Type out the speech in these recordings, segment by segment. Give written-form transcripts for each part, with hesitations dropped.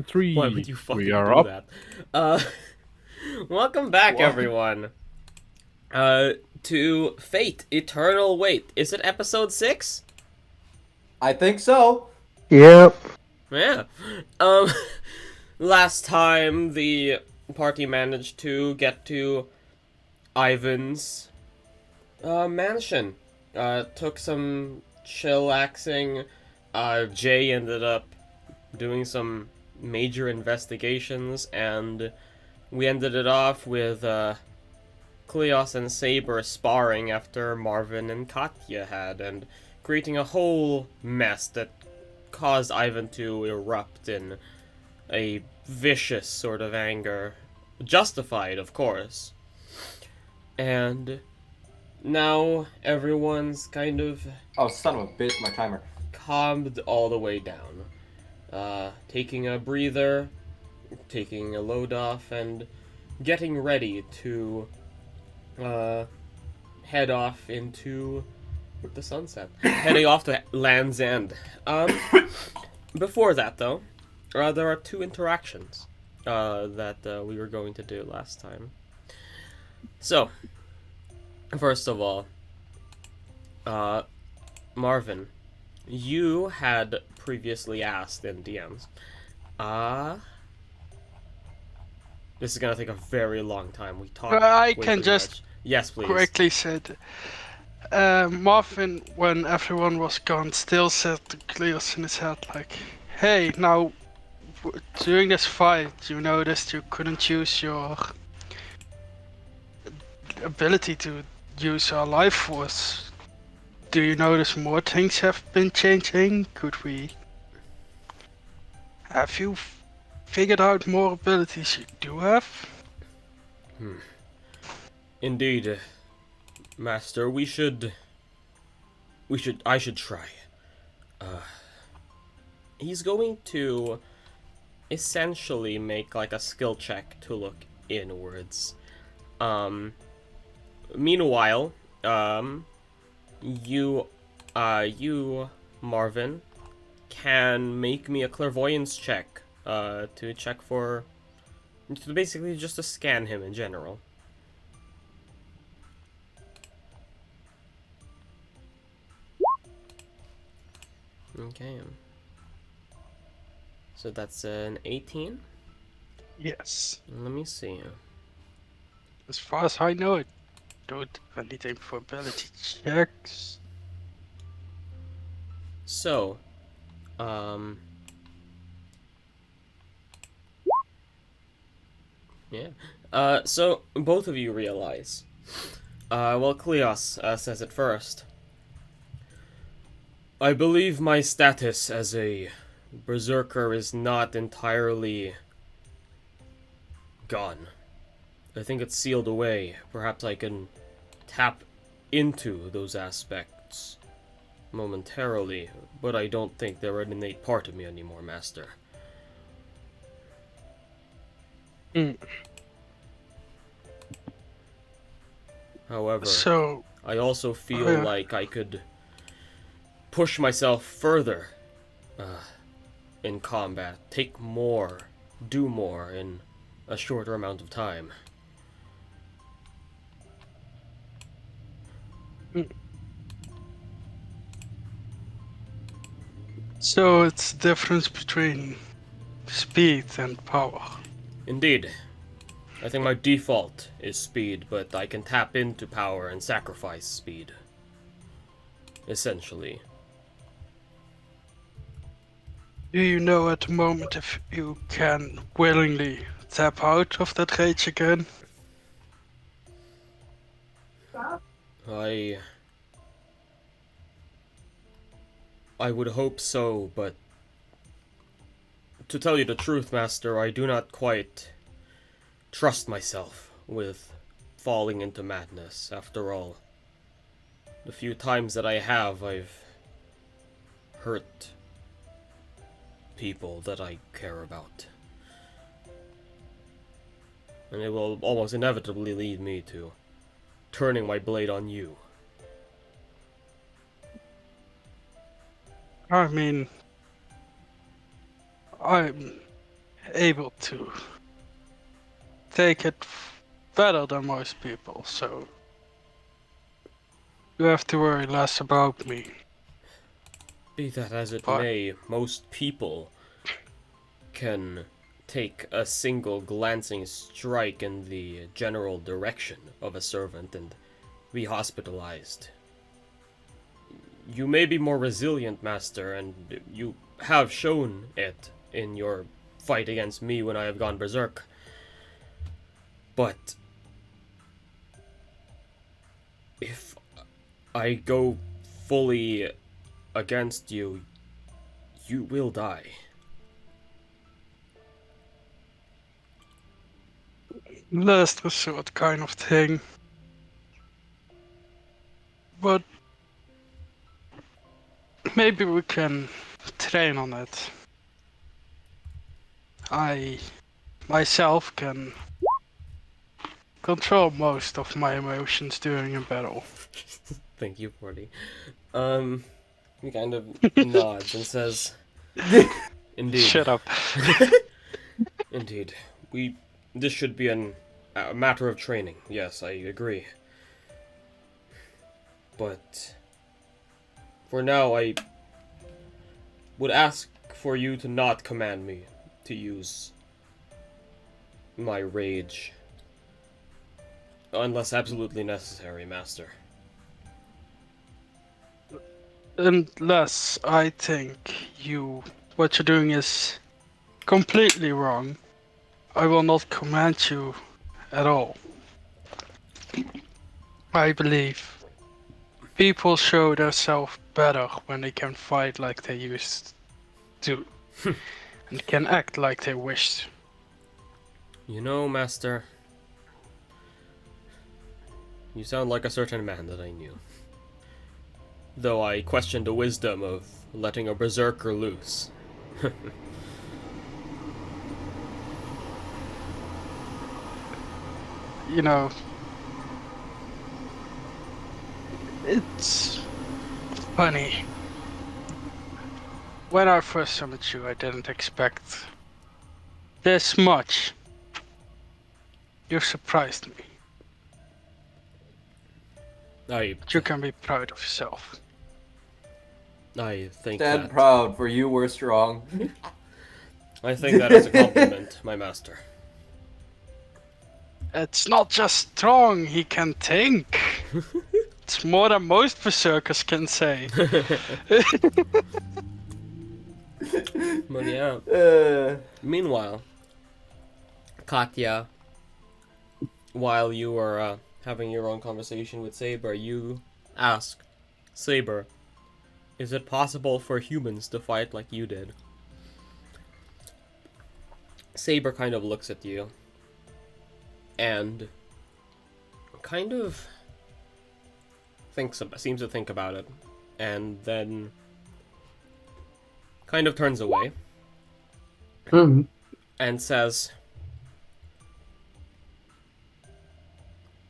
and 3. Why would you fucking We are do up. that? Welcome back, What? everyone. To Fate, Eternal Wait. Is it episode 6? I think so. Yep. Yeah. Last time the party managed to get to Ivan's mansion. Took some chillaxing. Jay ended up doing some major investigations, and we ended it off with Kleos and Saber sparring after Marvin and Katya had, and creating a whole mess that caused Ivan to erupt in a vicious sort of anger. Justified, of course. And now everyone's kind of Oh, son of a bitch, my timer. calmed all the way down. Taking a breather, taking a load off, and getting ready to head off into the sunset. Heading off to Land's End. Before that, though, there are two interactions that we were going to do last time. So, first of all, Marvin, you had previously asked in DMs. This is gonna take a very long time. We talked. I way can too just much. Yes, please. correctly said. Marvin, when everyone was gone, still said to Cleos in his head, like, hey, now, during this fight, you noticed you couldn't use your ability to use our life force. Do you notice more things have been changing? Have you figured out more abilities you do have? Indeed, Master. I should try. He's going to essentially make like a skill check to look inwards. Meanwhile, you, Marvin, can make me a clairvoyance check, to check for, basically just to scan him in general. Okay. So that's an 18? Yes. Let me see. As far as I know, I don't have anything for ability checks. So, yeah. So both of you realize. Well, Kleos says it first. I believe my status as a berserker is not entirely gone. I think it's sealed away. Perhaps I can tap into those aspects momentarily, but I don't think they're an innate part of me anymore, Master. However, So, I also feel like I could push myself further in combat, take more, do more in a shorter amount of time. so it's the difference between speed and power. Indeed. I think my default is speed, but I can tap into power and sacrifice speed. Essentially. Do you know at the moment if you can willingly tap out of that rage again? I would hope so, but to tell you the truth, Master, I do not quite trust myself with falling into madness. After all, the few times that I have, I've hurt people that I care about. And it will almost inevitably lead me to turning my blade on you. I mean, I'm able to take it better than most people, so you have to worry less about me. Be that as it But- may, most people can take a single glancing strike in the general direction of a servant and be hospitalized. You may be more resilient, Master, and you have shown it in your fight against me when I have gone berserk. But if I go fully against you, you will die. Last resort kind of thing. But maybe we can train on it. I myself can control most of my emotions during a battle. Thank you, Forty. He kind of nods and says, "Indeed, Shut up. indeed. This should be a matter of training. Yes, I agree. But for now, I would ask for you to not command me to use my rage, unless absolutely necessary, Master." Unless I think what you're doing is completely wrong, I will not command you at all. I believe people show themselves better when they can fight like they used to, and can act like they wished. You know, Master, you sound like a certain man that I knew. Though I question the wisdom of letting a berserker loose. You know, it's funny. When I first summoned you, I didn't expect this much. You surprised me. But you can be proud of yourself. I think Stand that proud, for you were strong. I think that is a compliment, my master. It's not just strong, he can think. It's more than most berserkers can say. But yeah. Meanwhile, Katya, while you were having your own conversation with Saber, you ask Saber, "Is it possible for humans to fight like you did?" Saber kind of looks at you and kind of seems to think about it, and then kind of turns away and says,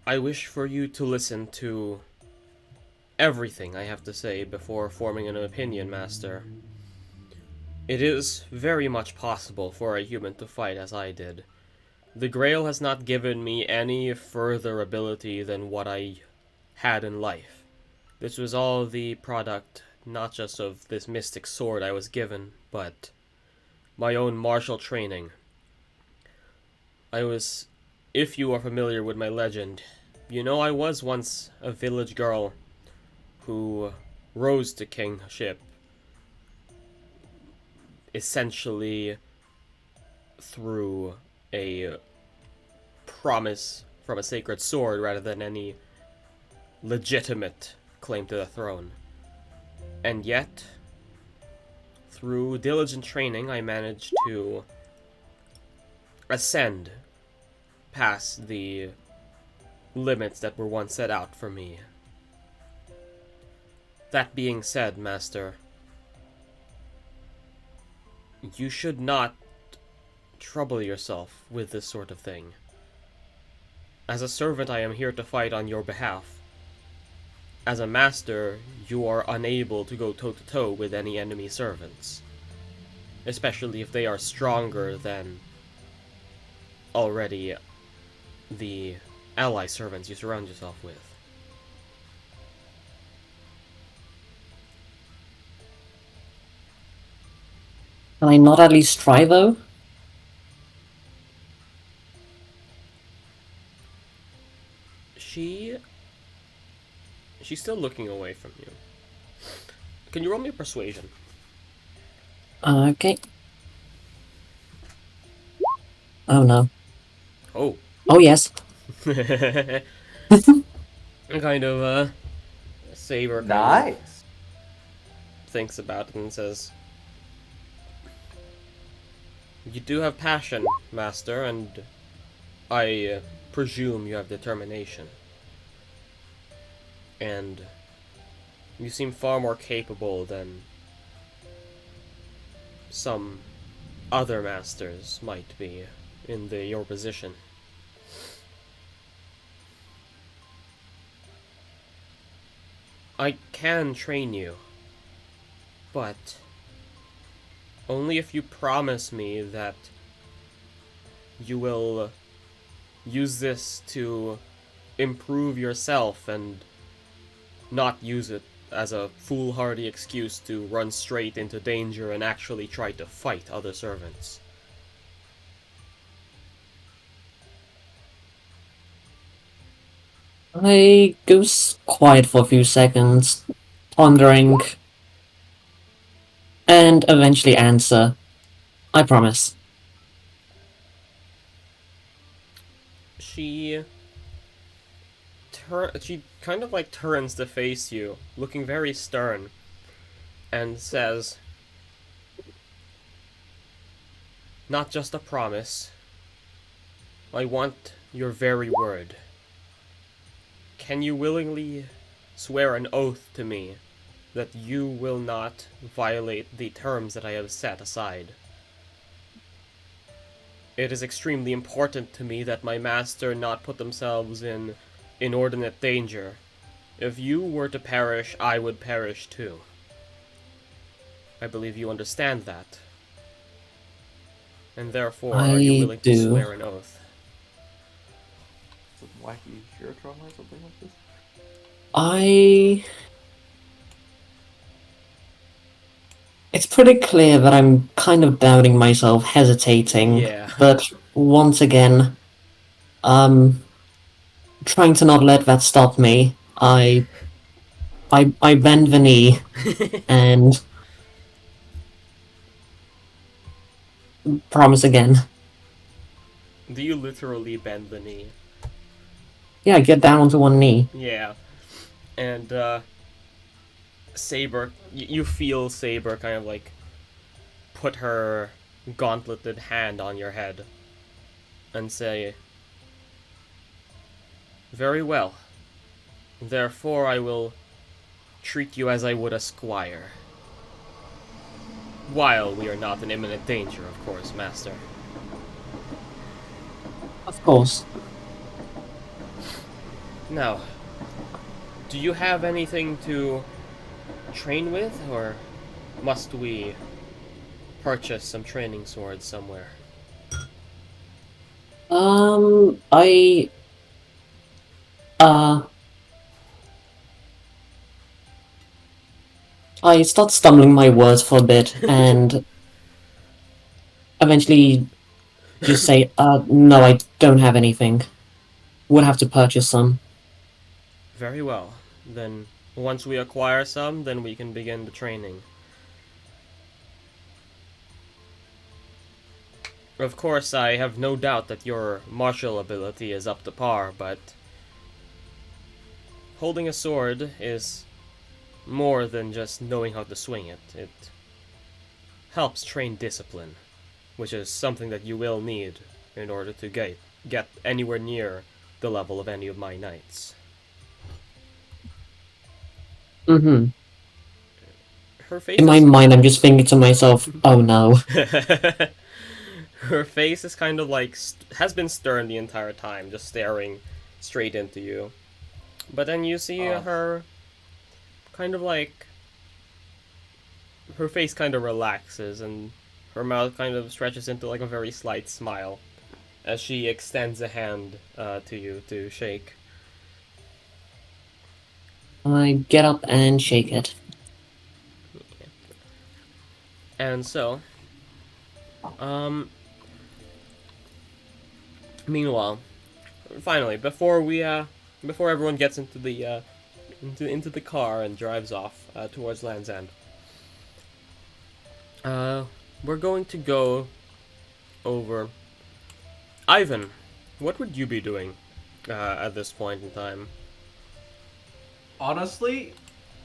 "I wish for you to listen to everything I have to say before forming an opinion, Master. It is very much possible for a human to fight as I did. The Grail has not given me any further ability than what I had in life. This was all the product not just of this mystic sword I was given, but my own martial training. If you are familiar with my legend, you know I was once a village girl who rose to kingship essentially through a promise from a sacred sword rather than any legitimate claim to the throne. And yet, through diligent training, I managed to ascend past the limits that were once set out for me. That being said, Master, you should not trouble yourself with this sort of thing. As a servant, I am here to fight on your behalf. As a master, you are unable to go toe-to-toe with any enemy servants, especially if they are stronger than already the ally servants you surround yourself with. Can I not at least try, though? She's still looking away from you. Can you roll me a persuasion? Okay. Oh, no. Oh. Oh, yes. Kind of, Saber kind of Nice. thinks about it and says, "You do have passion, Master, and I presume you have determination. And you seem far more capable than some other masters might be in your position. I can train you, but only if you promise me that you will use this to improve yourself and not use it as a foolhardy excuse to run straight into danger and actually try to fight other servants." I go quiet for a few seconds, pondering, and eventually answer, "I promise." She kind of like turns to face you, looking very stern, and says, "Not just a promise. I want your very word. Can you willingly swear an oath to me that you will not violate the terms that I have set aside? It is extremely important to me that my master not put themselves in inordinate danger. If you were to perish, I would perish too. I believe you understand that. And therefore, are you I willing to do. swear an oath?" Some wacky hero trauma or something like this? It's pretty clear that I'm kind of doubting myself, hesitating. Yeah. But once again, trying to not let that stop me, I bend the knee and promise again. Do you literally bend the knee? Yeah, get down onto one knee. Yeah. And, Saber, you feel Saber kind of like put her gauntleted hand on your head and say, "Very well. Therefore I will treat you as I would a squire. While we are not in imminent danger, of course, Master." Of course. Now, do you have anything to train with, or must we purchase some training swords somewhere? I start stumbling my words for a bit and eventually just say, no, I don't have anything. Would have to purchase some. Very well. Then, once we acquire some, then we can begin the training. Of course, I have no doubt that your martial ability is up to par, but holding a sword is more than just knowing how to swing it. It helps train discipline, which is something that you will need in order to get anywhere near the level of any of my knights. Mm-hmm. Her face In my is... mind, I'm just thinking to myself, oh no. Her face is kind of like has been stern the entire time, just staring straight into you. But then you see her kind of like her face kind of relaxes and her mouth kind of stretches into like a very slight smile. as she extends a hand to you to shake. I get up and shake it. And so, meanwhile, finally, before everyone gets into the into the car and drives off towards Land's End, we're going to go over. Ivan, what would you be doing at this point in time? Honestly,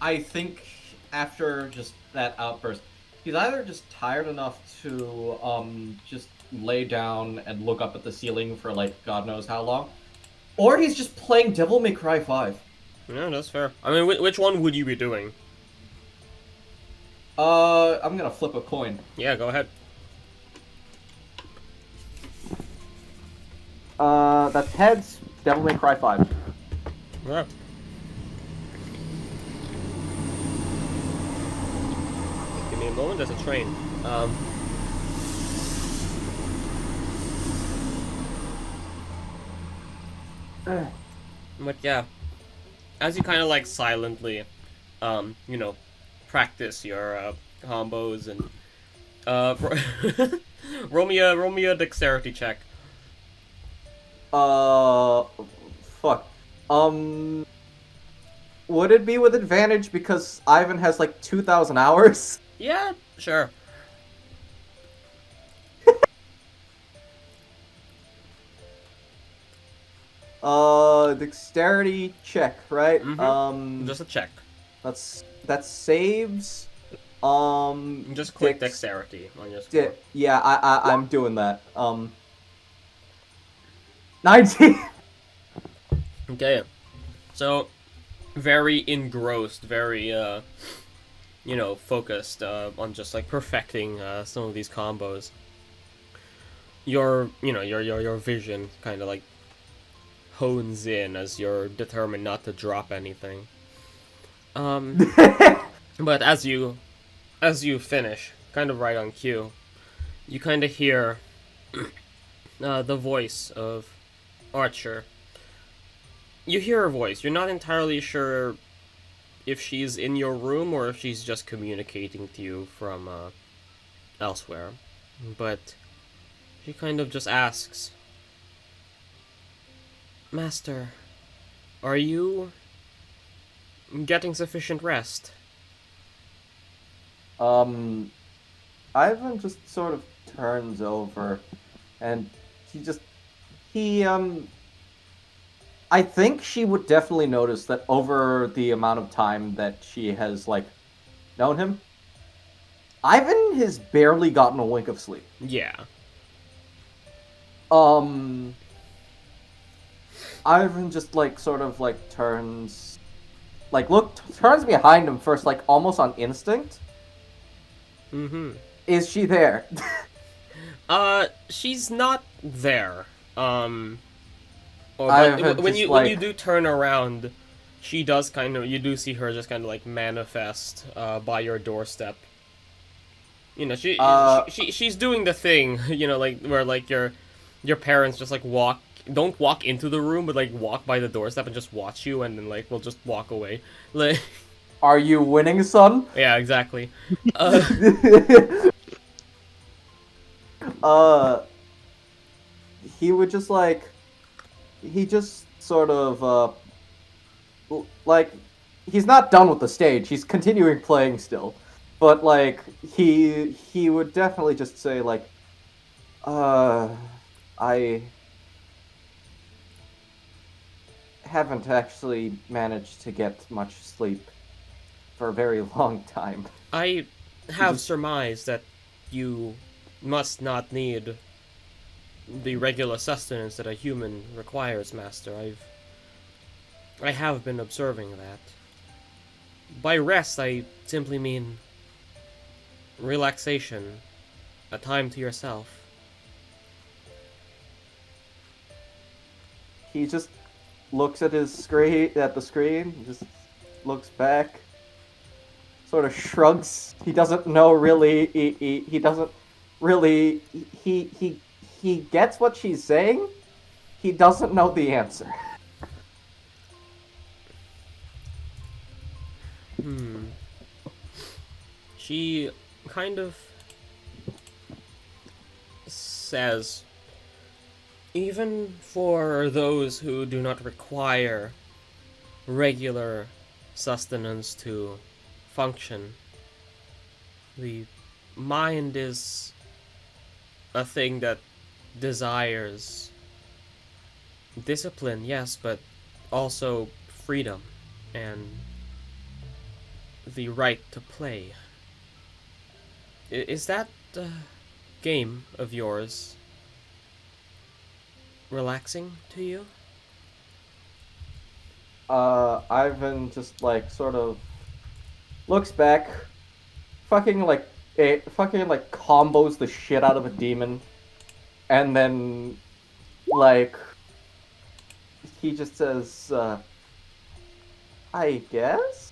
I think after just that outburst, he's either just tired enough to just lay down and look up at the ceiling for like God knows how long, or he's just playing Devil May Cry 5. Yeah, that's fair. I mean, which one would you be doing? I'm gonna flip a coin. Yeah, go ahead. That's heads. Devil May Cry 5. Yeah. Give me a moment. There's a train. But yeah, as you kind of like silently, practice your combos and roll me a dexterity check. Fuck. Would it be with advantage because Ivan has like 2,000 hours? Yeah, sure. Dexterity check, right? Just a check. That saves. Just click dexterity on your score. Yeah, I'm doing that. 19. Okay, so very engrossed, very focused on just like perfecting some of these combos. Your vision kind of like hones in as you're determined not to drop anything. But as you finish, kind of right on cue, you kind of hear the voice of Archer. You hear her voice. You're not entirely sure if she's in your room or if she's just communicating to you from elsewhere. But she kind of just asks, Master, are you getting sufficient rest? Ivan just sort of turns over, and I think she would definitely notice that over the amount of time that she has, like, known him, Ivan has barely gotten a wink of sleep. Yeah. Ivan just, like, sort of, like, turns behind him first, like, almost on instinct. Mm-hmm. Is she there? She's not there. When you do turn around, she does you do see her just kind of like manifest by your doorstep. You know, she's doing the thing, like where like your parents just like don't walk into the room, but like walk by the doorstep and just watch you, and then like will just walk away. Like, are you winning, son? Yeah, exactly. He would just like, he just sort of, like, he's not done with the stage, he's continuing playing still, but like, he would definitely just say like, I haven't actually managed to get much sleep for a very long time. I have surmised that you must not need the regular sustenance that a human requires, Master. I have been observing that. By rest, I simply mean relaxation, a time to yourself. He just looks at the screen, just looks back, sort of shrugs. He doesn't know really. He doesn't really. He he gets what she's saying. He doesn't know the answer. She kind of says, even for those who do not require regular sustenance to function, the mind is a thing that desires discipline, yes, but also freedom and the right to play. Is that game of yours relaxing to you? Ivan just like sort of looks back, fucking like combos the shit out of a demon, and then like he just says, I guess?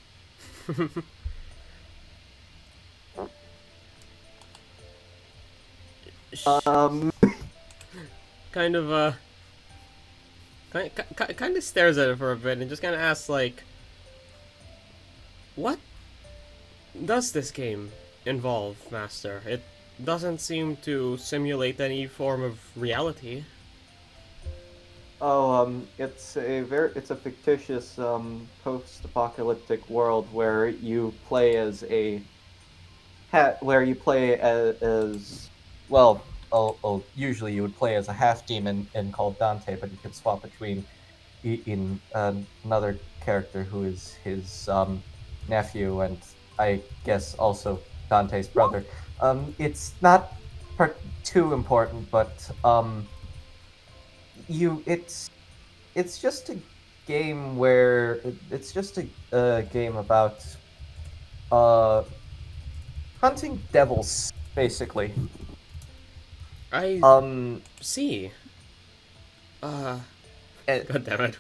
Kind of kind of stares at it for a bit and just kind of asks, like, what does this game involve, Master? It doesn't seem to simulate any form of reality. Oh, it's a fictitious post-apocalyptic world where you play as well. Usually you would play as a half demon and called Dante, but you can swap between in another character who is his nephew and I guess also Dante's brother. It's not too important, but it's just a game where it's just a game about hunting devils, basically. I see. God damn it.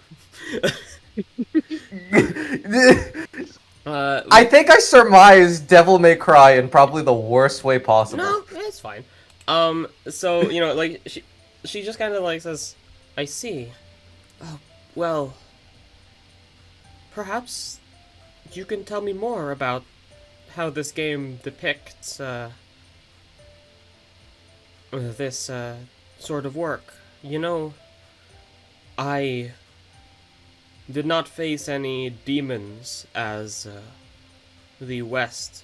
I think I surmised Devil May Cry in probably the worst way possible. No, it's fine. So, you know, like, she just kind of, like, says, I see. Oh, well, perhaps you can tell me more about how this game depicts, this, sort of work. You know, I did not face any demons as, the West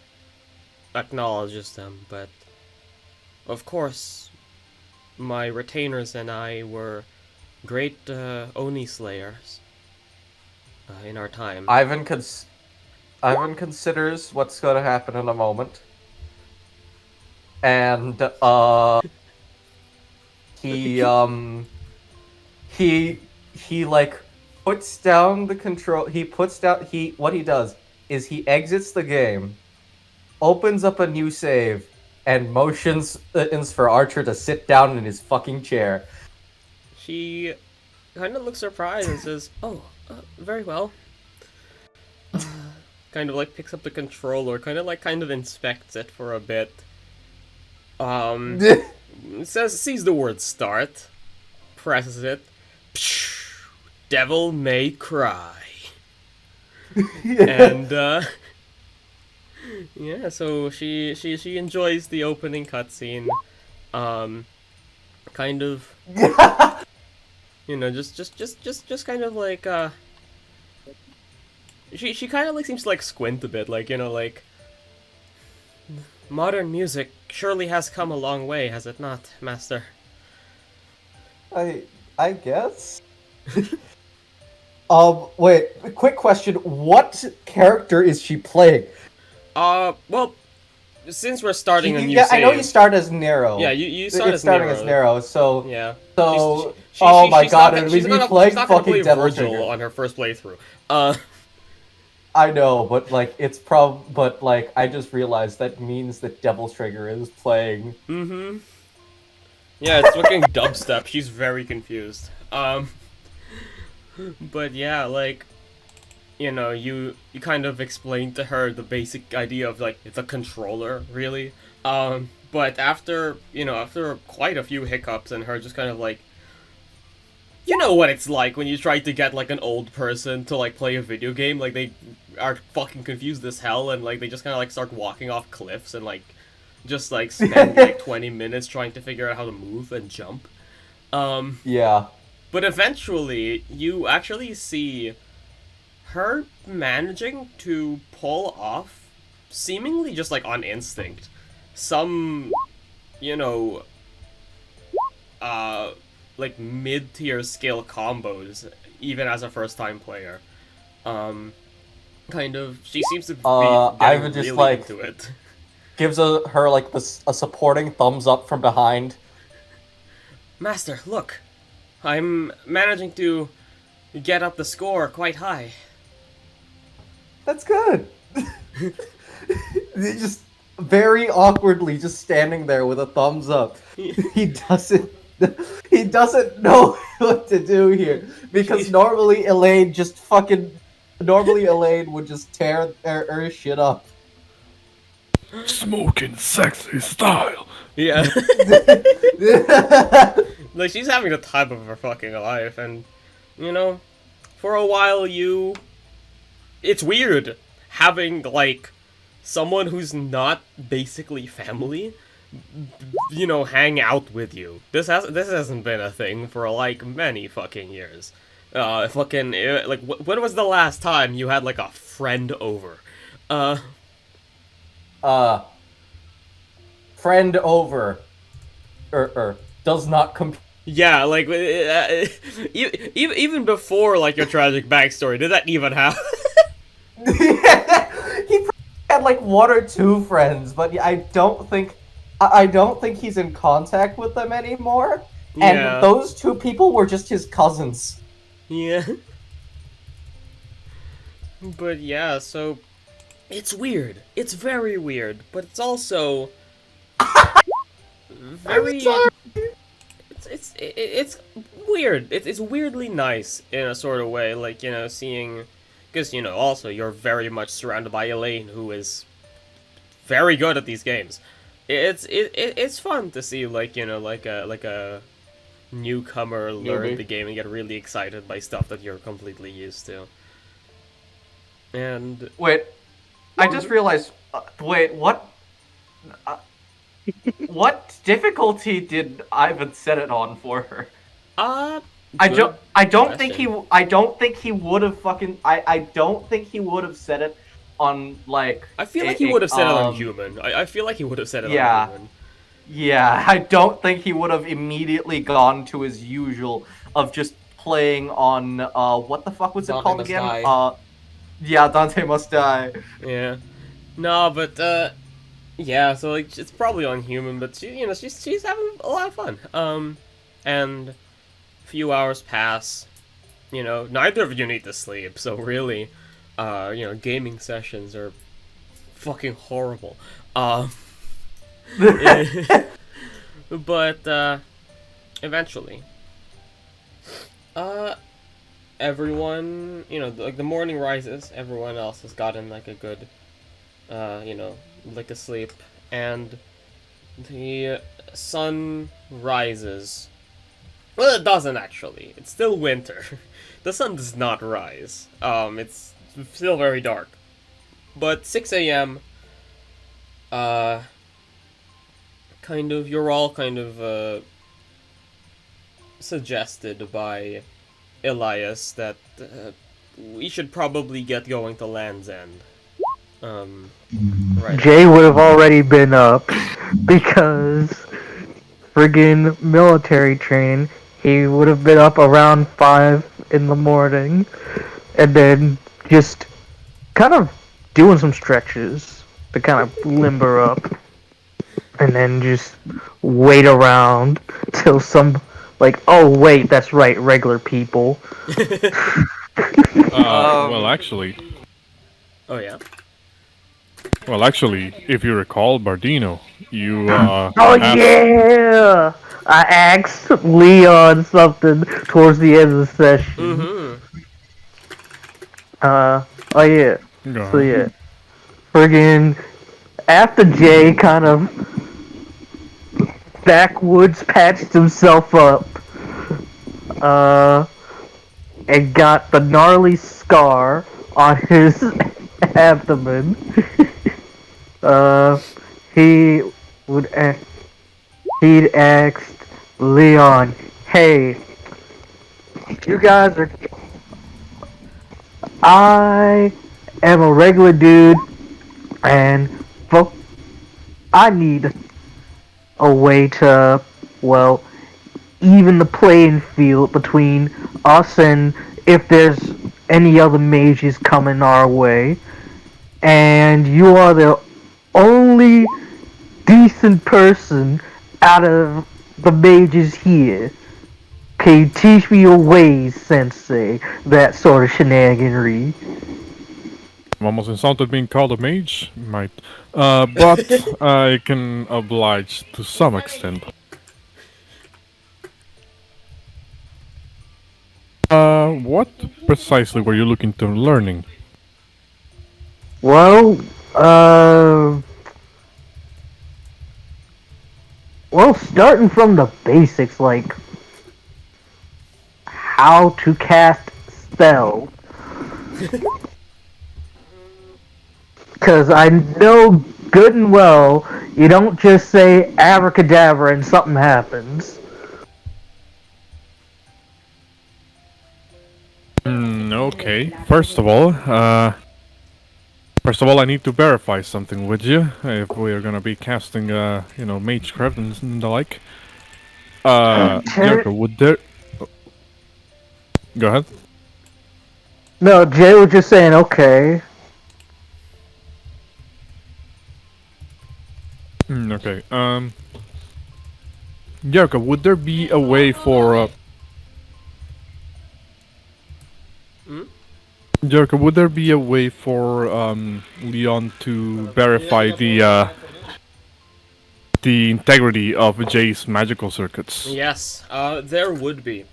acknowledges them, but of course, my retainers and I were great Oni slayers in our time. Ivan considers what's going to happen in a moment, and he like puts down the control. What he does is he exits the game, opens up a new save, and motions for Archer to sit down in his fucking chair. She kind of looks surprised and says, "Oh, very well." Kind of like picks up the controller, kind of inspects it for a bit. Sees the word start, presses it. Devil May Cry. And yeah, so she enjoys the opening cutscene. Kind of, you know, just kind of like she kind of like seems to like squint a bit, like, you know, like, modern music surely has come a long way, has it not, Master? I guess. Wait, a quick question. What character is she playing? Well, since we're starting a new save... I know you start as Nero. Yeah, you start as starting Nero. as Nero, so... Yeah. So... oh my god, and we'd be playing fucking play Devil Virgil Trigger. on her first playthrough. I know, but, like, but, like, I just realized that means that Devil Trigger is playing. Mm-hmm. Yeah, it's fucking dubstep. She's very confused. But yeah, like, you kind of explained to her the basic idea of like the controller, really. But after quite a few hiccups and her just kind of like, you know what it's like when you try to get like an old person to like play a video game, like they are fucking confused as hell and like they just kind of like start walking off cliffs and like just like spend like 20 minutes trying to figure out how to move and jump. Yeah. But eventually you actually see her managing to pull off, seemingly just like on instinct, some, like mid-tier skill combos, even as a first-time player. She seems to be Ivan just really like into it. gives her like a supporting thumbs up from behind. Master, look, I'm managing to get up the score quite high. That's good. Just very awkwardly, just standing there with a thumbs up. He doesn't know what to do here because normally Elaine would just tear her shit up. Smoking sexy style. Yeah. Like, she's having the time of her fucking life, and, for a while it's weird having, like, someone who's not basically family, hang out with you. This hasn't been a thing for, like, many fucking years. When was the last time you had, like, a friend over? Friend over. Does not compare. Yeah, like, even before, like, your tragic backstory, did that even happen? He probably had like one or two friends, but I don't think he's in contact with them anymore. And Yeah. those two people were just his cousins. Yeah. But yeah, so it's weird. It's very weird, but it's also very. It's weird. It's weirdly nice in a sort of way, like, seeing, because also you're very much surrounded by Elaine, who is very good at these games. It's fun to see, like, like a newcomer learn the game and get really excited by stuff that you're completely used to. And wait, I just realized. Wait, what? What difficulty did Ivan set it on for her? I don't think he would have set it on, like. I feel like he would have set it on human. I feel like he would have set it on human. Yeah, I don't think he would have immediately gone to his usual of just playing on what the fuck was it called again? Yeah, Dante Must Die. Yeah. No, but yeah, so like it's probably on human, but she's having a lot of fun. And a few hours pass. Neither of you need to sleep, so really, gaming sessions are fucking horrible. But eventually, everyone, like the morning rises, everyone else has gotten like a good, like a sleep, and the sun rises. Well, it doesn't actually. It's still winter. The sun does not rise. It's still very dark. But 6 a.m., you're all suggested by Elias that we should probably get going to Land's End. Right. Jay would have already been up because friggin' military training. He would have been up around 5 in the morning and then just kind of doing some stretches to kind of limber up and then just wait around till oh wait, that's right, regular people. Well, actually, Oh yeah. if you recall, Bardino, you Oh asked- yeah! I asked Leon something towards the end of the session. Mm-hmm. Oh yeah. Go So on. yeah, friggin' after Jay kind of backwoods patched himself up, uh, and got the gnarly scar on his abdomen. uh, he would he'd asked Leon, "Hey, you guys are. I am a regular dude, and I need a way to, well, even the playing field between us and if there's any other mages coming our way. And you are the only decent person out of the mages here. Can you teach me your ways, Sensei?" That sort of shenaniganry. I'm almost insulted being called a mage, might. But I can oblige to some extent. What precisely were you looking to learning? Well, starting from the basics, like how to cast spells. Because I know good and well you don't just say abracadabra and something happens. Okay. First of all, I need to verify something with you. If we are gonna be casting, magecraft and the like. Jericho, would there? Go ahead. No, Jay was just saying, okay. Okay. Jericho, would there be a way for? Jericho, would there be a way for Leon to verify the integrity of Jay's magical circuits? Yes, there would be.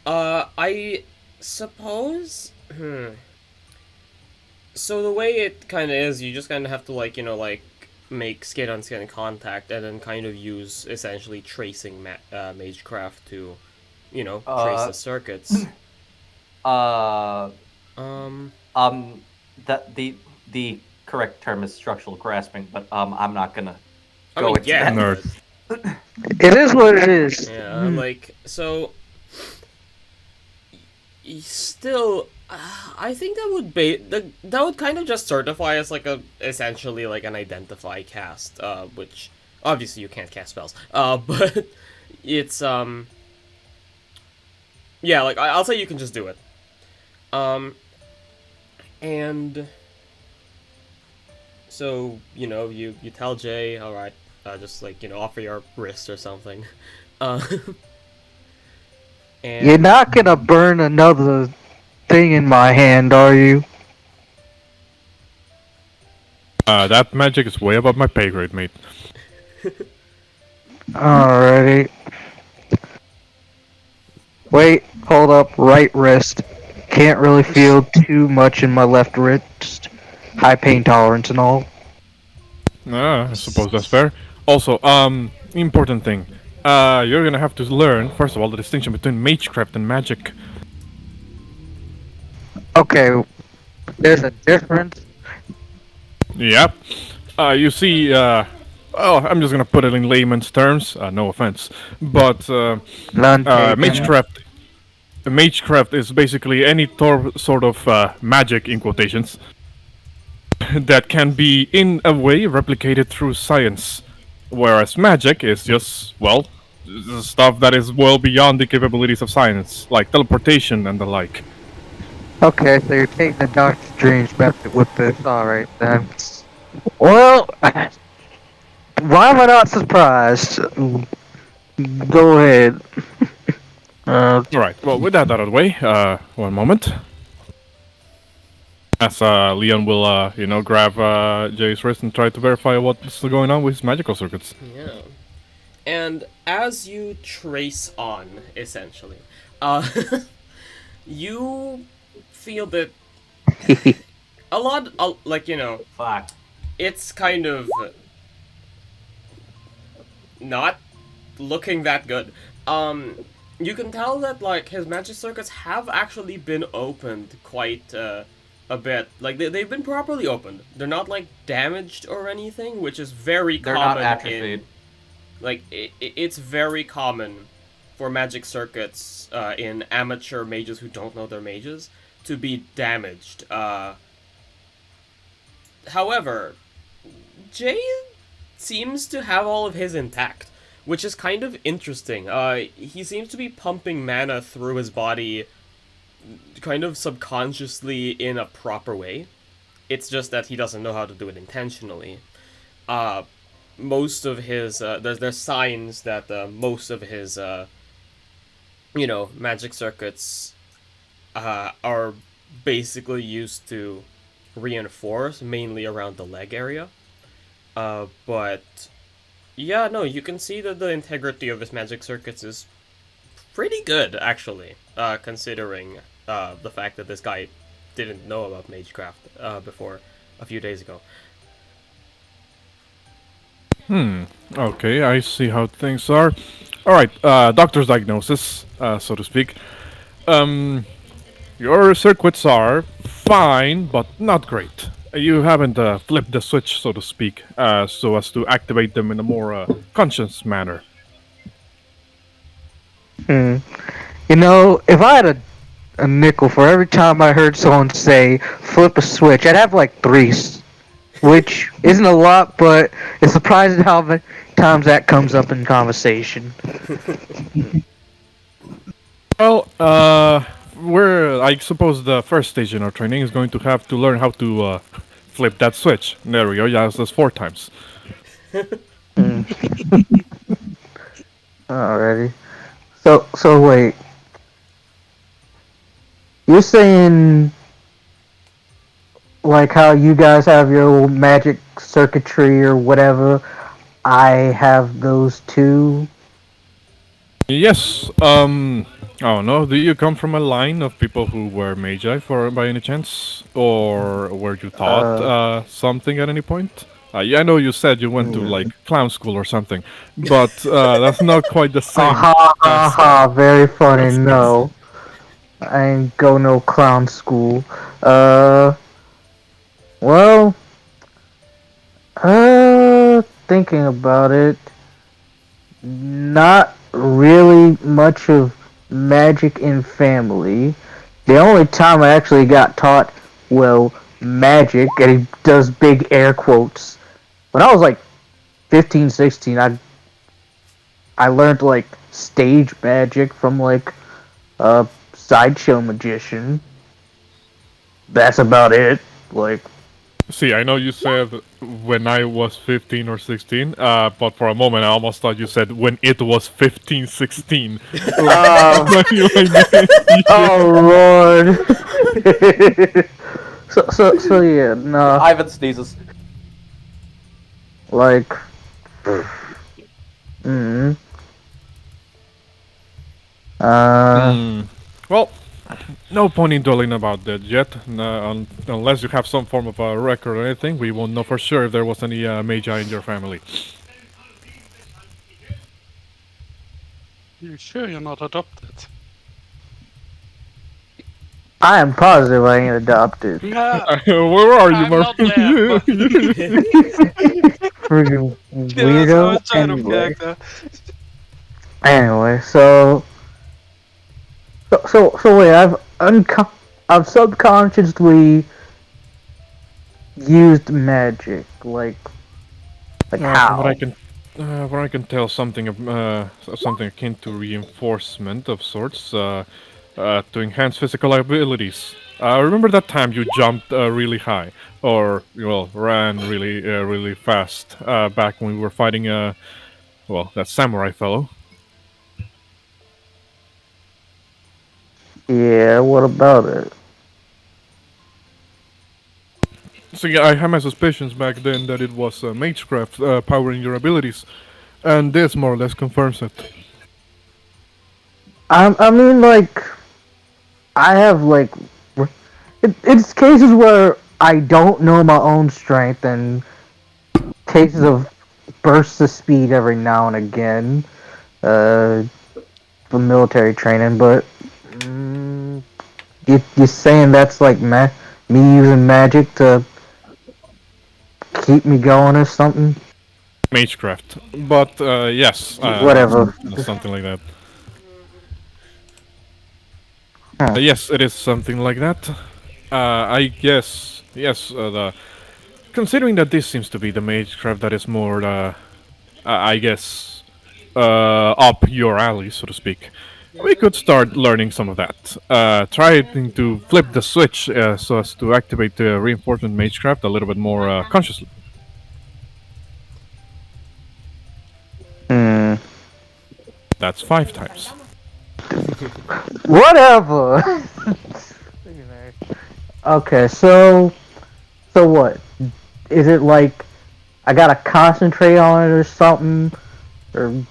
I suppose. So the way it kind of is, you just kind of have to make skin-on-skin contact, and then kind of use essentially tracing magecraft to, trace the circuits. That the correct term is structural grasping, but I'm not gonna I go mean, into yeah. that. Nerd. It is what it is. Yeah, so. Still, I think that would be that would kind of just certify as essentially an identify cast, which obviously you can't cast spells. But it's yeah, I'll say you can just do it. And so you tell Jay, all right, just offer your wrist or something. And You're not gonna burn another thing in my hand, are you? That magic is way above my pay grade, mate. Alrighty. Wait, hold up, right wrist. Can't really feel too much in my left wrist. High pain tolerance and all. I suppose that's fair. Also, important thing. You're gonna have to learn, first of all, the distinction between magecraft and magic. Okay, there's a difference. Yep. You see, well, I'm just gonna put it in layman's terms. No offense, but None taken. magecraft is basically any sort of magic in quotations that can be in a way replicated through science, whereas magic is just stuff that is well beyond the capabilities of science, like teleportation and the like. Okay, so you're taking the Doctor Strange method with this. Alright then. Well, why am I not surprised? Go ahead. Alright, well, with that out of the way, one moment. As Leon will, grab Jay's wrist and try to verify what's going on with his magical circuits. yeah. And as you trace on, essentially, you feel that a lot, like, you know, Fuck. it's kind of not looking that good. You can tell that, like, his magic circuits have actually been opened quite a bit. Like, they've been properly opened. They're not, like, damaged or anything, which is very They're common not atrophied. like, it's very common for magic circuits in amateur mages who don't know they're mages to be damaged. However, Jay seems to have all of his intact, which is kind of interesting. He seems to be pumping mana through his body kind of subconsciously in a proper way. It's just that he doesn't know how to do it intentionally. Most of his there's signs that most of his magic circuits are basically used to reinforce, mainly around the leg area. But yeah, no, you can see that the integrity of his magic circuits is pretty good, actually, considering the fact that this guy didn't know about Magecraft before a few days ago. Okay, I see how things are. Alright, doctor's diagnosis, so to speak. Your circuits are fine, but not great. You haven't flipped the switch, so to speak, so as to activate them in a more conscious manner. You know, if I had a nickel for every time I heard someone say flip a switch, I'd have like three, which isn't a lot, but it's surprising how many times that comes up in conversation. Well, I suppose the first stage in our training is going to have to learn how to flip that switch. There we go, yeah, that's 4 times. Alrighty. So wait. You're saying like how you guys have your little magic circuitry or whatever, I have those too? Yes, oh no, do you come from a line of people who were magi by any chance? Or were you taught something at any point? Yeah, I know you said you went to like clown school or something, but that's not quite the same. Very funny, no. I ain't go no clown school. Well, thinking about it, not really much of magic in family. The only time I actually got taught, well, magic, and he does big air quotes, when I was like 15, 16, I learned like stage magic from like a sideshow magician. That's about it. Like, See, I know you said when I was 15 or 16, but for a moment I almost thought you said when it was 15, 16. oh lord. so yeah, no. Ivan sneezes. Like, Well, no point in dwelling about that yet. Unless you have some form of a record or anything, we won't know for sure if there was any magi in your family. You sure you're not adopted? I am positive I ain't adopted. Where are you, I'm not Marvin? there, but- Freaking Yeah, weirdo. that's out of character. Anyway, so wait, I've subconsciously used magic, like how? From what I can tell, something akin to reinforcement of sorts, to enhance physical abilities. Remember that time you jumped really high, or ran really fast back when we were fighting that samurai fellow. Yeah, what about it? So yeah, I had my suspicions back then that it was Magecraft powering your abilities, and this more or less confirms it. I mean, like, I have like It's cases where I don't know my own strength, and cases of bursts of speed every now and again, for military training. But you saying that's like me using magic to keep me going or something? Magecraft. But yes, Whatever. something like that. Huh. Yes, it is something like that. I guess yes. Considering that this seems to be the magecraft that is more, I guess, up your alley, so to speak. We could start learning some of that. Trying to flip the switch so as to activate the reinforcement magecraft a little bit more consciously. Hmm. That's 5 times. Whatever. Okay, so what? Is it like I gotta concentrate on it or something, or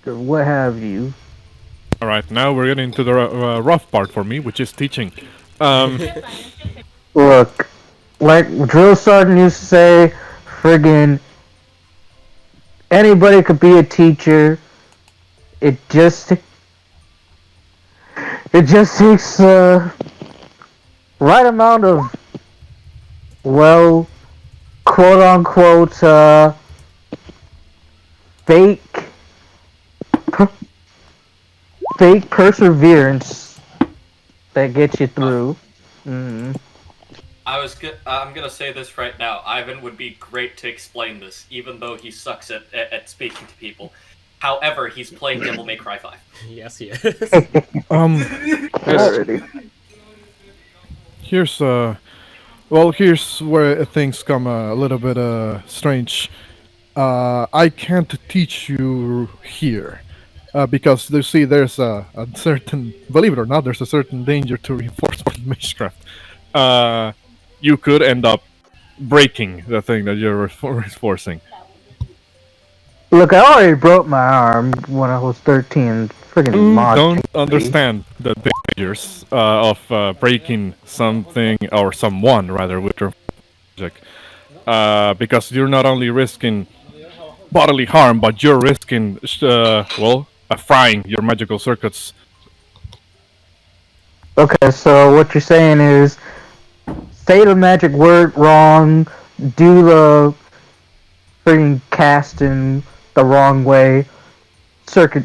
what have you? All right, now we're getting into the rough part for me, which is teaching. Look, like drill sergeant used to say, friggin' anybody could be a teacher. It just takes right amount of, well, quote unquote fake fake perseverance that gets you through. I'm gonna say this right now. Ivan would be great to explain this, even though he sucks at speaking to people. However, he's playing Devil May Cry 5. Yes, he is. Already. Here's here's where things come a little bit strange. I can't teach you here because you see, there's a certain, believe it or not, there's a certain danger to reinforcement magecraft. You could end up breaking the thing that you're reinforcing. Look, I already broke my arm when I was 13. Friggin' mod. Don't understand the dangers of breaking something or someone rather with your magic, because you're not only risking bodily harm, but you're risking frying your magical circuits. Okay, so what you're saying is, say the magic word wrong, do the friggin' casting the wrong way, circuit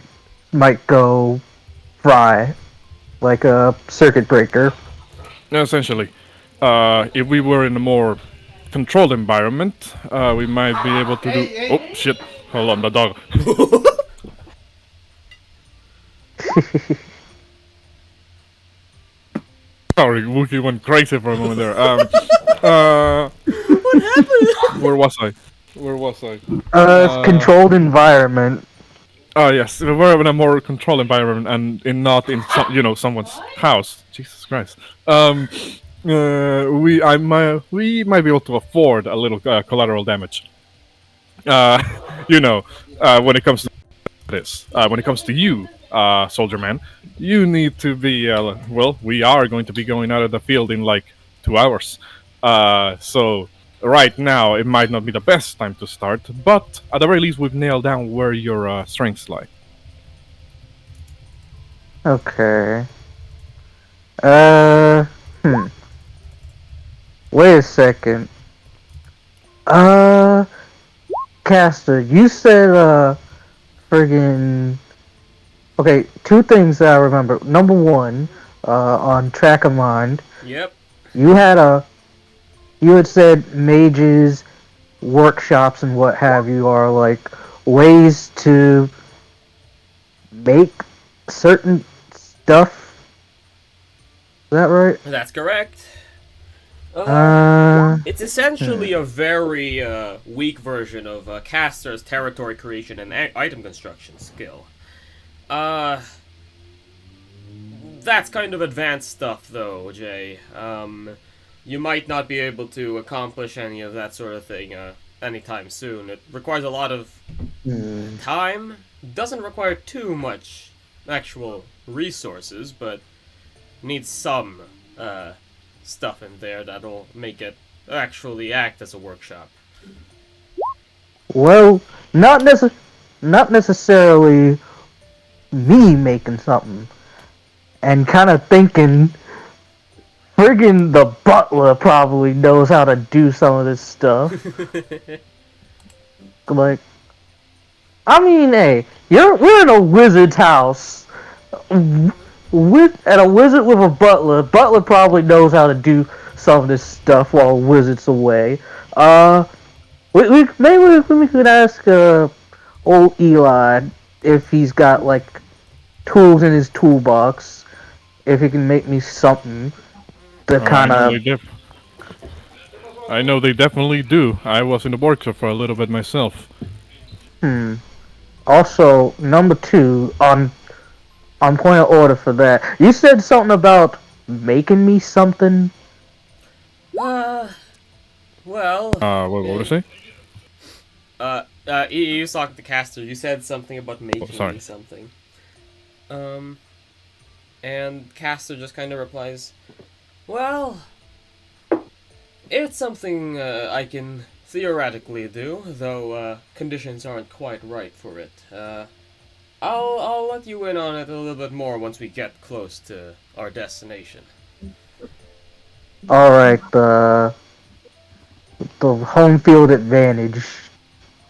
might go fry, like a circuit breaker. Essentially, if we were in a more controlled environment, we might be able to do. Oh shit! Hold on, the dog. Sorry, Wookie went crazy for a moment there. What happened? Where was I? It's controlled environment. Oh yes, if we were in a more controlled environment and not in someone's house. Jesus Christ. We might be able to afford a little collateral damage. When it comes to this, when it comes to you, soldier man, you need to be. We are going to be going out of the field in like 2 hours. So right now it might not be the best time to start, but at the very least we've nailed down where your strengths lie. Okay. Wait a second. Caster, you said, friggin'. Okay, 2 things that I remember. Number 1, on Track of Mind, Yep. you had said mages, workshops, and what have you are like ways to make certain stuff. Is that right? That's correct. Uh, It's essentially a very weak version of Caster's territory creation and item construction skill. That's kind of advanced stuff, though, Jay. You might not be able to accomplish any of that sort of thing anytime soon. It requires a lot of time. Doesn't require too much actual resources, but needs some stuff in there that'll make it actually act as a workshop. Well, not necessarily me making something, and kind of thinking, friggin' the butler probably knows how to do some of this stuff. Like, I mean, hey, we're in a wizard's house, and a wizard with a butler. Butler probably knows how to do some of this stuff while a wizard's away. Maybe we could ask old Eli if he's got like tools in his toolbox, if he can make me something to kind of. I know they definitely do. I was in the workshop for a little bit myself. Also, number 2 on point of order for that. You said something about making me something. Well. What would I say? You was talking to Caster. You said something about making me something. And Caster just kind of replies, "Well, it's something I can theoretically do, though conditions aren't quite right for it. I'll let you in on it a little bit more once we get close to our destination." Alright, the home field advantage.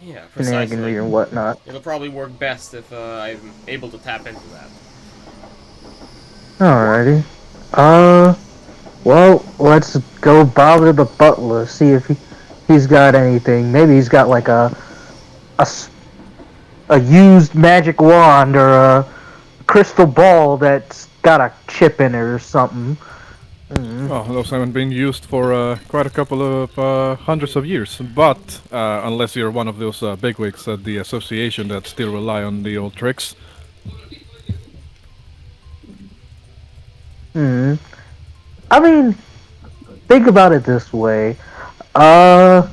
Yeah, precisely. And whatnot. It'll probably work best if I'm able to tap into that. Alrighty. Well, let's go bother the butler, see if he's got anything. Maybe he's got like a used magic wand or a crystal ball that's got a chip in it or something. Well, those haven't been used for quite a couple of hundreds of years. But unless you're one of those bigwigs at the association that still rely on the old tricks. I mean, think about it this way. From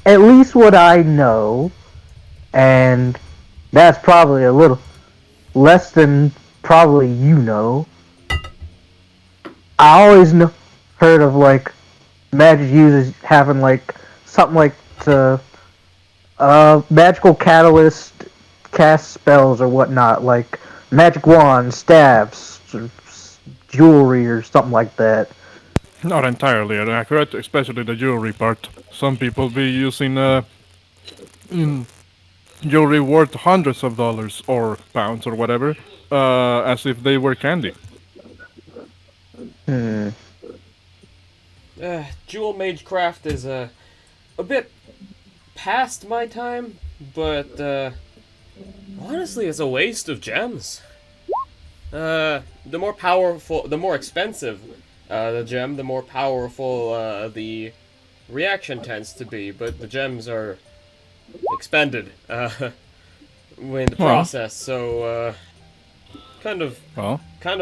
at least what I know, and that's probably a little less than probably you know. I always heard of like magic users having like something like the magical catalyst cast spells or whatnot, like magic wands, staves, or jewelry or something like that. Not entirely accurate, especially the jewelry part. Some people be using jewelry worth hundreds of dollars or pounds or whatever, as if they were candy. Jewel Magecraft is a bit past my time, but honestly, it's a waste of gems. The more powerful, the more expensive the gem, the more powerful the reaction tends to be. But the gems are expended in the process, so kind of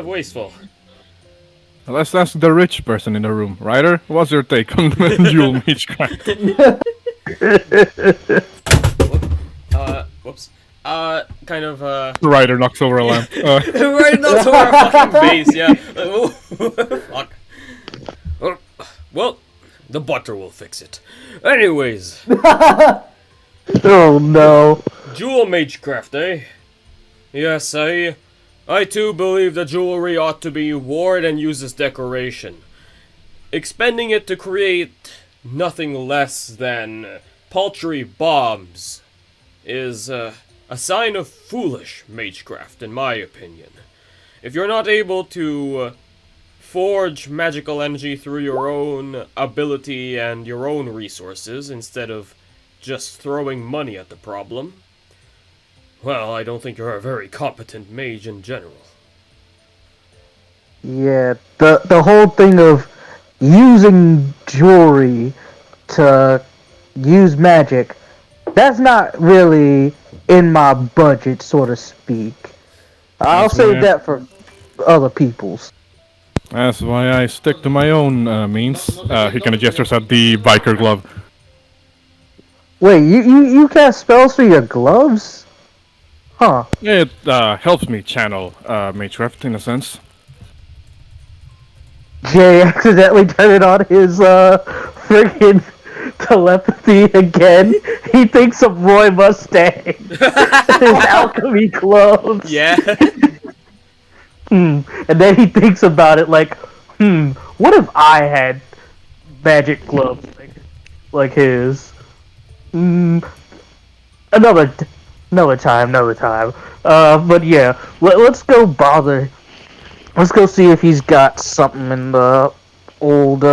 wasteful. Let's ask the rich person in the room. Ryder, what's your take on Jewel Magecraft? Whoops. Ryder knocks over a lamp. Right knocks over our fucking face, yeah. Fuck. Well, the butter will fix it. Anyways. Oh no. Jewel Magecraft, eh? Yes, I too believe that jewelry ought to be worn and used as decoration. Expending it to create nothing less than paltry bombs is a sign of foolish magecraft, in my opinion. If you're not able to forge magical energy through your own ability and your own resources instead of just throwing money at the problem, well, I don't think you're a very competent mage in general. Yeah, the whole thing of using jewelry to use magic, that's not really in my budget, so to speak. I'll save that for other people's. That's why I stick to my own means. He kind of gestures at the biker glove. Wait, you cast spells through your gloves? Huh. It helps me channel magecraft in a sense. Jay accidentally turned on his freaking telepathy again. He thinks of Roy Mustang. His alchemy gloves. Yeah. And then he thinks about it like, what if I had magic gloves like his? Another time. But yeah, let's go bother. Let's go see if he's got something in the old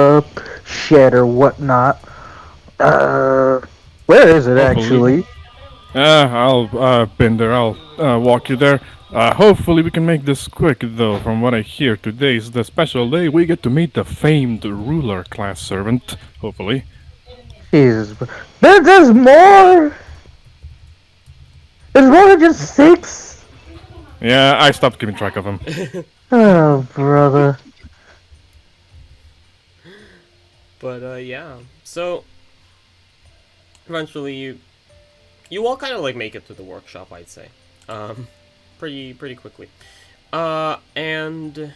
shed or whatnot. Where is it actually? I'll been there. I'll walk you there. Hopefully we can make this quick, though. From what I hear, today is the special day. We get to meet the famed ruler class servant. Hopefully. Jesus, there's more. There's more than just 6. Yeah, I stopped keeping track of him. Oh, brother. But yeah. So eventually you all kind of like make it to the workshop, I'd say. Pretty quickly. And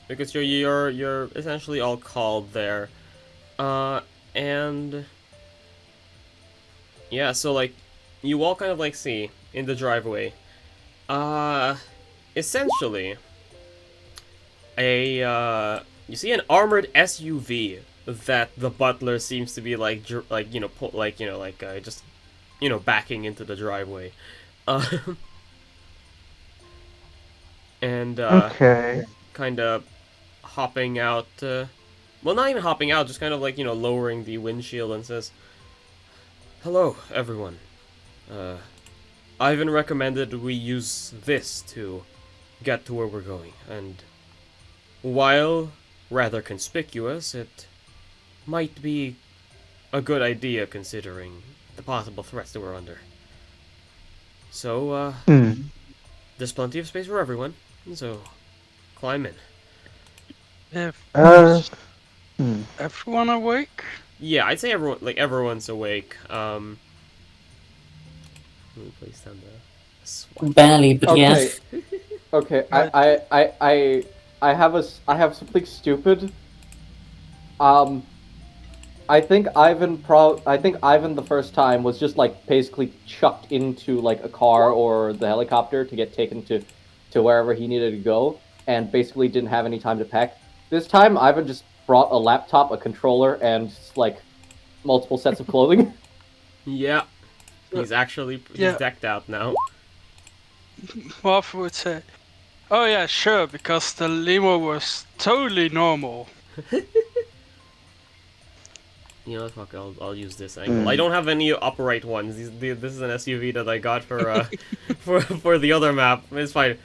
because you're essentially all called there. And yeah, so like you all kind of like see in the driveway essentially you see an armored SUV that the butler seems to be like just backing into the driveway. And Okay. kind of hopping out, well, not even hopping out, just kind of like, lowering the windshield and says, "Hello, everyone. Ivan recommended we use this to get to where we're going, and while rather conspicuous, it might be a good idea considering the possible threats that we're under. So, there's plenty of space for everyone, so climb in." If Hmm. everyone awake? Yeah, I'd say everyone's awake. Let me place down the swatch. Barely, but yes. Okay, I have something stupid. I think Ivan the first time was just like basically chucked into like a car or the helicopter to get taken to wherever he needed to go, and basically didn't have any time to pack. This time, Ivan just brought a laptop, a controller, and like multiple sets of clothing. Yeah, he's decked out now. Marv would say, "Oh yeah, sure," because the limo was totally normal. You know, fuck, I'll use this angle. I don't have any upright ones. This is an SUV that I got for for the other map. It's fine.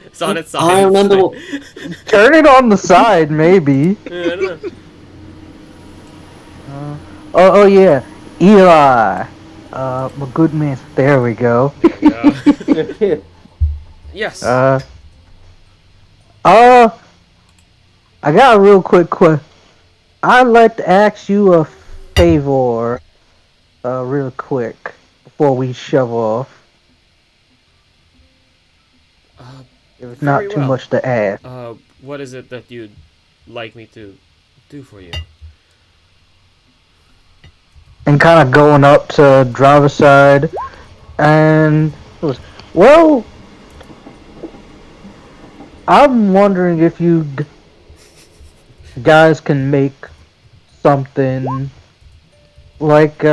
It's on its side. I remember. Turn it on the side, maybe. Yeah, I don't know. Oh yeah, Eli. My good man. There we go. Yes. I got a real quick question. I'd like to ask you a favor, real quick, before we shove off. It's not very too well. much to ask. What is it that you'd like me to do for you? And kind of going up to driver's side, and well, I'm wondering if you guys can make something like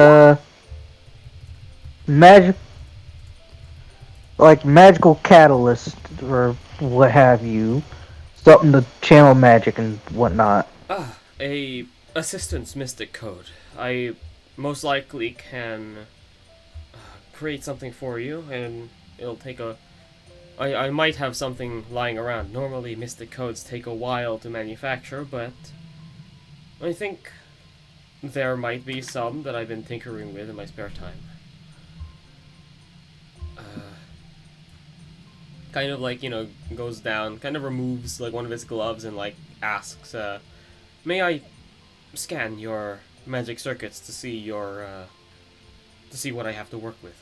magical catalyst or what have you, something to channel magic and whatnot. A assistance mystic code. I most likely can create something for you, and it'll take I might have something lying around. Normally, mystic codes take a while to manufacture, but I think there might be some that I've been tinkering with in my spare time. Kind of like, goes down, kind of removes like one of his gloves and like asks, "May I scan your magic circuits to see what I have to work with?"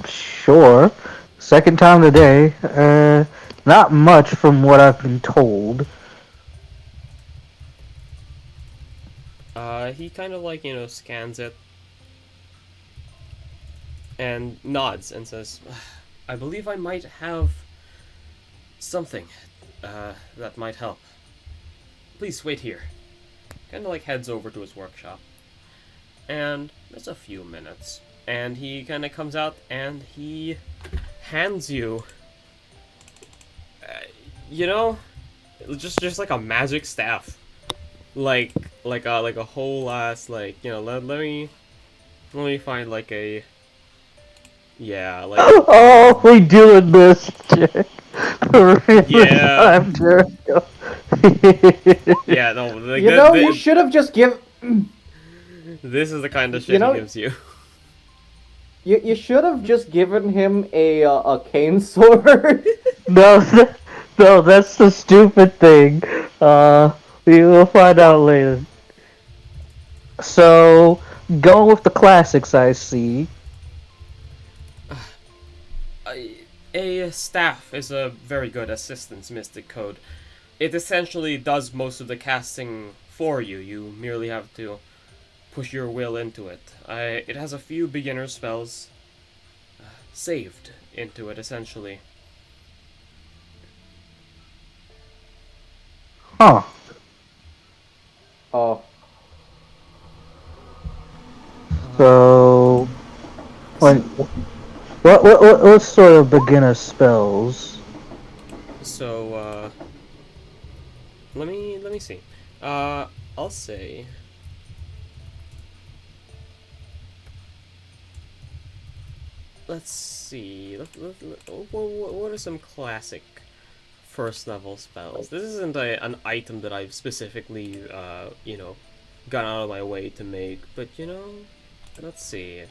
Sure. Second time today. Not much from what I've been told. He kind of like, scans it and nods and says, I believe I might have something that might help. Please wait here. Kind of like heads over to his workshop. And there's a few minutes. And he kind of comes out and he hands you, just like a magic staff. Like a whole ass, let me find like a, yeah, like, Oh, we doing this shit for the Yeah. time, Jericho. yeah, no, like, you should have just this is the kind of shit You know- he gives you. You should have just given him a cane sword. No, no, that's the stupid thing. We will find out later. So, go with the classics, I see. A staff is a very good assistance mystic code. It essentially does most of the casting for you. You merely have to push your will into it. It has a few beginner spells saved into it, essentially. Huh. Oh. So, what sort of beginner spells? So, let me see. I'll say. Let's see. What are some classic first level spells? This isn't an item that I've specifically, gone out of my way to make, but let's see.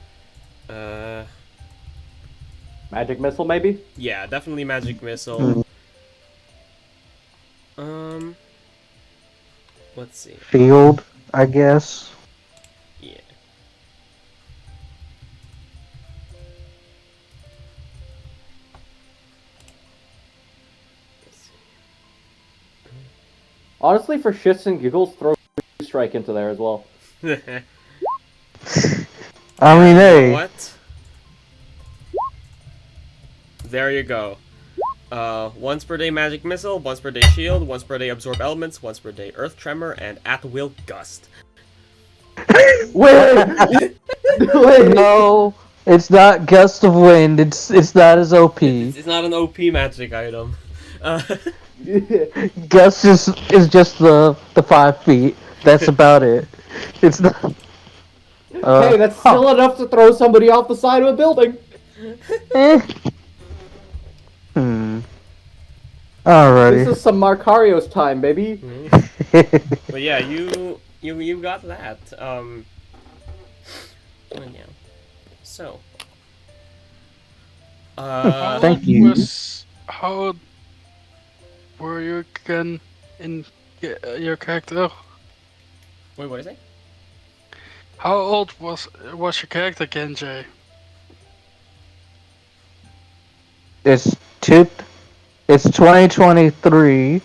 Magic missile, maybe? Yeah, definitely magic missile. Let's see. Field, I guess. Yeah. Honestly, for shits and giggles, throw strike into there as well. I mean, You know hey. what? There you go. Once per day magic missile, once per day shield, once per day absorb elements, once per day earth tremor, and at will gust. Wait! No, it's not gust of wind. It's not as OP. It's not an OP magic item. Gust is just the 5 feet. That's about it. It's not. Hey, that's still enough to throw somebody off the side of a building. Alrighty. This is some Marcario's time, baby. But yeah, you got that. Yeah. So. Thank you. How were you again in your character? Wait, what is it? How old was your character again, Jay? It's 2023.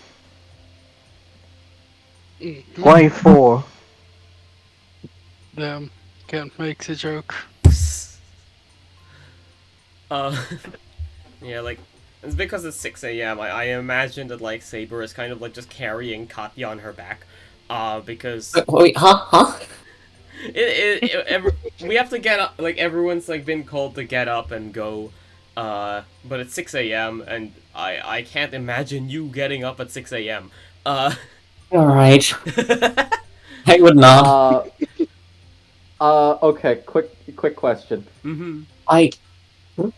24. Damn, can't make the joke. Yeah, like, it's because it's 6 a.m. I imagine that, like, Saber is kind of, like, just carrying Katya on her back. Because Wait, huh? we have to get up, like, everyone's, like, been called to get up and go, but it's 6 a.m. and I can't imagine you getting up at 6 a.m. Alright. I would not. Okay, quick question. Mm-hmm.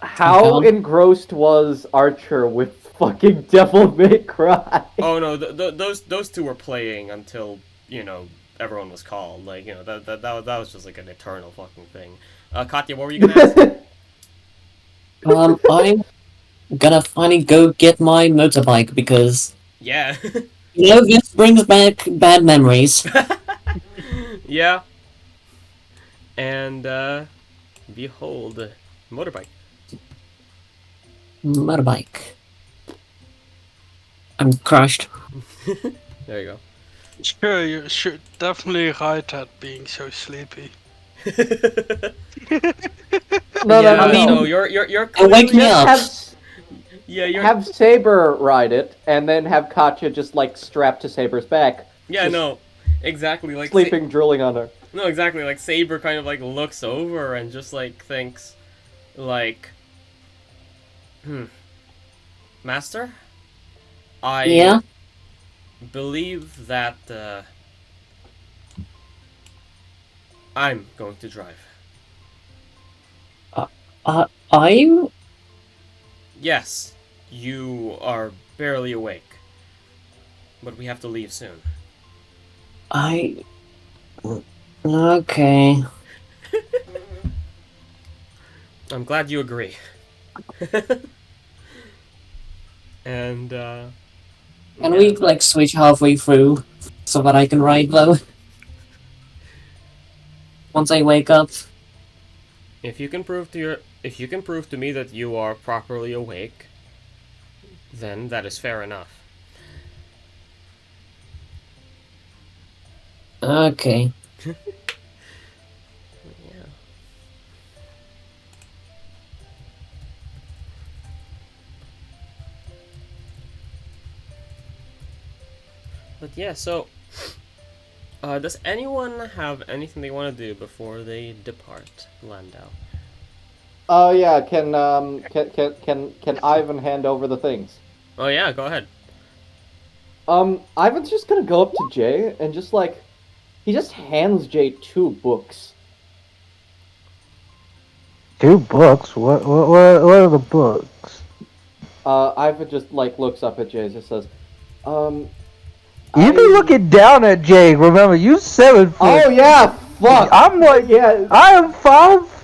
How Okay. engrossed was Archer with fucking Devil May Cry? Oh no, those two were playing until, everyone was called. Like, that was just like an eternal fucking thing. Katya, what were you gonna ask? I'm gonna finally go get my motorbike because, Yeah. this brings back bad memories. Yeah. And, behold, motorbike. Motorbike. I'm crushed. There you go. Sure, you should definitely right at being so sleepy. No, yeah, no, no, no, no. you're Oh, wake clearly... me up. Yeah, you're... Have Saber ride it, and then have Katya just like strapped to Saber's back. Yeah, just no. Exactly, like... sleeping, drooling on her. No, exactly, like, Saber kind of, like, looks over and just, like, thinks, like... Master? I Yeah? believe that, I'm going to drive. Are you? Yes, you are barely awake. But we have to leave soon. Okay. I'm glad you agree. And, Can we, like, switch halfway through so that I can ride, though? Once I wake up? if you can prove to me that you are properly awake, then that is fair enough. Okay. Yeah. But yeah, so does anyone have anything they want to do before they depart Landau? Oh yeah, can Ivan hand over the things? Oh yeah, go ahead. Ivan's just gonna go up to Jay and just like, he just hands Jay 2 books. 2 books? What are the books? Ivan just like looks up at Jay and just says, You be looking down at Jay. Remember, you 7 foot. Oh yeah, fuck. I'm like, yeah. I am 5'5".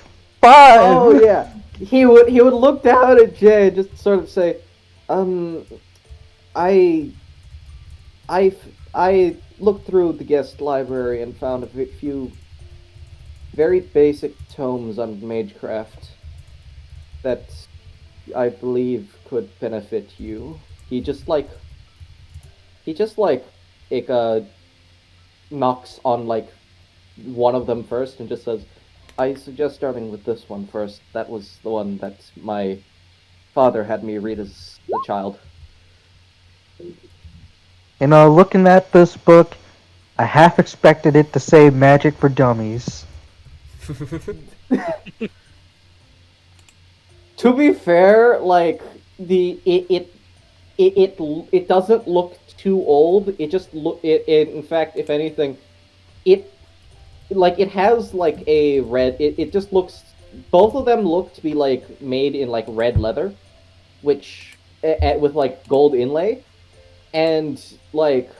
Oh yeah. He would look down at Jay and just sort of say, I looked through the guest library and found a few very basic tomes on magecraft that I believe could benefit you. He just knocks on like one of them first and just says, I suggest starting with this one first. That was the one that my father had me read as a child. You know, looking at this book, I half expected it to say Magic for Dummies. To be fair, like it doesn't look too old. It just in fact, if anything, it has like a red. It just looks. Both of them look to be like made in like red leather, which with like gold inlay, and like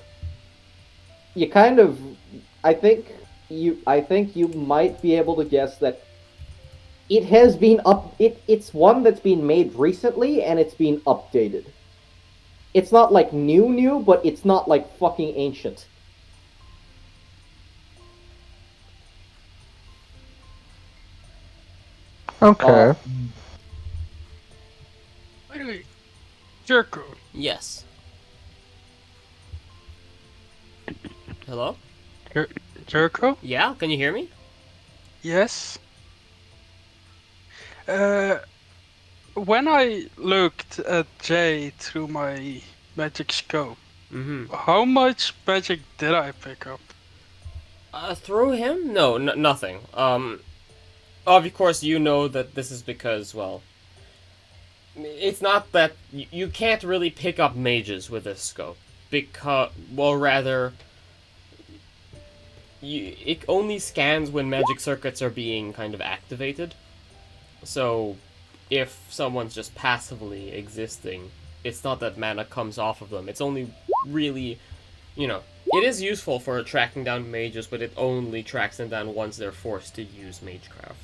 you kind of. I think you might be able to guess that it has been it's one that's been made recently and it's been updated. It's not like new, but it's not like fucking ancient. Okay. Anyway, Jericho, Yes. Hello? Jericho? Yeah, can you hear me? Yes. When I looked at Jay through my magic scope, how much magic did I pick up? Through him? No, nothing. Of course you know that this is because, well, it's not that you can't really pick up mages with this scope, because, well, rather, it only scans when magic circuits are being kind of activated. So, if someone's just passively existing, it's not that mana comes off of them. It's only really, you know, it is useful for tracking down mages, but it only tracks them down once they're forced to use magecraft.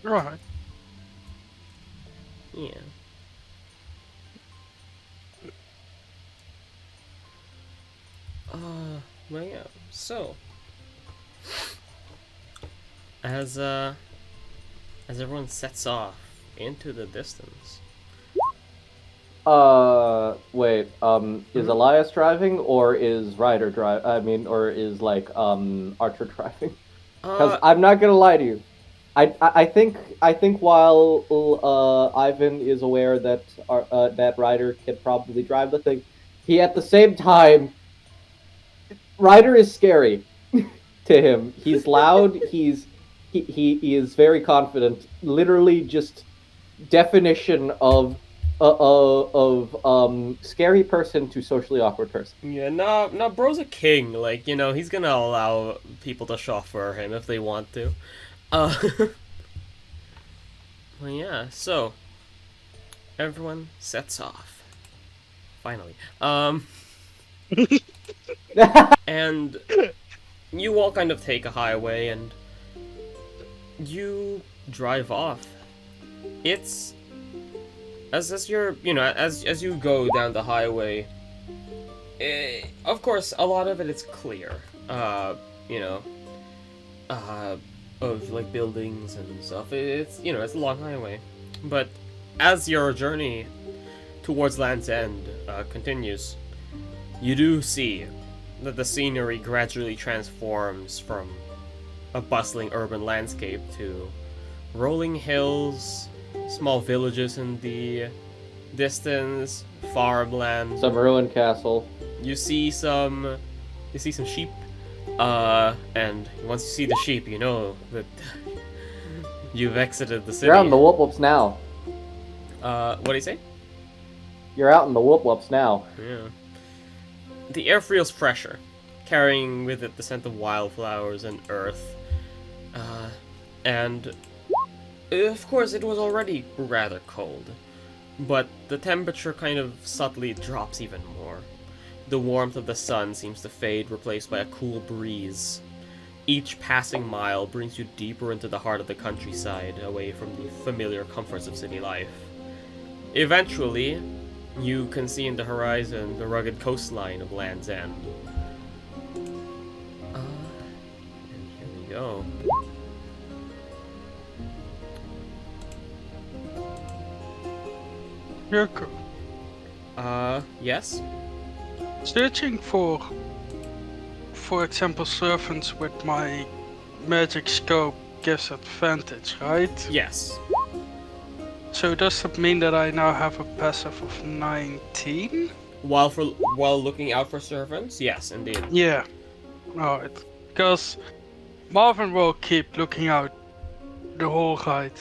Right. Yeah. Well, yeah. So, as as everyone sets off into the distance. Wait, is Elias driving, or is Ryder or is, like, Archer driving? Because I'm not gonna lie to you. I think while Ivan is aware that that Ryder can probably drive the thing, he at the same time, Ryder is scary to him. He's loud. He is very confident. Literally, just definition of scary person to socially awkward person. Yeah, no, bro's a king. Like, you know, he's gonna allow people to chauffeur him if they want to. Well, yeah, so everyone sets off. Finally. And you all kind of take a highway and you drive off. It's as you're, you know, as you go down the highway, of course, a lot of it is clear. You know, of like buildings and stuff. It's, you know, it's a long highway, but as your journey towards Land's End continues, you do see that the scenery gradually transforms from a bustling urban landscape to rolling hills, small villages in the distance, farmland. Some ruined castle. You see some sheep, and once you see the sheep, you know that you've exited the city. You're out in the whoop-whoops now. What do you say? You're out in the whoop-whoops now. Yeah. The air feels fresher, carrying with it the scent of wildflowers and earth. And of course, it was already rather cold, but the temperature kind of subtly drops even more. The warmth of the sun seems to fade, replaced by a cool breeze. Each passing mile brings you deeper into the heart of the countryside, away from the familiar comforts of city life. Eventually, you can see in the horizon the rugged coastline of Land's End. And here we go. Yurko, Yes? searching for example, servants with my magic scope gives advantage, right? Yes. So does that mean that I now have a passive of 19? While looking out for servants? Yes, indeed. Yeah. Alright. Because Marvin will keep looking out the whole ride.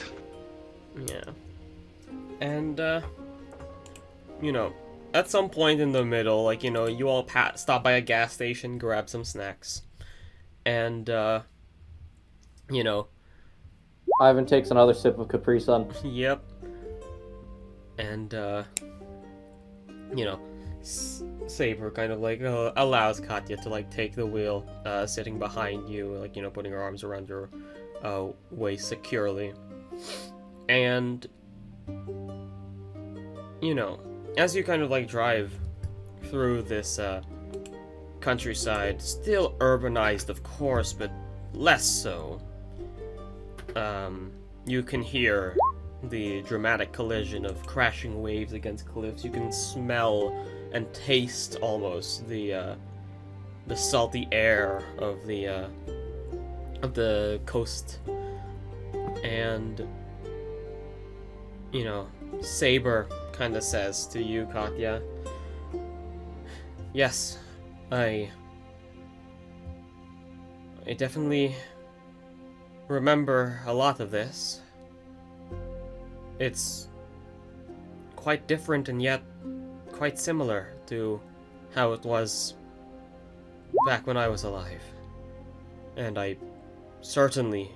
Yeah. And, you know, at some point in the middle, like, you know, you all stop by a gas station, grab some snacks. And, you know... Ivan takes another sip of Capri Sun. Yep. And, you know, Saber kind of, like, allows Katya to, like, take the wheel, sitting behind you, like, you know, putting her arms around your waist securely. And, you know, as you kind of, like, drive through this countryside, still urbanized, of course, but less so, you can hear the dramatic collision of crashing waves against cliffs. You can smell and taste almost the salty air of the coast. And, you know, Saber kind of says to you, Katya, yes, I definitely remember a lot of this. It's quite different and yet quite similar to how it was back when I was alive. And I certainly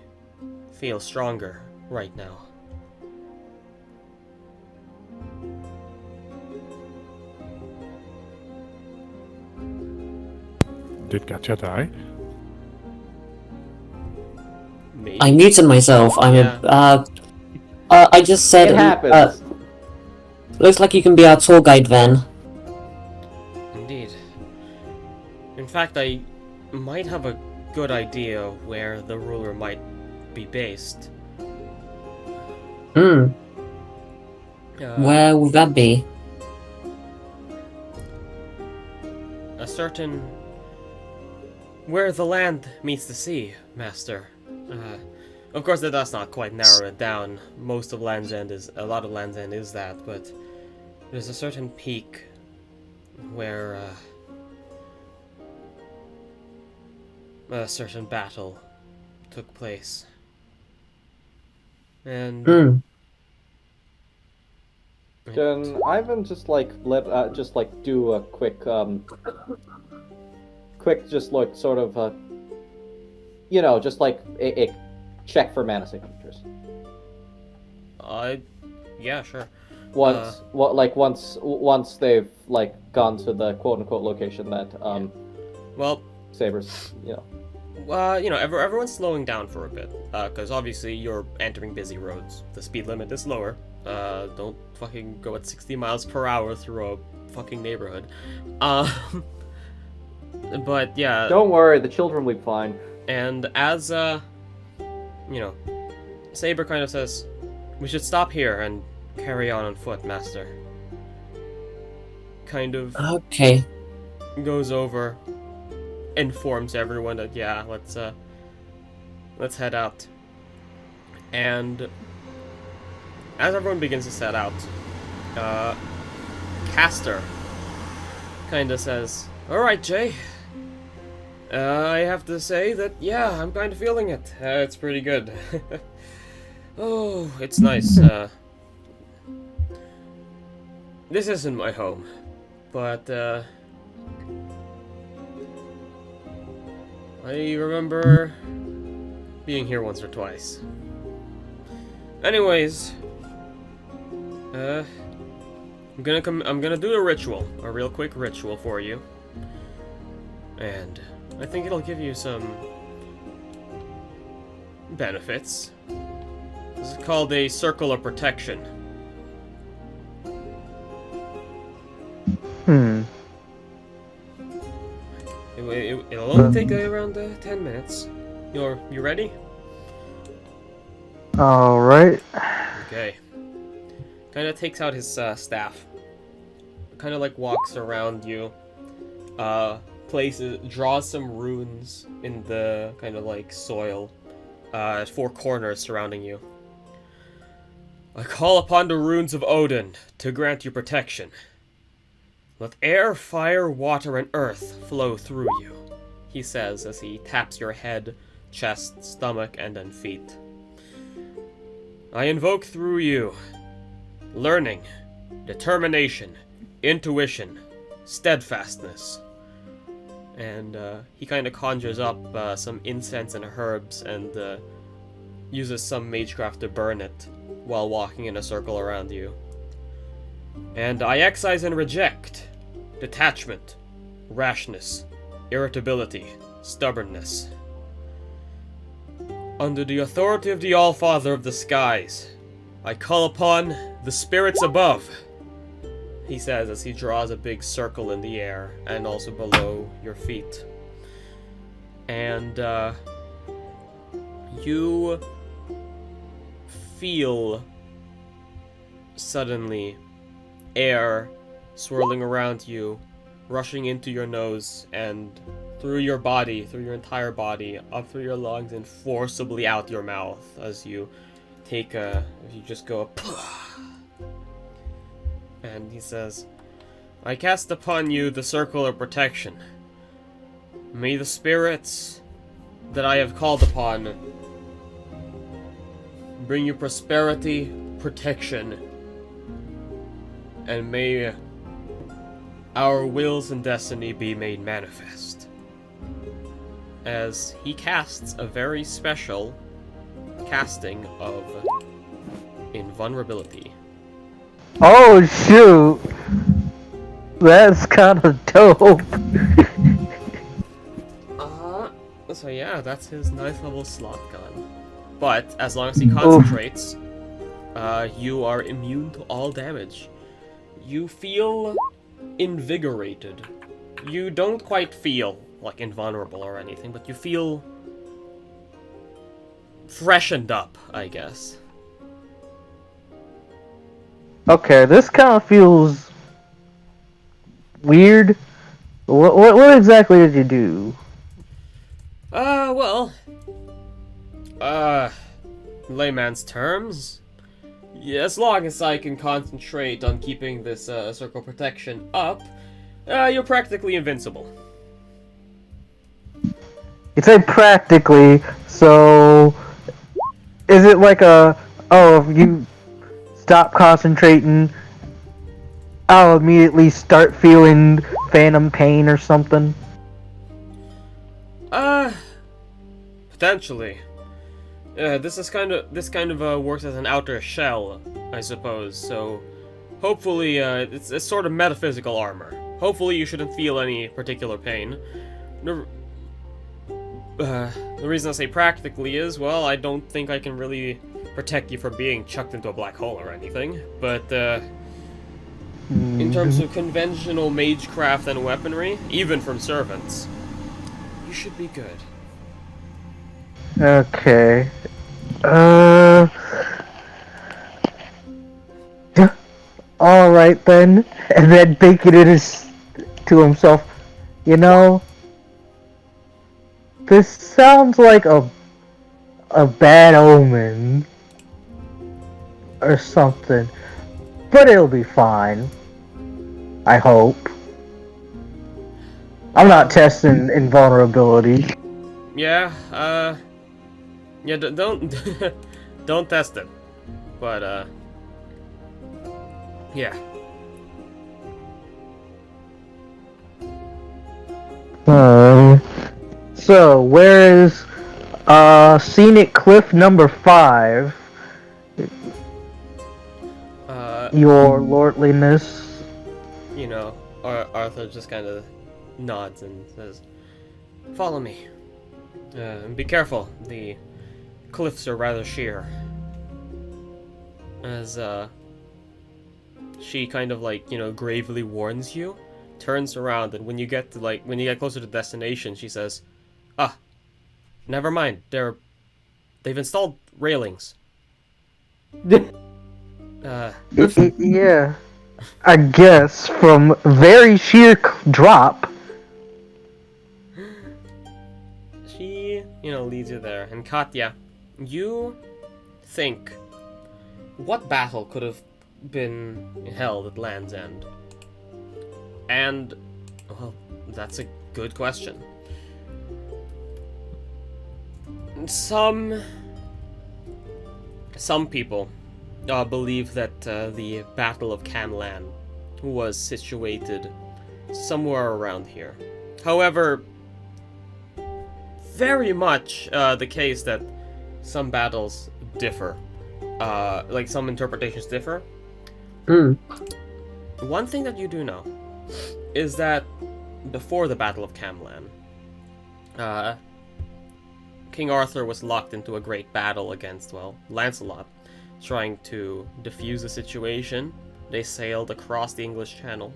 feel stronger right now. Did Katya die? Me? I muted myself. I just said. It happens. Looks like you can be our tour guide then. Indeed. In fact, I might have a good idea where the ruler might be based. Hmm. Uh, Where would that be? a certain... Where the land meets the sea, Master. Of course, that does not quite narrow it down. Most of Land's End is... A lot of Land's End is that, but... There's a certain peak where, a certain battle took place. And... Hmm. Can Ivan just do a quick just look, sort of just like a check for mana signatures. Yeah, sure. Once they've gone to the quote unquote location that Well, Saber's everyone's slowing down for a bit, because obviously you're entering busy roads. The speed limit is lower. Don't fucking go at 60 miles per hour through a fucking neighborhood. But yeah. Don't worry, the children will be fine. And as Saber kind of says, we should stop here and carry on foot, Master. Kind of Okay. goes over, informs everyone that yeah, let's head out. And as everyone begins to set out, Caster kind of says, "Alright, Jay, I have to say that, yeah, I'm kind of feeling it. It's pretty good." Oh, it's nice. This isn't my home, but I remember being here once or twice. Anyways, I'm gonna do a ritual, a real quick ritual for you, and I think it'll give you some benefits. This is called a circle of protection. It'll only take around 10 minutes. You ready? Alright. Okay. Kind of takes out his staff. Kind of walks around you. Draws some runes in the kind of soil. At 4 corners surrounding you. I call upon the runes of Odin to grant you protection. Let air, fire, water, and earth flow through you, he says as he taps your head, chest, stomach, and then feet. I invoke through you learning, determination, intuition, steadfastness. And he kind of conjures up some incense and herbs and uses some magecraft to burn it while walking in a circle around you. And I excise and reject detachment, rashness, irritability, stubbornness. Under the authority of the All-Father of the skies, I call upon the spirits above, he says as he draws a big circle in the air and also below your feet. And you feel suddenly air swirling around you, rushing into your nose and through your body, through your entire body, up through your lungs and forcibly out your mouth as you just go up. And he says, I cast upon you the circle of protection. May the spirits that I have called upon bring you prosperity, protection, and may our wills and destiny be made manifest. As he casts a very special casting of invulnerability. Oh shoot! That's kind of dope. So yeah, that's his 9th level slot gun. But as long as he concentrates, you are immune to all damage. You feel invigorated. You don't quite feel invulnerable or anything, but you feel freshened up, I guess. Okay, this kind of feels weird. What exactly did you do? Well, layman's terms. Yeah, as long as I can concentrate on keeping this circle protection up, you're practically invincible. You said practically, so is it like if you stop concentrating, I'll immediately start feeling phantom pain or something? Potentially. This kind of works as an outer shell, I suppose. So, hopefully, it's sort of metaphysical armor. Hopefully, you shouldn't feel any particular pain. The reason I say practically is, well, I don't think I can really protect you from being chucked into a black hole or anything. But in terms of conventional magecraft and weaponry, even from servants, you should be good. Okay. Alright then. And then thinking it is to himself, you know, this sounds like a bad omen. Or something. But it'll be fine. I hope. I'm not testing invulnerability. Yeah, don't don't test it. But yeah. So where is scenic cliff number 5? Your lordliness. You know, Arthur just kind of nods and says, "Follow me. And be careful. The cliffs are rather sheer." As she kind of like, you know, gravely warns you, turns around, and when you get closer to destination, she says, "Ah, never mind. They've installed railings." Yeah, I guess from very sheer drop. She, you know, leads you there. And Katya, you think, what battle could have been held at Land's End? And, well, that's a good question. Some people believe that the Battle of Camlan was situated somewhere around here. However, very much the case that some battles differ. Like some interpretations differ. One thing that you do know is that before the Battle of Camlan, King Arthur was locked into a great battle against, well, Lancelot, trying to defuse the situation. They sailed across the English Channel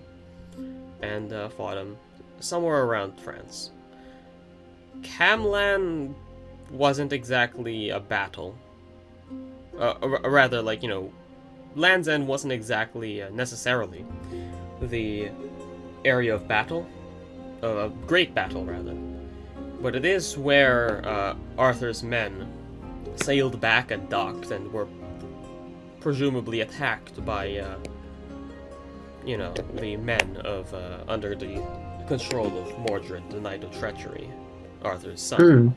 and fought him somewhere around France. Camlan wasn't exactly a battle. Rather, like, you know, Land's End wasn't exactly necessarily the area of battle. A great battle, rather. But it is where Arthur's men sailed back and docked and were presumably attacked by, you know, the men of, under the control of Mordred, the Knight of Treachery, Arthur's son.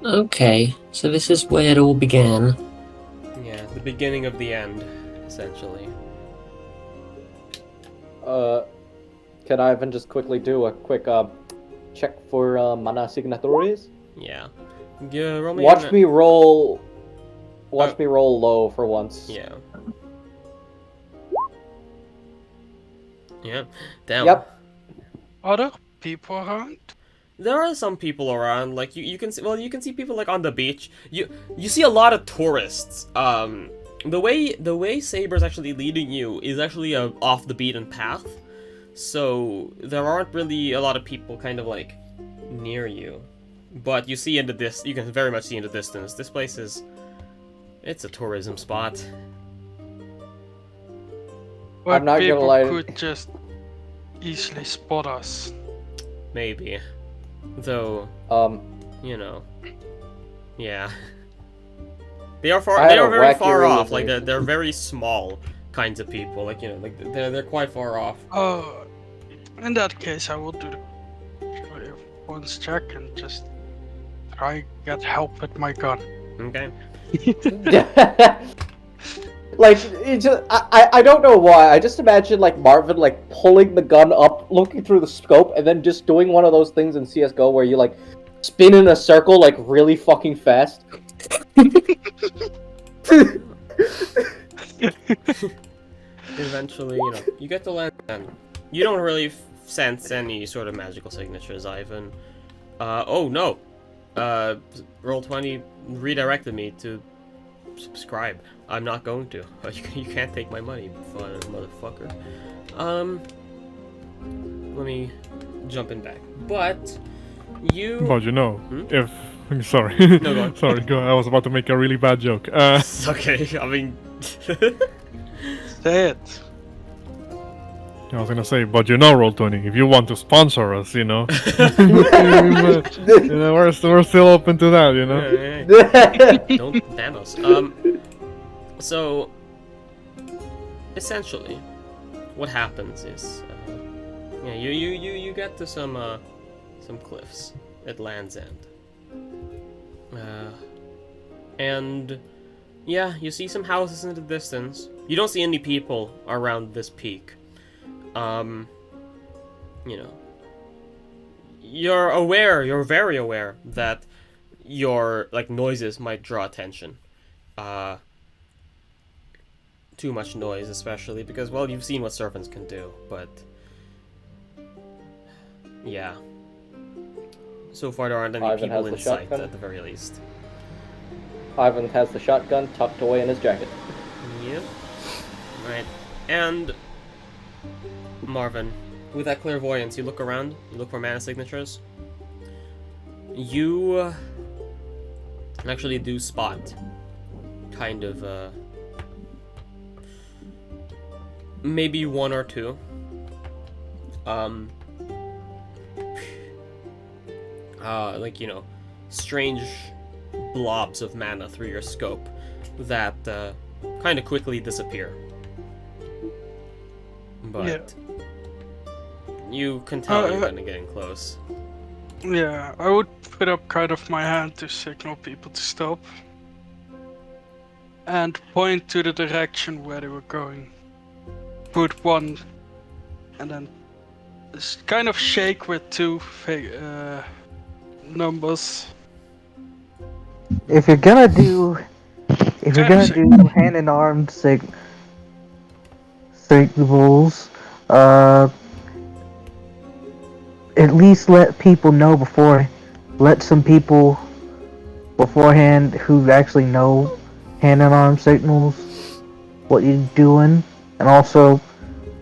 Okay, so this is where it all began. Yeah, the beginning of the end, essentially. Can I even just quickly do a quick check for mana signatories? Yeah. Roll me Watch an- me roll. Watch me roll low for once. Yeah. Yeah. Damn. Yep. Are there people around? There are some people around, like you can see. Well, you can see people like on the beach. You see a lot of tourists. The way Saber's actually leading you is actually a off the beaten path, so there aren't really a lot of people kind of like near you. But you see in the you can very much see in the distance. This place it's a tourism spot. But I'm not gonna people lie. could just easily spot us. Maybe. Though, you know. Yeah. They are I had a very wacky far off. Like realization. they're very small kinds of people. Like, you know, like they're quite far off. In that case, I will do the clearance check and just try get help with my gun. Okay. Like, it just, I don't know why. I just imagine like Marvin like pulling the gun up, looking through the scope, and then just doing one of those things in CS:GO where you like spin in a circle like really fucking fast. Eventually, you know, you get to land, and you don't really sense any sort of magical signatures, Ivan. Oh no! Roll20 redirected me to subscribe. I'm not going to. You can't take my money, motherfucker. Let me jump in back. But you. But you know, if sorry, No, go on. sorry, go. I was about to make a really bad joke. It's okay. I mean. Say it. I was gonna say, but you know, Roll20, if you want to sponsor us, you know, we're still open to that, you know. Don't ban us. So essentially, what happens is, yeah, you get to some cliffs at Land's End, and yeah, you see some houses in the distance. You don't see any people around this peak. You know, you're very aware that your like noises might draw attention. Too much noise, especially because, well, you've seen what servants can do, but yeah. So far there aren't any Ivan people has in the sight shotgun. at the very least. Ivan has the shotgun tucked away in his jacket. Yep. Right. And Marvin, with that clairvoyance, you look around, you look for mana signatures. You actually do spot kind of maybe one or two. Like, you know, strange blobs of mana through your scope that kind of quickly disappear. But you can tell you're kind of getting close. Yeah, I would put up kind of my hand to signal people to stop. And point to the direction where they were going. Put one, and then kind of shake with two numbers. If you're gonna do hand in arm signals, at least let people know let some people beforehand who actually know hand in arm signals what you're doing, and also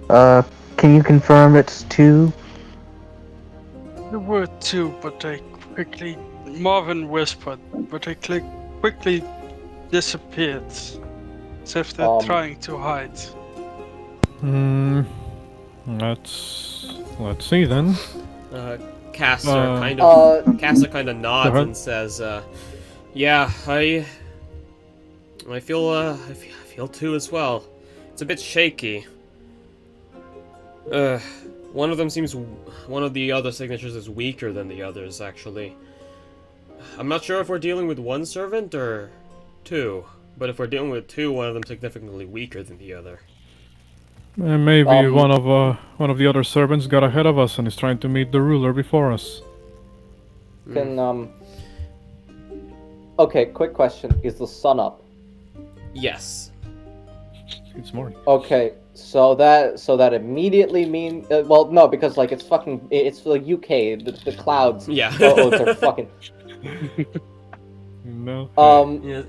can you confirm it's two? There were two, but they quickly. Marvin whispered, but they quickly disappeared. As if they're trying to hide. Let's see then. Caster kind of nods and says, "Yeah, I feel too as well. It's a bit shaky. One of the other signatures is weaker than the others, actually. I'm not sure if we're dealing with one servant or two, but if we're dealing with two, one of them significantly weaker than the other." Maybe one of the other servants got ahead of us and is trying to meet the ruler before us. Okay, quick question. Is the sun up? Yes. It's morning. Okay, so that immediately means well, no, because like it's the UK, the clouds. Yeah. They're fucking. No.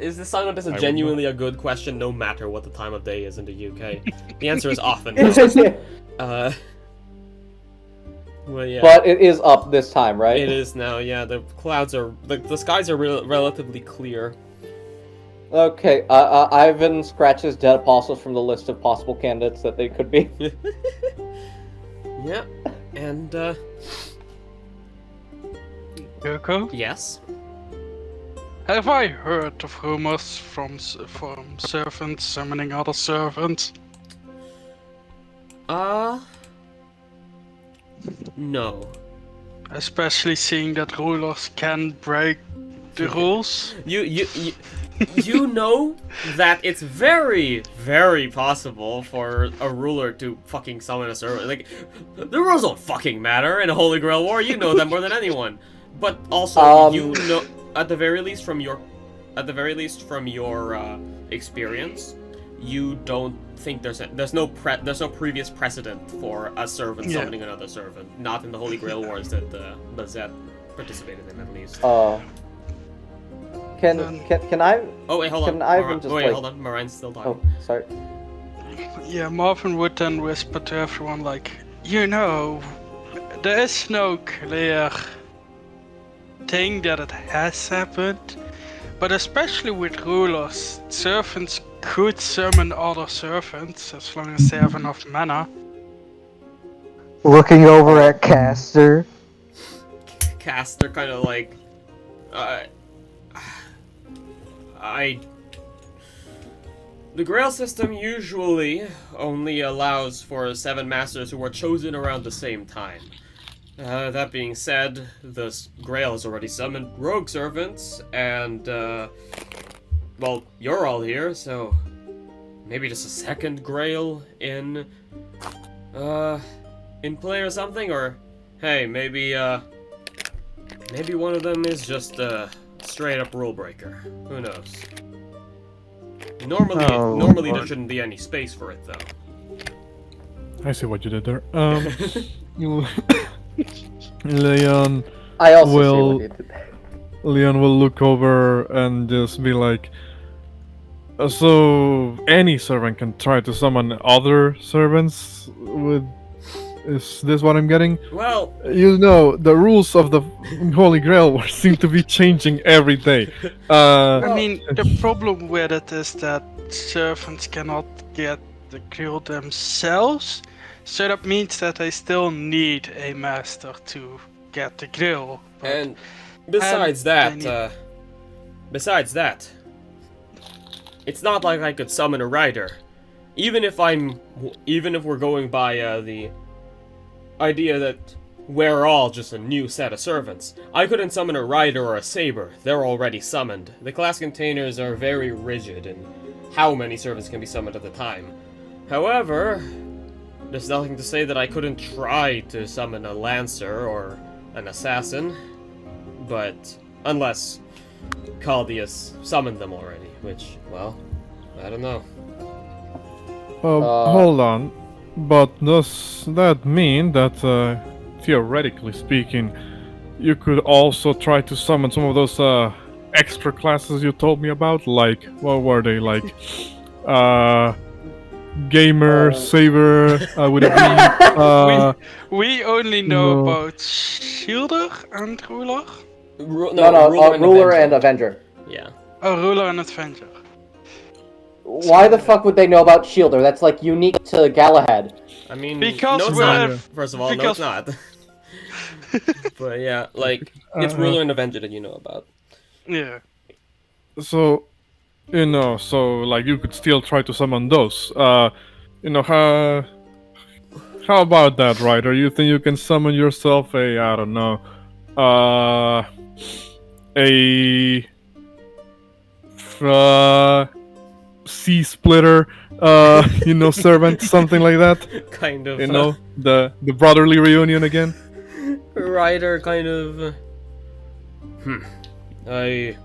Is the sun up is genuinely a good question, no matter what the time of day is in the UK? The answer is often no. Well, yeah. But it is up this time, right? It is now, yeah. The clouds are... The skies are relatively clear. Okay, Ivan scratches dead apostles from the list of possible candidates that they could be. Yeah, and, Yoko, yes? have I heard of rumors from servants summoning other servants? No. Especially seeing that rulers can break the rules? You know that it's very, very possible for a ruler to fucking summon a servant. Like, the rules don't fucking matter in a Holy Grail War. You know that more than anyone. But also, you know, at the very least from your experience, you don't think there's no previous precedent for a servant summoning another servant. Not in the Holy Grail Wars that Bazet participated in, at least. Can I? Oh wait, hold on. Hold on. Marine's still talking. Oh, sorry. Yeah, Marvin would then whisper to everyone like, you know, there is no clear thing that it has happened, but especially with rulers, servants could summon other servants as long as they have enough mana. Looking over at Caster. Caster kind of like, the Grail system usually only allows for 7 masters who are chosen around the same time. That being said, the Grail has already summoned rogue servants, and, well, you're all here, so maybe just a second Grail in play or something, or, hey, maybe one of them is just a straight-up rule breaker. Who knows? Normally there shouldn't be any space for it, though. I see what you did there. Leon I also see will what you did there. Leon will look over and just be like, so any servant can try to summon other servants with... Is this what I'm getting? Well, you know, the rules of the Holy Grail War seem to be changing every day. I mean, the problem with it is that servants cannot get the Grail themselves, so that means that they still need a master to get the Grail. and besides that, it's not like I could summon a rider. Even if we're going by the idea that we're all just a new set of servants, I couldn't summon a rider or a saber. They're already summoned. The class containers are very rigid in how many servants can be summoned at a time. However, there's nothing to say that I couldn't try to summon a lancer or an assassin, but unless Caldius summoned them already, which, well, I don't know. Hold on. But does that mean that, theoretically speaking, you could also try to summon some of those extra classes you told me about? Like, what were they? Like, gamer, saver, would it be? We only know about Shielder and Ruler. Ruler and Avenger. Yeah. Oh, Ruler and Avenger. Why the fuck would they know about Shielder? That's like unique to Galahad. I mean, Because no, it's we're- not. First of all, no, it's not. But yeah, like, it's Ruler and Avenger that you know about. Yeah. So, you know, like you could still try to summon those. You know, how about that, Ryder? You think you can summon yourself a, I don't know, sea splitter, you know, servant, something like that? Kind of. You know, the brotherly reunion again? Ryder kind of... I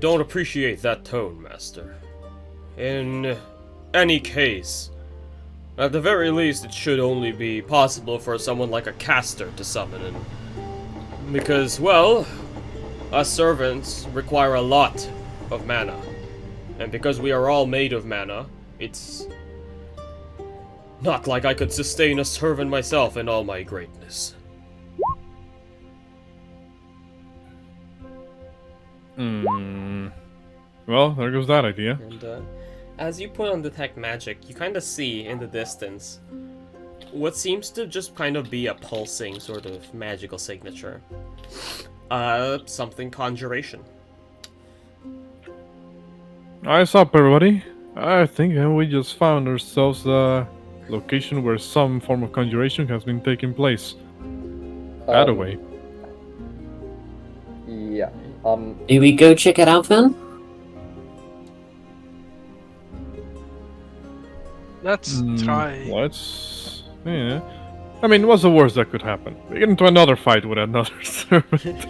don't appreciate that tone, Master. In any case, at the very least, it should only be possible for someone like a caster to summon in. Because, well, us servants require a lot of mana. And because we are all made of mana, it's not like I could sustain a servant myself in all my greatness. Hmm. Well, there goes that idea. And as you put on detect magic, you kind of see in the distance what seems to just kind of be a pulsing sort of magical signature. Something conjuration. Eyes up, everybody. I think we just found ourselves a location where some form of conjuration has been taking place. That away. Yeah. Do we go check it out then? Let's try. Let's. Yeah. I mean, what's the worst that could happen? We get into another fight with another servant.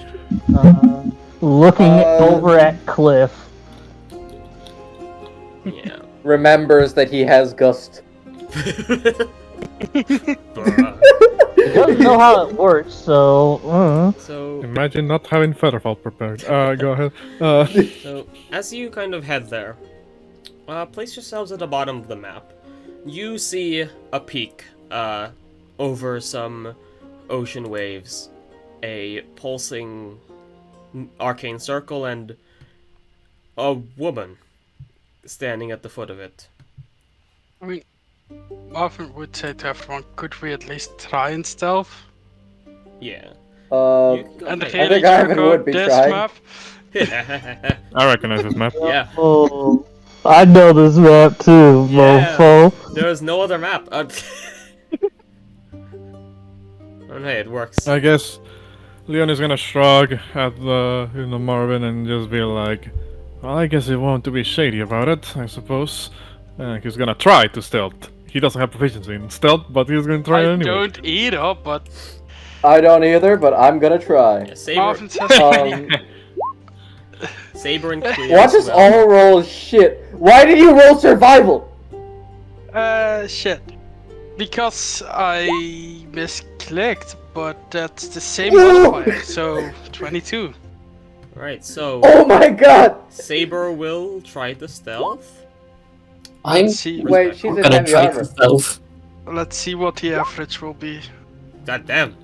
Looking over at Cliff. Yeah. Remembers that he has gust. He doesn't know how it works, so. So, Imagine not having Featherfall prepared. Go ahead. so as you kind of head there, place yourselves at the bottom of the map. You see a peak over some ocean waves, a pulsing arcane circle, and a woman standing at the foot of it. I mean, Marvin would say to everyone, could we at least try and stealth? Yeah. Uh, You can go And ahead. I really think Ivan check out would be this trying. map? I recognize this map. Yeah. Oh, I know this map too, Yeah. mofo. There is no other map. Oh, hey, it works. I guess Leon is gonna shrug at the Marvin and just be like, well, I guess he won't to be shady about it, I suppose. He's gonna try to stealth. He doesn't have proficiency in stealth, but he's gonna try I anyway. don't either, but I don't either, but I'm gonna try. Yeah, Saber, Marvin says Saber and Cleo. Watch us all roll shit. Why did you roll survival? shit. Because I misclicked, but that's the same Whoa! modifier, so 22. Right, so Oh my god! Saber will try to stealth. I'm Let's see. Wait, she's in gonna heavy try armor. to stealth. Let's see what the average will be. God damn.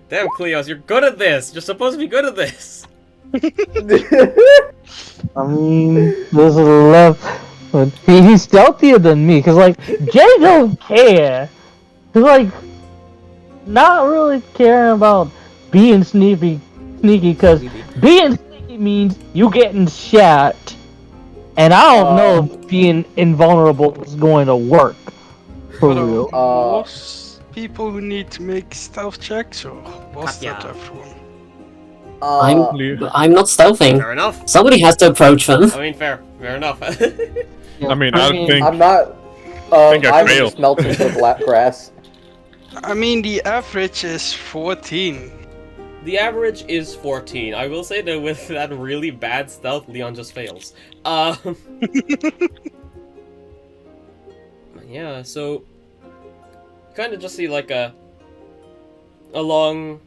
Damn, Cleos, you're good at this. You're supposed to be good at this. I mean, this is left. But he's stealthier than me, cause like Jay don't care. He's like not really caring about being sneaky, cause being sneaky means you getting shot. And I don't know if being invulnerable is going to work. For But real. most people who need to make stealth checks, or was Katya. that everyone? I'm not stealthing. Fair enough. Somebody has to approach them. I mean, fair enough. I mean, I don't think. I'm not. think I I'm failed. just melting the black grass. I mean, the average is 14. The average is 14. I will say that with that really bad stealth, Leon just fails. Yeah, so kind of just see like a long,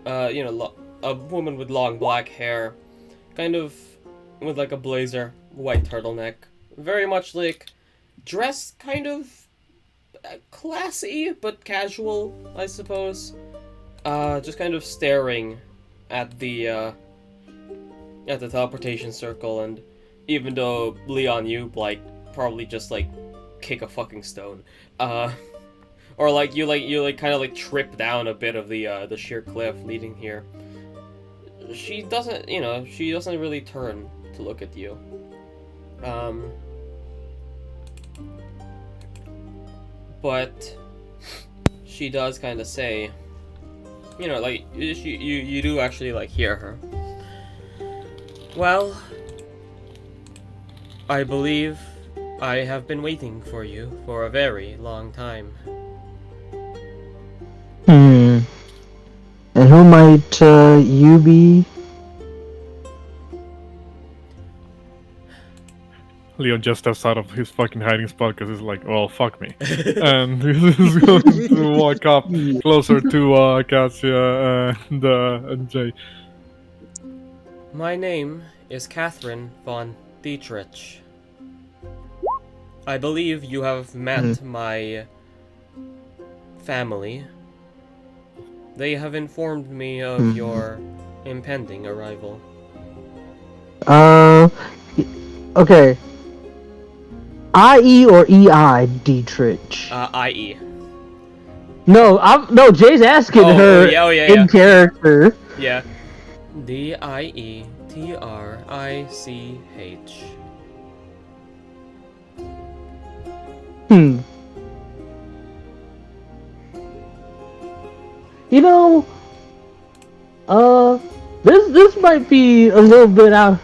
a woman with long black hair, kind of with like a blazer, white turtleneck, very much like dressed kind of classy but casual, I suppose. Just kind of staring at the teleportation circle, and even though Leon, you probably just kick a fucking stone, or you kind of trip down a bit of the sheer cliff leading here. She doesn't really turn to look at you. But she does kind of say, you do actually hear her. Well, I believe I have been waiting for you for a very long time. And who might you be? Leon just steps out of his fucking hiding spot because he's like, well, fuck me. And he's going to walk up closer to Katya and Jay. My name is Catherine von Dietrich. I believe you have met my family. They have informed me of your impending arrival. Okay. IE or EI, Dietrich? I.e. No, Jay's asking her in character. Yeah. Dietrich. You know, this might be a little bit out.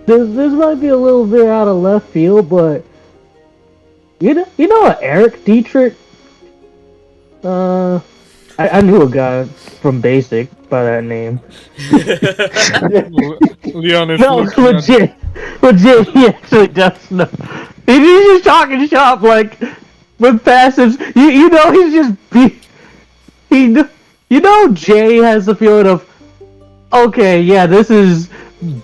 This might be a little bit out of left field, but you know Eric Dietrich. I knew a guy from Basic by that name. Leon is No, legit, he actually does know. He's just talking shop like with passives. You know he's just you know Jay has the feeling of, okay, yeah, this is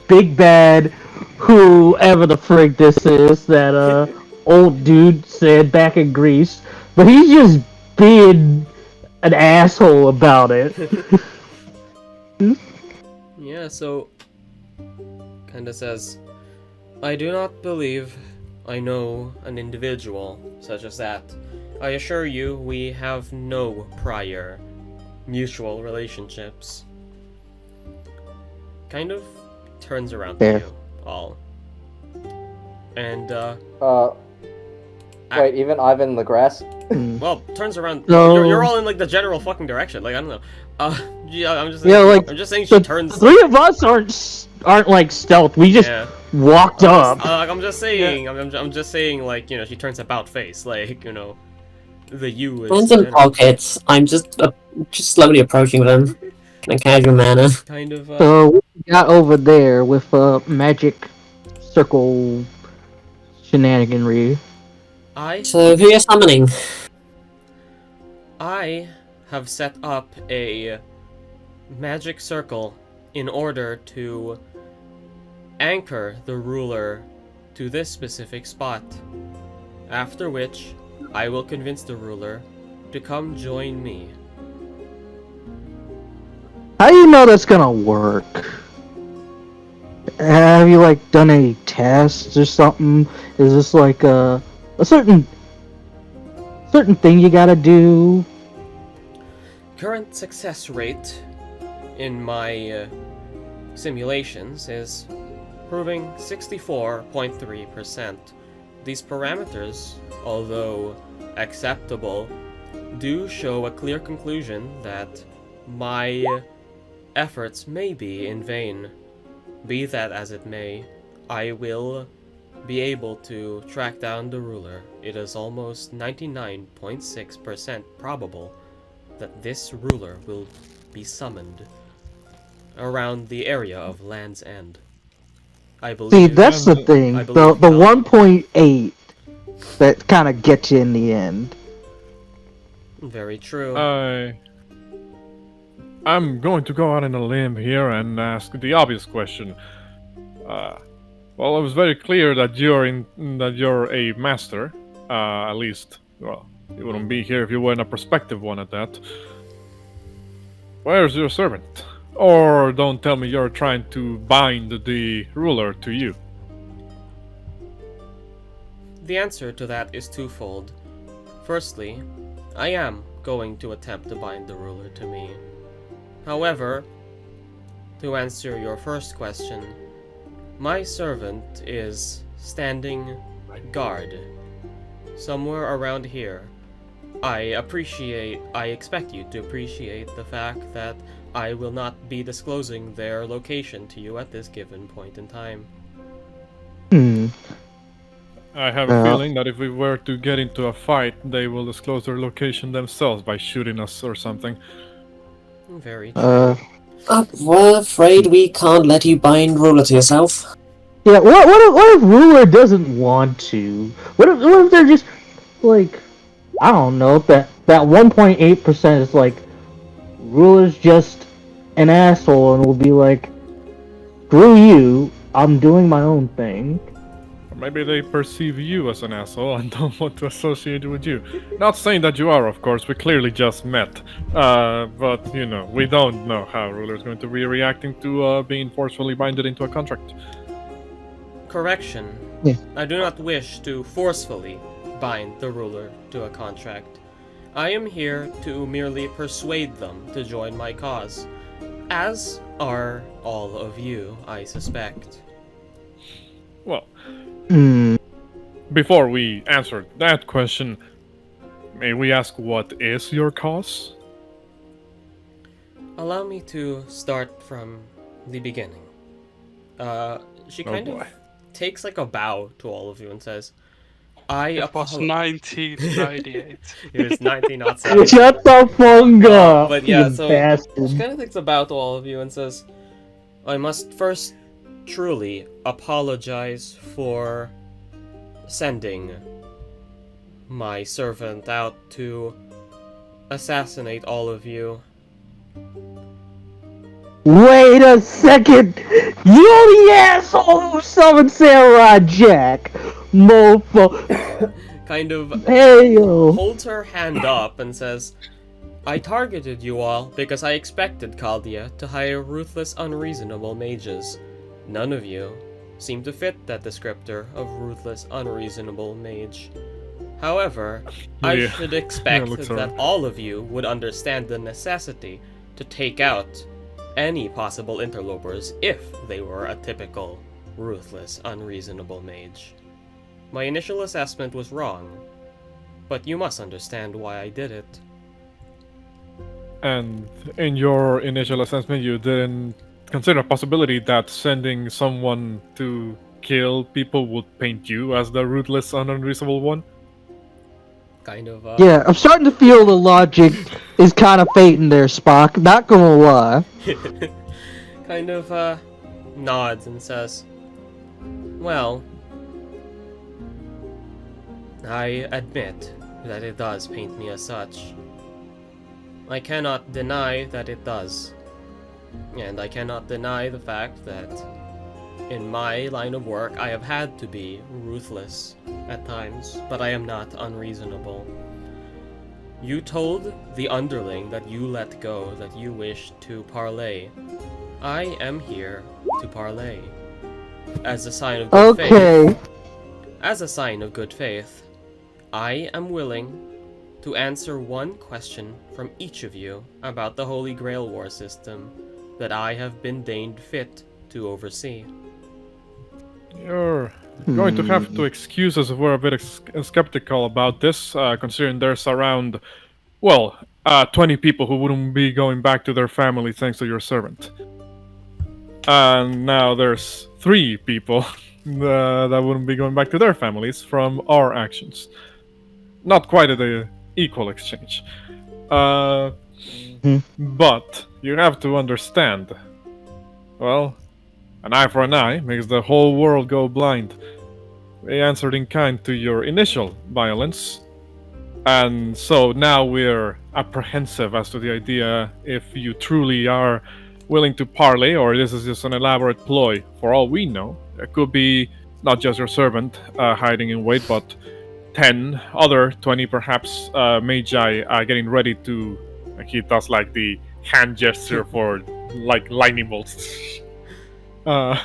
big bad whoever the frig this is that old dude said back in Greece, but he's just being an asshole about it. Yeah, so kinda says, I do not believe I know an individual such as that. I assure you, we have no prior mutual relationships. Kind of turns around to you all. And, Wait, even Ivan the Grass? well, turns around. No. You're all in like the general fucking direction. Like I don't know. Yeah, I'm just. Yeah, like, I'm just saying she turns. Three of us aren't like stealth. We just walked up. I'm just saying. I'm just saying. Like, you know, she turns about face. Like, you know, the U is. Hands in pockets. I'm just slowly approaching them in a casual manner. Kind of. So we got over there with magic circle shenaniganry. So who you're summoning? I have set up a magic circle in order to anchor the ruler to this specific spot. After which, I will convince the ruler to come join me. How do you know that's gonna work? Have you like done any tests or something? Is this like a certain thing you gotta do? Current success rate in my simulations is proving 64.3%. These parameters, although acceptable, do show a clear conclusion that my efforts may be in vain. Be that as it may, I will be able to track down the ruler. It is almost 99.6% probable that this ruler will be summoned around the area of Land's End. I believe. See, that's the thing. The 1.8 that kind of gets you in the end. Very true. I'm going to go out on a limb here and ask the obvious question. Well, it was very clear that you're a master. At least, well, you wouldn't be here if you weren't a prospective one at that. Where's your servant? Or don't tell me you're trying to bind the ruler to you. The answer to that is twofold. Firstly, I am going to attempt to bind the ruler to me. However, to answer your first question, my servant is standing guard somewhere around here. I expect you to appreciate the fact that I will not be disclosing their location to you at this given point in time. I have a feeling that if we were to get into a fight, they will disclose their location themselves by shooting us or something. Very true. We're afraid we can't let you bind ruler to yourself. Yeah, what if ruler doesn't want to? What if they're just like, I don't know, that 1.8% is like, ruler's just an asshole and will be like, screw you, I'm doing my own thing. maybe they perceive you as an asshole and don't want to associate with you. Not saying that you are, of course, we clearly just met. But, you know, we don't know how Ruler's going to be reacting to being forcefully binded into a contract. Correction. Yeah. I do not wish to forcefully bind the ruler to a contract. I am here to merely persuade them to join my cause, as are all of you, I suspect. Well, Hmm. before we answer that question, may we ask what is your cause? Allow me to start from the beginning. She kind of takes like a bow to all of you and says, It was 1998. It was 1907. Shut the fuck up, But yeah, you so bastard. she kind of thinks about all of you and says, I must first truly apologize for sending my servant out to assassinate all of you. Wait a second! You the asshole who summoned Samurai Jack! Mofo. Kind of Hey yo. holds her hand up and says, I targeted you all because I expected Katya to hire ruthless, unreasonable mages. None of you seem to fit that descriptor of ruthless, unreasonable mage. However, I Yeah. should expect Yeah, looks that alright. all of you would understand the necessity to take out any possible interlopers if they were a typical, ruthless, unreasonable mage. My initial assessment was wrong, but you must understand why I did it. And in your initial assessment, you didn't consider a possibility that sending someone to kill people would paint you as the ruthless and unreasonable one? Kind of, Yeah, I'm starting to feel the logic is kind of fading there, Spock. Not gonna lie. kind of, nods and says, well, I admit that it does paint me as such. I cannot deny that it does. And I cannot deny the fact that in my line of work I have had to be ruthless at times, but I am not unreasonable. You told the underling that you let go, that you wished to parley. I am here to parley. As a sign of good faith. Okay. As a sign of good faith, I am willing to answer one question from each of you about the Holy Grail War system that I have been deemed fit to oversee. You're going to have to excuse us if we're a bit skeptical about this, considering there's around, 20 people who wouldn't be going back to their family thanks to your servant. And now there's 3 people that wouldn't be going back to their families from our actions. Not quite an equal exchange. But you have to understand, well, an eye for an eye makes the whole world go blind. We answered in kind to your initial violence, and so now we're apprehensive as to the idea if you truly are willing to parley, or this is just an elaborate ploy. For all we know, it could be not just your servant hiding in wait, but 10 other 20 perhaps magi getting ready to. He does like the hand gesture for like lightning bolts. I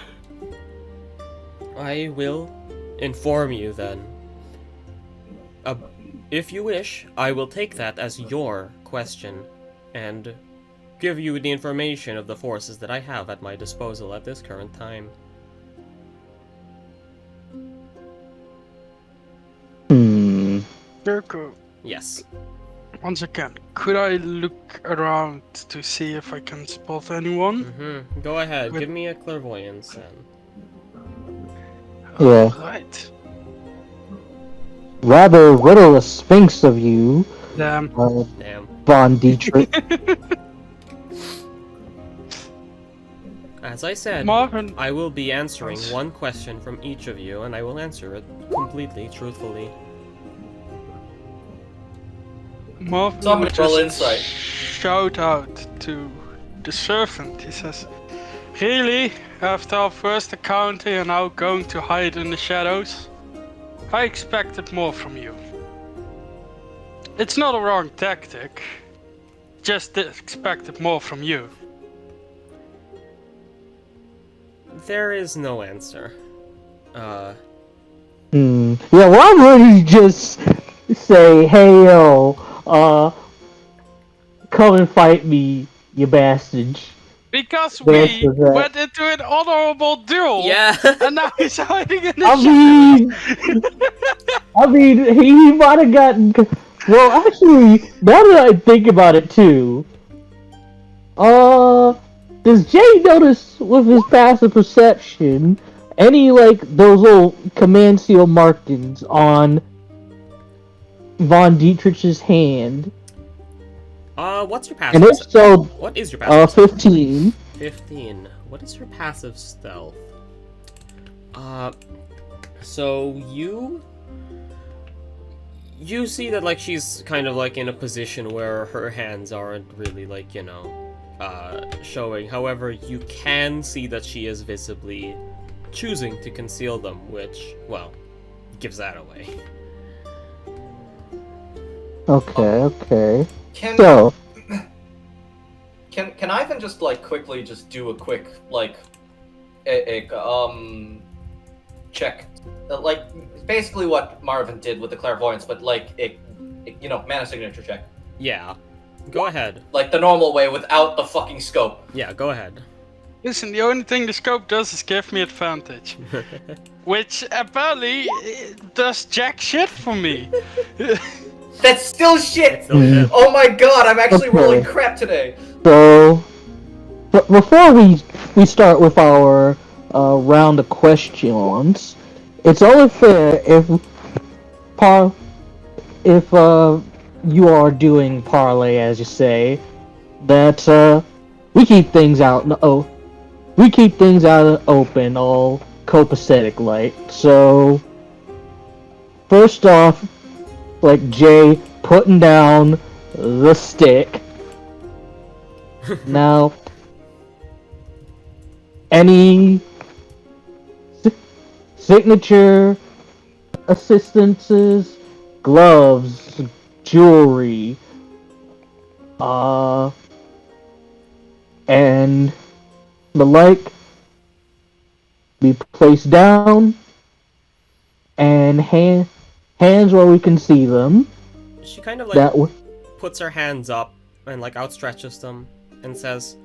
will inform you then. If you wish, I will take that as your question and give you the information of the forces that I have at my disposal at this current time. Durko, Yes. once again, could I look around to see if I can spot anyone? Go ahead, With- give me a clairvoyance then. Yeah. Right. Rather little a sphinx of you, Damn. Damn. Von Dietrich. As I said, Marvin, I will be answering one question from each of you, and I will answer it completely, truthfully. Marvin Someone would roll just insight. shout out to the servant. He says, Really? After our first encounter, you're now going to hide in the shadows? I expected more from you. It's not a wrong tactic. Just expected more from you. There is no answer. Yeah, well, I'm ready to just say, hey, yo, come and fight me, you bastards. Because Yes, we with that. went into an honorable duel, Yeah. and now he's hiding in the I mean, he might have gotten. Well, actually, now that I think about it too, does Jay notice with his passive perception any like those little command seal markings on Von Dietrich's hand? What's your passive? And if so, What is your passive? 15. 15. What is your passive stealth? So you see that like she's kind of like in a position where her hands aren't really like, you know, showing. However, you can see that she is visibly choosing to conceal them, which, well, gives that away. Okay. Can So, can Ivan just like quickly just do a quick like check, like basically what Marvin did with the clairvoyance, but like you know, mana signature check, Yeah. Go ahead. like the normal way without the fucking scope. Yeah, go ahead. Listen, the only thing the scope does is give me advantage. Which apparently does jack shit for me. That's still shit. Still Oh my god, I'm actually Okay. rolling crap today. So, but before we start with our round of questions, it's only fair if you are doing parlay, as you say, that we keep things out. We keep things out in the open, all copacetic like. So, first off, like Jay putting down the stick. Now, any signature assistances, gloves, jewelry, and the like be placed down, and hands where we can see them. She kind of like That puts her hands up and like outstretches them and says,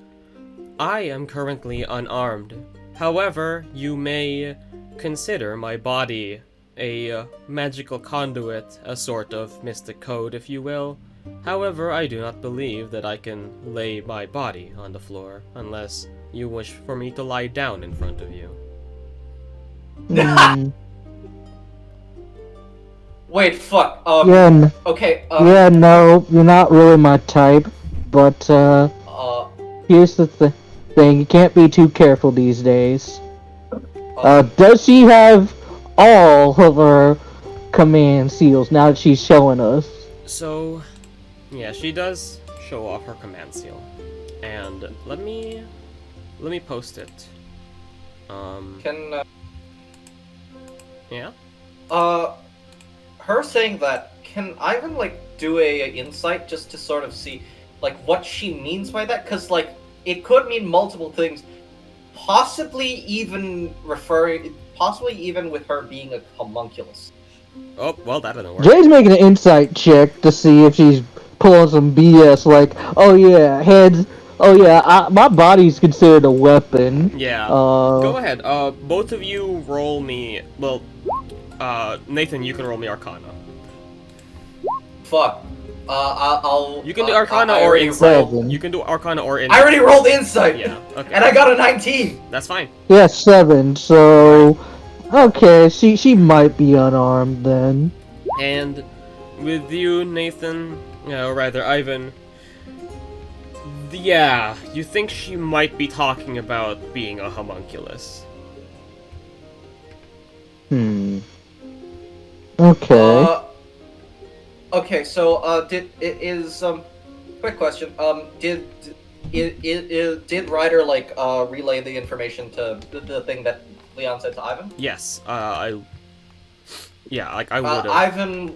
I am currently unarmed. However, you may consider my body a magical conduit, a sort of mystic code, if you will. However, I do not believe that I can lay my body on the floor unless you wish for me to lie down in front of you. Wait, fuck. Okay. Yeah, no, you're not really my type. But here's the thing: you can't be too careful these days. Does she have all of her command seals now that she's showing us? So, yeah, she does show off her command seal, and let me post it. Can Yeah. Her saying that, can Ivan like do a insight just to sort of see like what she means by that? Because like it could mean multiple things, possibly even with her being a homunculus. Oh, well, that didn't work. Jay's making an insight check to see if she's pulling some BS. Like, oh yeah, heads. Oh yeah, my body's considered a weapon. Yeah. Go ahead. Both of you roll me. Well, Nathan, you can roll me Arcana. Fuck. I'll. You can do Arcana I or already Insight. rolled- You can do Arcana or Insight. I already rolled insight. Yeah. Okay. And I got a 19. That's fine. Yeah, 7. So, okay, she might be unarmed then. And with you, Nathan, or rather Ivan, yeah, you think she might be talking about being a homunculus. Okay. Okay, so quick question. Did Ryder like relay the information to the thing that Leon said to Ivan? Yes, I would have. Ivan,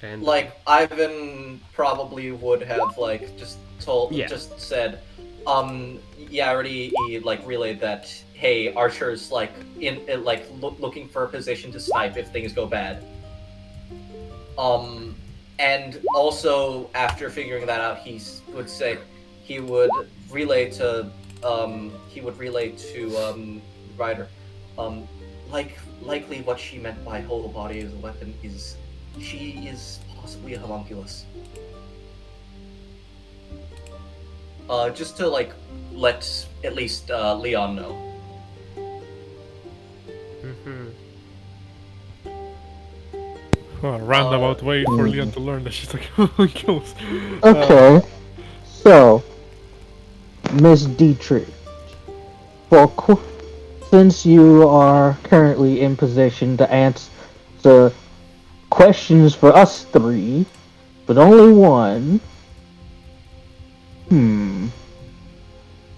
And Ivan probably would have just said, yeah, I already relayed that. Hey, Archer's looking for a position to snipe if things go bad. And also after figuring that out, he would say he would relay to Ryder. Likely what she meant by whole body as a weapon is she is possibly a homunculus. Just to let at least Leon know. A roundabout way for Leon to learn that she's like homunculus. Okay, so Miss Dietrich, since you are currently in position to answer questions for us three, but only one.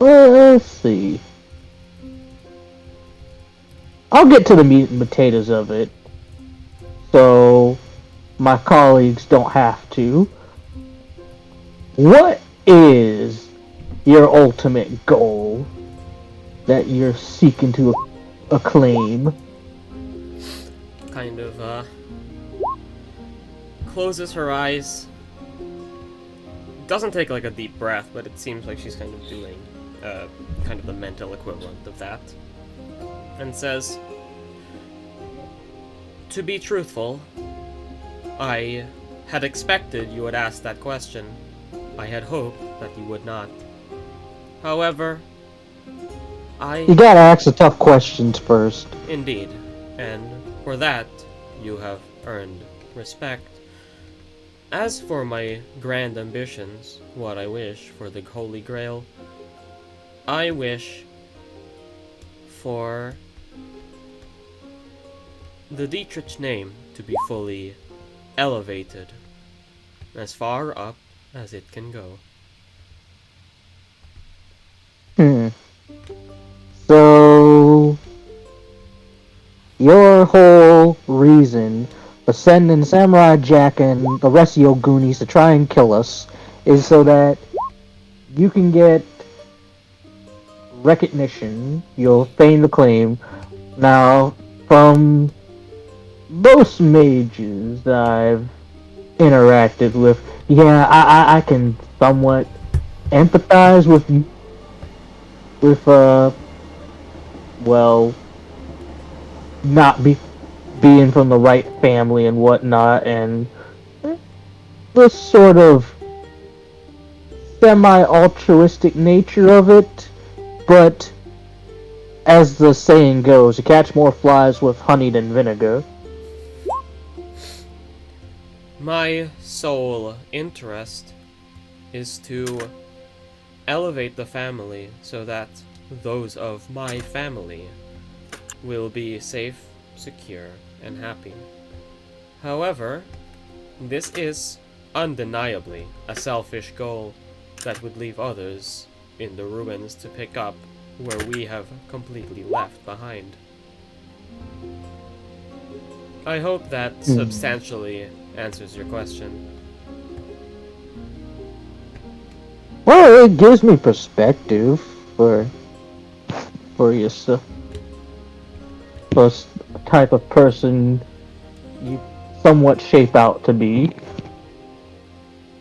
Let's see. I'll get to the meat and potatoes of it, so my colleagues don't have to. What is your ultimate goal that you're seeking to acclaim? kind of closes her eyes. Doesn't take a deep breath, but it seems like she's kind of doing kind of the mental equivalent of that. And says, "To be truthful, I had expected you would ask that question. I had hoped that you would not. However, You gotta ask the tough questions first. Indeed, and for that, you have earned respect. As for my grand ambitions, what I wish for the Holy Grail, I wish for the Dietrich name to be fully elevated, as far up as it can go." So, your whole reason for sending Samurai Jack and the rest of your Goonies to try and kill us is so that you can get recognition, you'll feign the claim. Now, from most mages that I've interacted with, yeah, I can somewhat empathize with well, not being from the right family and whatnot, and the sort of semi-altruistic nature of it, but as the saying goes, you catch more flies with honey than vinegar. My sole interest is to elevate the family so that those of my family will be safe, secure, and happy. However, this is undeniably a selfish goal that would leave others in the ruins to pick up where we have completely left behind. I hope that substantially answers your question. Well, it gives me perspective for yourself. For the type of person you somewhat shape out to be.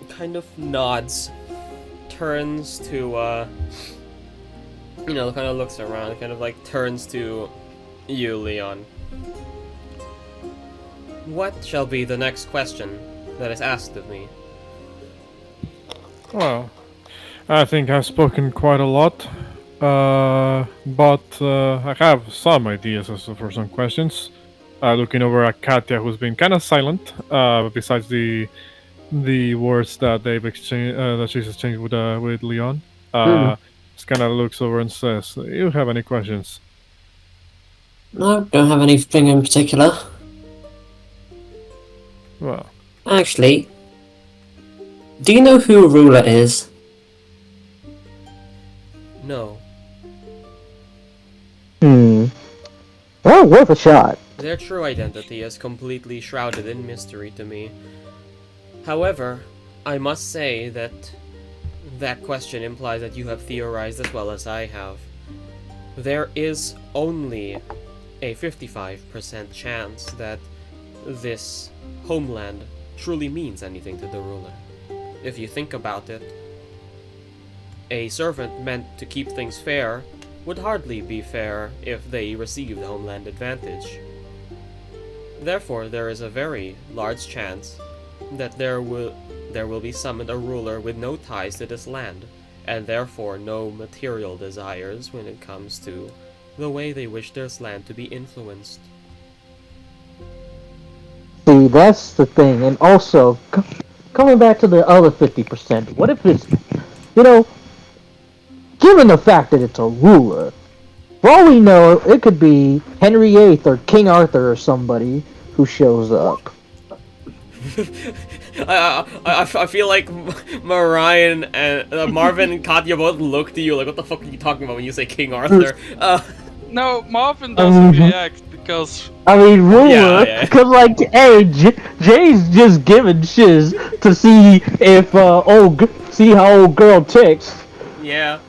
Kind of nods, turns to, kind of looks around, kind of turns to you, Leon. What shall be the next question that is asked of me? Well, I think I've spoken quite a lot, but I have some ideas for some questions. Looking over at Katya, who's been kind of silent, besides the words that they've exchanged, that she's exchanged with Leon. Just kind of looks over and says, "Do you have any questions?" No, don't have anything in particular. Well, Actually, do you know who Ruler is? No. Well, worth a shot. Their true identity is completely shrouded in mystery to me. However, I must say that that question implies that you have theorized as well as I have. There is only a 55% chance that this homeland truly means anything to the ruler. If you think about it, a servant meant to keep things fair would hardly be fair if they received homeland advantage. Therefore, there is a very large chance that there will be summoned a ruler with no ties to this land, and therefore no material desires when it comes to the way they wish this land to be influenced. See, that's the thing. And also, coming back to the other 50%, what if it's, given the fact that it's a ruler, for all we know, it could be Henry VIII or King Arthur or somebody who shows up. I feel like Mariah and Marvin and Katya both look to you like, what the fuck are you talking about when you say King Arthur? No, Marvin doesn't react because ruler, Yeah. because hey, Jay's just giving shiz to see if see how old girl ticks. Yeah.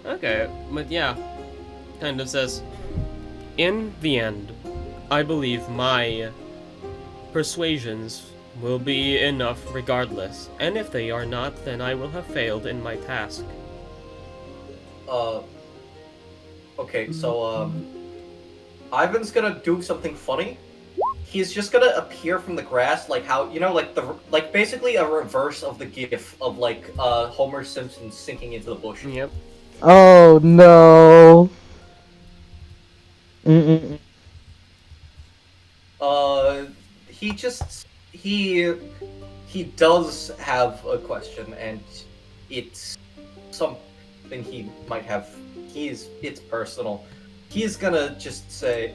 Okay, but yeah, kind of says, in the end, I believe my persuasions will be enough regardless, and if they are not, then I will have failed in my task. Okay, so, Ivan's gonna do something funny. He's just gonna appear from the grass, like how, basically a reverse of the gif of, Homer Simpson sinking into the bush. Yep. Oh no. He does have a question, and it's something he might have. It's personal. He's gonna just say,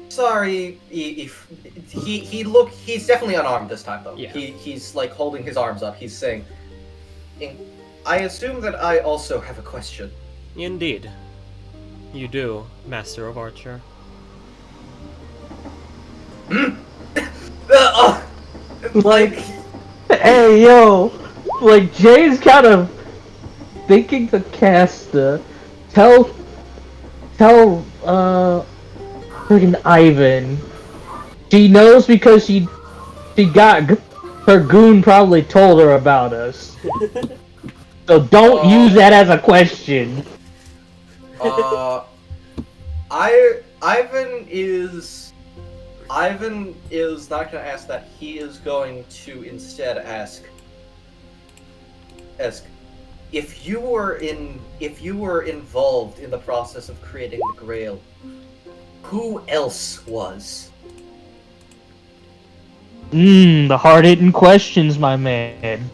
sorry, if he's definitely unarmed this time though. Yeah. He's holding his arms up. He's saying, I assume that I also have a question. Indeed. You do, Master of Archer. Hey yo, Jay's kind of thinking to cast tell freaking Ivan. She knows because she got her goon probably told her about us. So don't use that as a question. Ivan is not going to ask that. He is going to instead ask if you were involved in the process of creating the Grail, who else was? The hard-hitting questions, my man.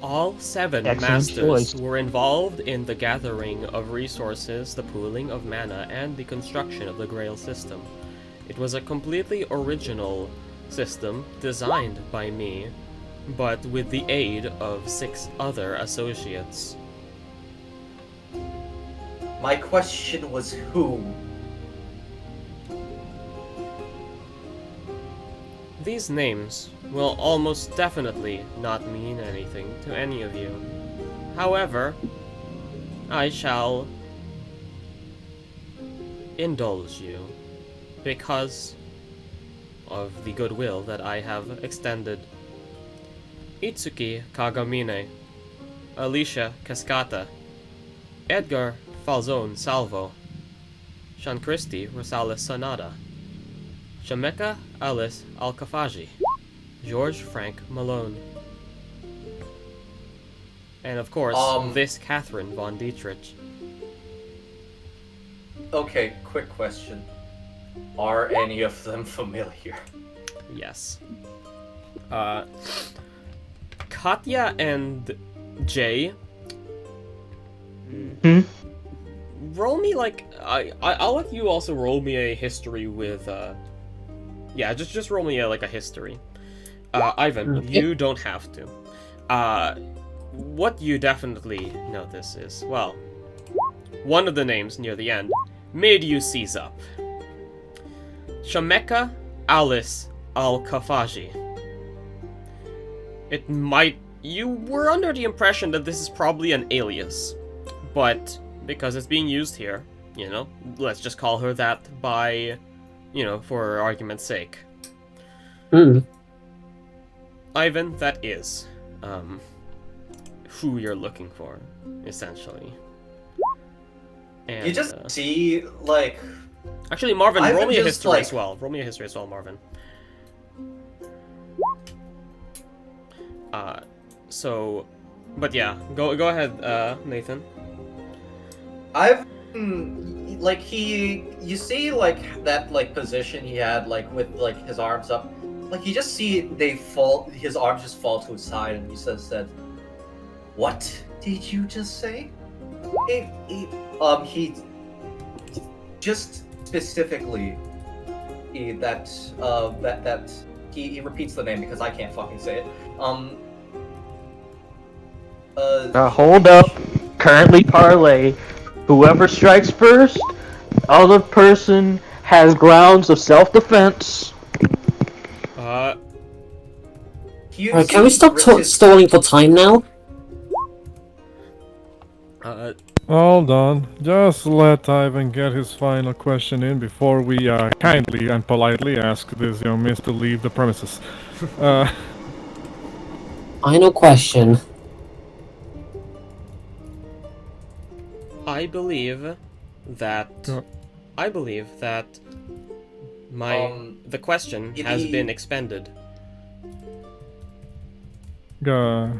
All 7 Excellent masters choice. were involved in the gathering of resources, the pooling of mana, and the construction of the Grail system. It was a completely original system designed by me, but with the aid of 6 other associates. My question was who? These names will almost definitely not mean anything to any of you. However, I shall indulge you because of the goodwill that I have extended. Itsuki Kagamine, Alicia Cascata, Edgar Falzone Salvo, Shancristi Rosales Sanada, Shameka Alice Alkafaji, George Frank Malone, and of course, this Catherine von Dietrich. Okay, quick question. Are any of them familiar? Yes. Katya and Jay. Roll me I'll let you also roll me a history with yeah, just roll me a history. Ivan, you don't have to. What you definitely notice is, well, one of the names near the end made you seize up. Shameka Alice Al-Kafaji. You were under the impression that this is probably an alias, but because it's being used here, let's just call her that by, for argument's sake. Ivan, that is, who you're looking for, essentially. And, you just see, like... Actually, Marvin, Ivan roll me a just, history as well. Roll me a history as well, Marvin. But yeah, go ahead, Nathan. You see, like, that, like, position he had, like, with, like, his arms up. Like, you just see his arms just fall to his side, and he said, "What did you just say?" He just specifically, he repeats the name because I can't fucking say it. Hold up. Currently parlay. Whoever strikes first, other person has grounds of self-defense. Can we stop stalling for time now? Hold on. Just let Ivan get his final question in before we kindly and politely ask this young miss to leave the premises. Final question. I believe that the question has been expended. Oh,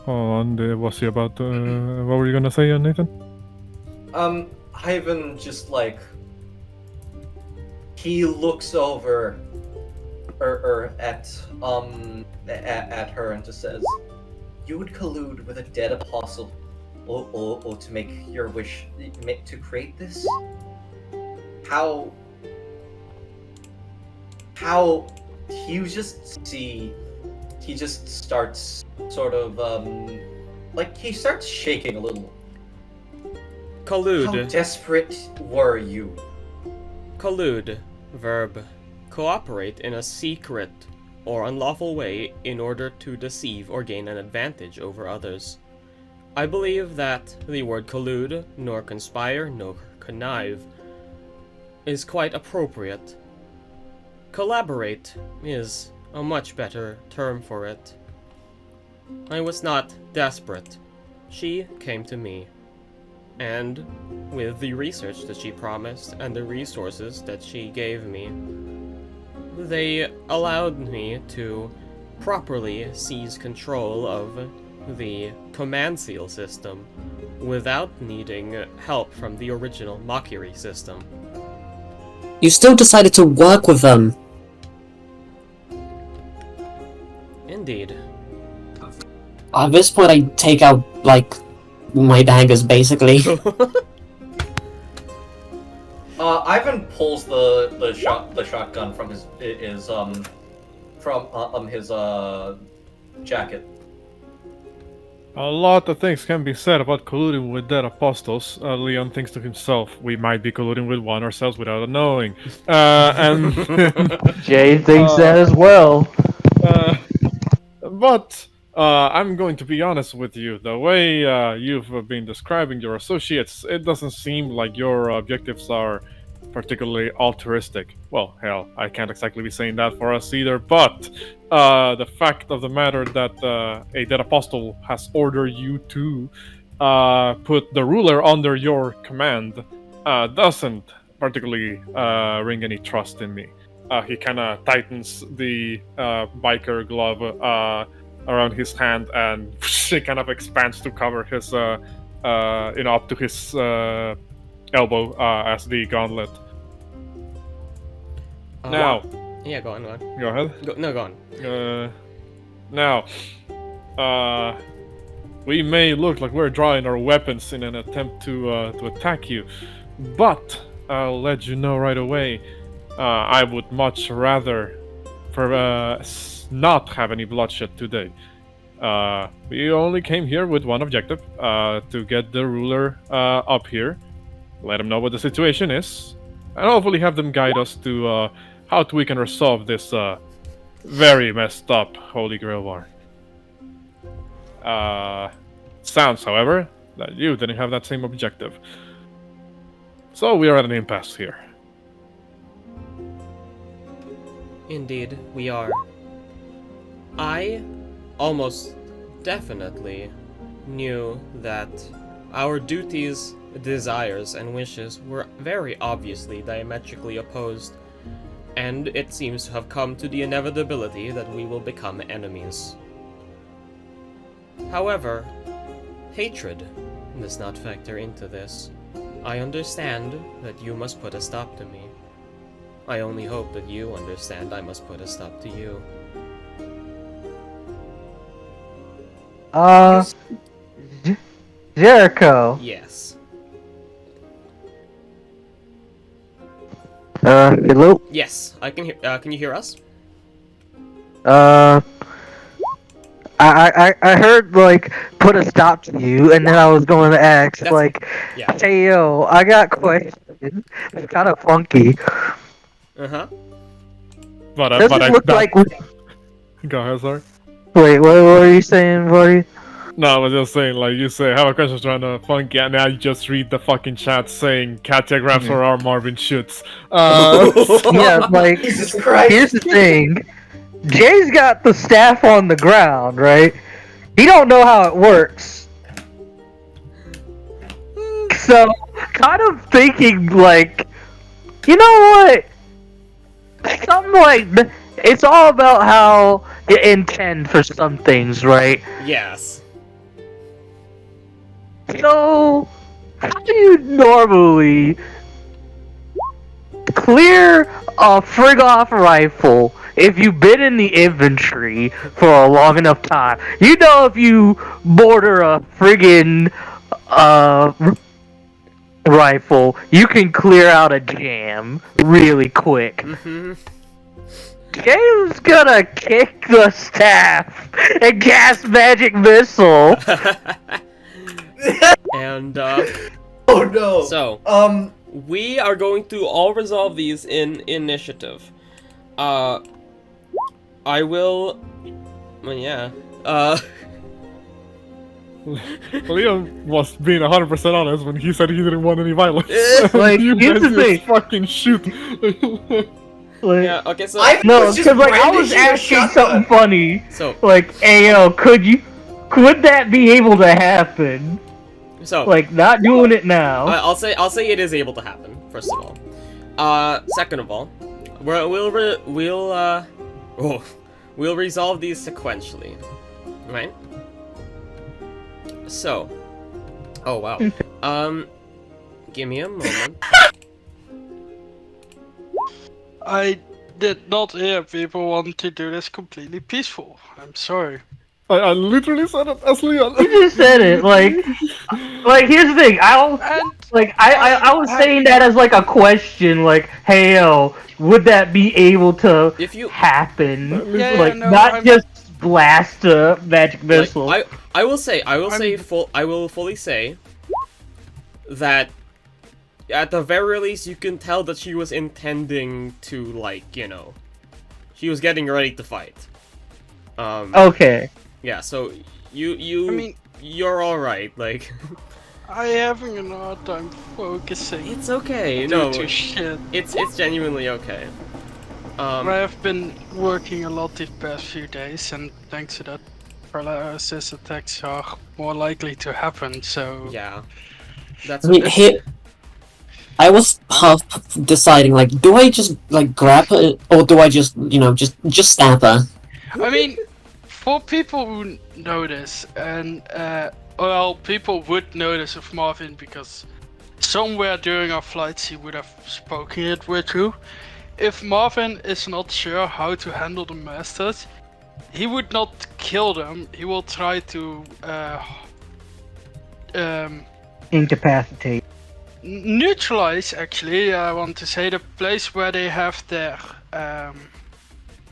hold on. Was he about? What were you gonna say, Nathan? Ivan just like he looks over at her and just says, "You would collude with a dead apostle, or to make your wish to create this? How you just see." He just starts sort of, he starts shaking a little. Collude. How desperate were you? Collude. Verb. Cooperate in a secret or unlawful way in order to deceive or gain an advantage over others. I believe that the word collude, nor conspire, nor connive, is quite appropriate. Collaborate is a much better term for it. I was not desperate. She came to me. And with the research that she promised and the resources that she gave me, they allowed me to properly seize control of the command seal system without needing help from the original Mockery system. You still decided to work with them. Indeed. At this point, I take out, my daggers, basically. Ivan pulls the shotgun from his jacket. A lot of things can be said about colluding with dead apostles. Leon thinks to himself, we might be colluding with one ourselves without knowing. And Jay thinks that as well. But I'm going to be honest with you. The way you've been describing your associates, it doesn't seem like your objectives are particularly altruistic. Well, hell, I can't exactly be saying that for us either, but the fact of the matter that a dead apostle has ordered you to put the ruler under your command doesn't particularly ring any trust in me. He kind of tightens the biker glove around his hand, and it kind of expands to cover his, up to his elbow as the gauntlet. Now, yeah, go on. Go ahead. Go on. Now, we may look like we're drawing our weapons in an attempt to attack you, but I'll let you know right away. I would much rather not have any bloodshed today. We only came here with one objective, to get the ruler up here, let him know what the situation is, and hopefully have them guide us to how we can resolve this very messed up Holy Grail War. Sounds, however, that you didn't have that same objective. So we are at an impasse here. Indeed, we are. I almost definitely knew that our duties, desires, and wishes were very obviously diametrically opposed, and it seems to have come to the inevitability that we will become enemies. However, hatred does not factor into this. I understand that you must put a stop to me. I only hope that you understand I must put a stop to you. Jericho. Yes. Hello? Yes, I can hear. Can you hear us? I heard, like, put a stop to you, and then I was going to ask, That's- like, Yeah. hey, yo, I got questions. It's kind of funky. Uh-huh. But Does it look like... Go ahead, sorry. Wait, what were you saying, buddy? No, I was just saying, like, you say, I have a question trying to funky, and now you just read the fucking chat saying, Katya grabs her arm, Marvin shoots. Yeah, like, Jesus Christ. here's the thing. Jay's got the staff on the ground, right? He don't know how it works. So, kind of thinking, like, you know what? Something like, it's all about how you intend for some things, right? Yes. So, how do you normally clear a frig-off rifle if you've been in the infantry for a long enough time? You know, if you mortar a friggin' rifle, you can clear out a jam really quick. Mm-hmm. James gonna kick the staff and cast magic missile. And, Oh no. so, we are going to all resolve these in initiative. I will... Well, yeah. Liam was being 100% honest when he said he didn't want any violence. Like, you here's guys the thing. just fucking shoot. Like, Yeah, okay, so... I no, was just because, like, I was brandishing a asking shotgun. something funny. So, Like, hey, yo, could that be able to happen? Like, not doing it now. I'll say it is able to happen, first of all. Second of all, we'll resolve these sequentially. Right? So, oh wow. Give me a moment. I did not hear people want to do this completely peaceful. I'm sorry. I literally said it as Leon. You just said it, like, here's the thing, I was saying that as, like, a question, like, hey, yo, would that be able to happen? Not just blast a magic missile. Like, I will fully say that at the very least you can tell that she was intending to, like, you know, she was getting ready to fight. Okay. Yeah, so you're alright, like... I having a hard time focusing. It's okay, due no. to shit. It's genuinely okay. I have been working a lot these past few days, and thanks to that, paralysis attacks are more likely to happen, so... Yeah. I was half deciding, like, do I just, like, grab her, or do I just, you know, just stab her? I mean, for people who know this, and, well, people would know this of Marvin, because somewhere during our flights he would have spoken it with you. If Marvin is not sure how to handle the masters, he would not kill them, he will try to, Incapacitate. neutralize, actually, I want to say, the place where they have their,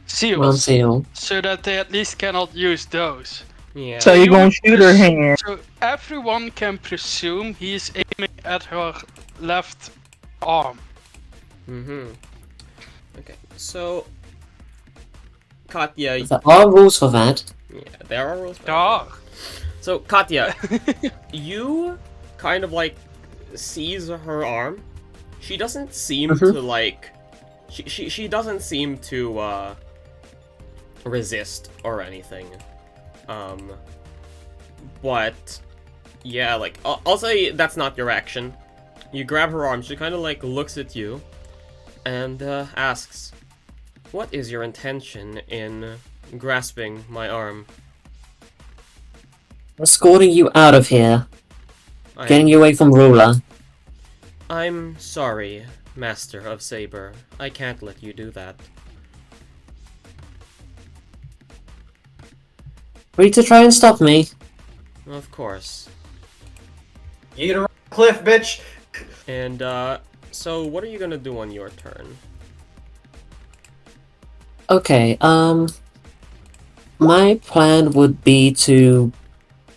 seals, One seal. so that they at least cannot use those. Yeah. So you're gonna shoot her hand. So everyone can presume he's aiming at her left arm. Mm-hmm. Okay, so Katya, There are rules for that. yeah, there are rules. for Dog. that. So Katya, you kind of like seize her arm. She doesn't seem to like. She doesn't seem to resist or anything. But yeah, like I'll say that's not your action. You grab her arm. She kind of like looks at you and asks, "What is your intention in grasping my arm?" Escorting you out of here. I'm- Getting you away from Ruler. I'm sorry, Master of Saber. I can't let you do that. Free to try and stop me. Of course. Yeet around the cliff, bitch! And, so what are you gonna do on your turn? Okay, my plan would be to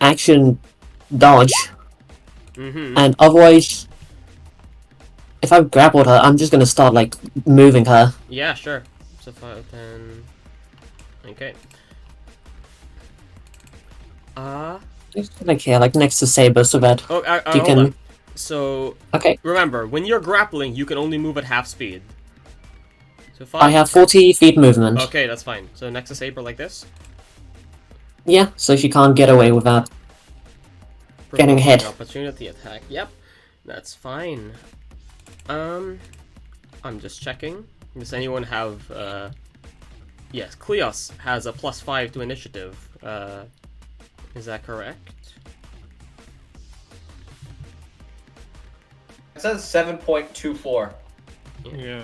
action dodge, Mm-hmm. and otherwise, if I've grappled her, I'm just gonna start, like, moving her. Yeah, sure. So 5, 10... Okay. Just, like, here, like, next to Saber, so that Oh, you hold can... on. So, Okay, remember, when you're grappling, you can only move at half speed. So 5... I have 40 feet movement. Okay, that's fine. So next to Saber like this? Yeah, so she can't get away without... Getting hit. Opportunity attack. Yep, that's fine. I'm just checking. Does anyone have? Yes, Kleos has a +5 to initiative. Is that correct? It says 7.24. Yeah.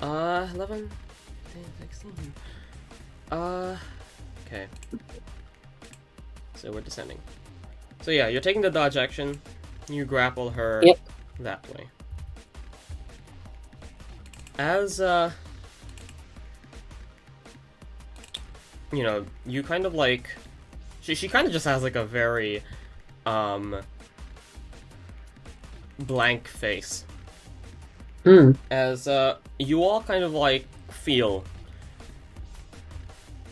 11, 16. Okay. So we're descending. So yeah, you're taking the dodge action. You grapple her Yep. that way. As, you know, you kind of like... She kind of just has like a very, blank face. As, you all kind of like feel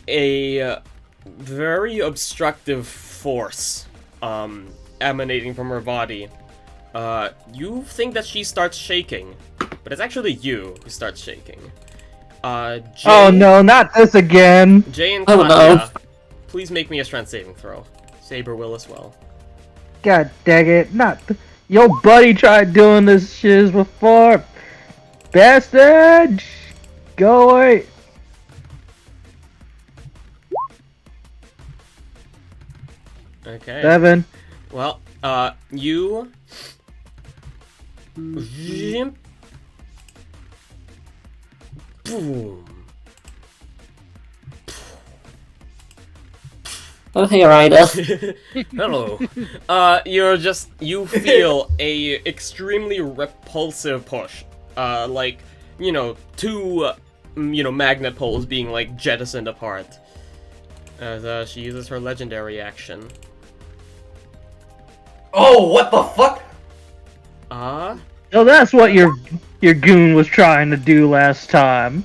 a very obstructive force emanating from her body. You think that she starts shaking, but it's actually you who starts shaking. Jay, Oh no, not this again! Jay and Oh, Katya, no. please make me a strength saving throw. Saber will as well. God dang it, not your buddy tried doing this shiz before. Bastard! Go away! Okay. 7. Well, you... Boom. Oh, hey, Ryder. Hello. You feel a extremely repulsive push. Like, you know, two, magnet poles being, like, jettisoned apart. As, she uses her legendary action. Oh, what the fuck? So that's what your goon was trying to do last time.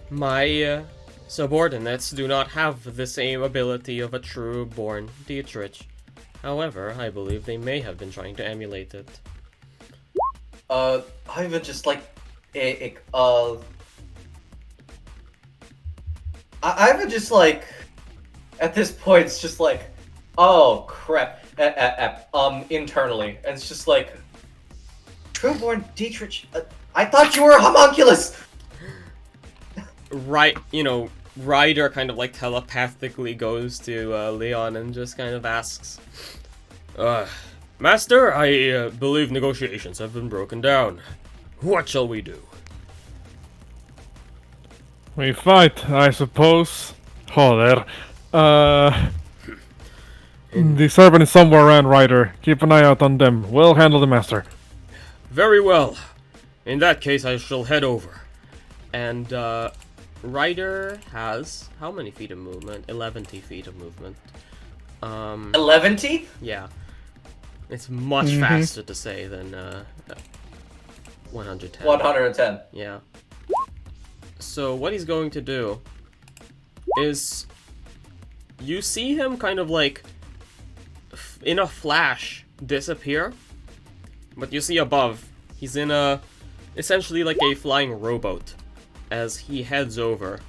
My, subordinates do not have the same ability of a true-born Dietrich. However, I believe they may have been trying to emulate it. Ivan just like, Ivan just like, at this point, it's just like, oh crap, internally, and it's just like, Trueborn Dietrich, I thought you were a homunculus! Right, Ryder kind of like telepathically goes to Leon and just kind of asks, Master, I believe negotiations have been broken down. What shall we do? We fight, I suppose. Joder. The servant is somewhere around, Ryder. Keep an eye out on them. We'll handle the master. Very well. In that case, I shall head over. And, Ryder has how many feet of movement? 11 feet of movement. 11T? Yeah. It's much faster to say than 110. 110. Yeah. So what he's going to do is you see him kind of like in a flash disappear, but you see above he's in a essentially like a flying rowboat as he heads over.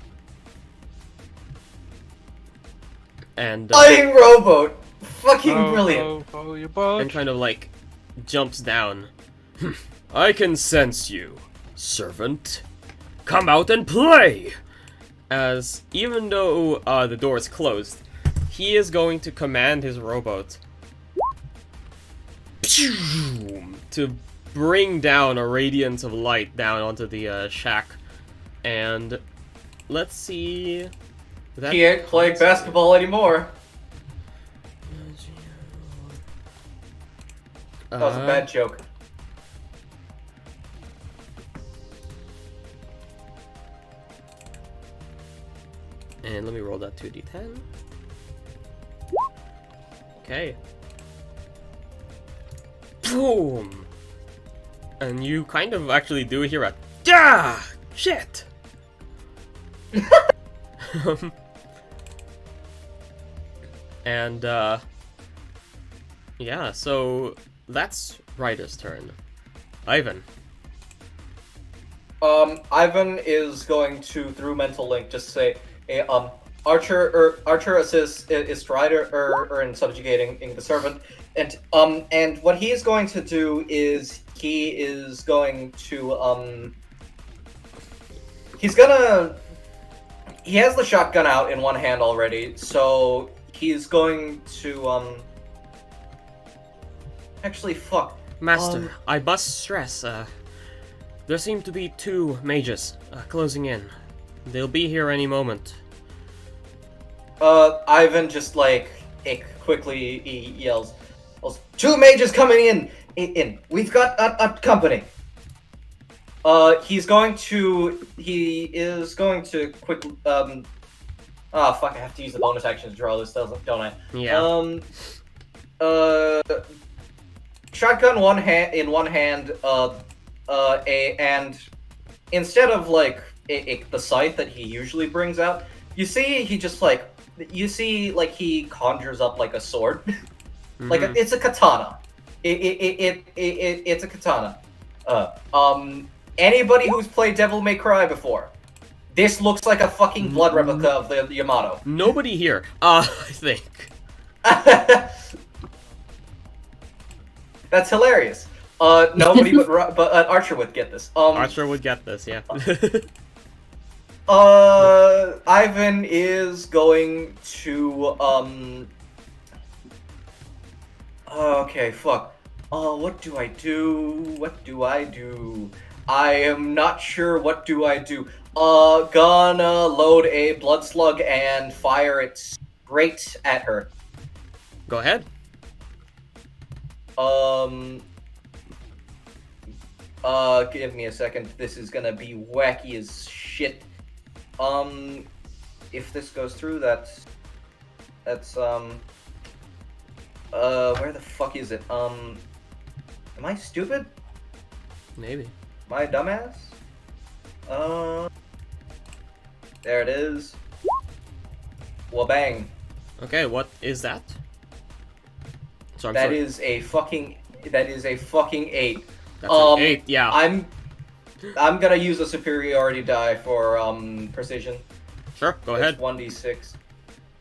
And Flying rowboat! Fucking brilliant! Oh, your boat. and kind of like jumps down. I can sense you, servant. Come out and play! As even though the door is closed, he is going to command his rowboat to bring down a radiance of light down onto the shack. And let's see. He ain't playing basketball anymore. That was a bad joke. And let me roll that 2d10. Okay. Boom! And you kind of actually do hear a shit! And yeah, so that's Ryder's turn. Ivan. Ivan is going to, through mental link, just say, hey, Archer assists Strider in subjugating the servant, and what he is going to do is he is going to he has the shotgun out in one hand already, so he's going to actually fuck. Master, I must stress, there seem to be 2 mages closing in. They'll be here any moment. Ivan just quickly he yells, 2 mages coming in. We've got a company. He is going to quickly oh fuck, I have to use the bonus action to draw this, don't I? Yeah. Shotgun in one hand, and instead of the scythe that he usually brings out, you see he just he conjures up like a sword. It's a katana. It's a katana. Anybody who's played Devil May Cry before, this looks like a fucking blood replica of the Yamato. Nobody here, I think. That's hilarious. Nobody but Archer would get this. Archer would get this, yeah. Ivan is going to okay, fuck. What do I do? I am not sure what do I do. Gonna load a blood slug and fire it straight at her. Go ahead. Give me a second. This is gonna be wacky as shit. If this goes through, that's where the fuck is it? Am I stupid? Maybe. Am I a dumbass? There it is. Wabang. Okay, what is that? So That is a fucking 8. That's an 8, yeah. I'm gonna use a superiority die for precision. Sure, go ahead. 1d6.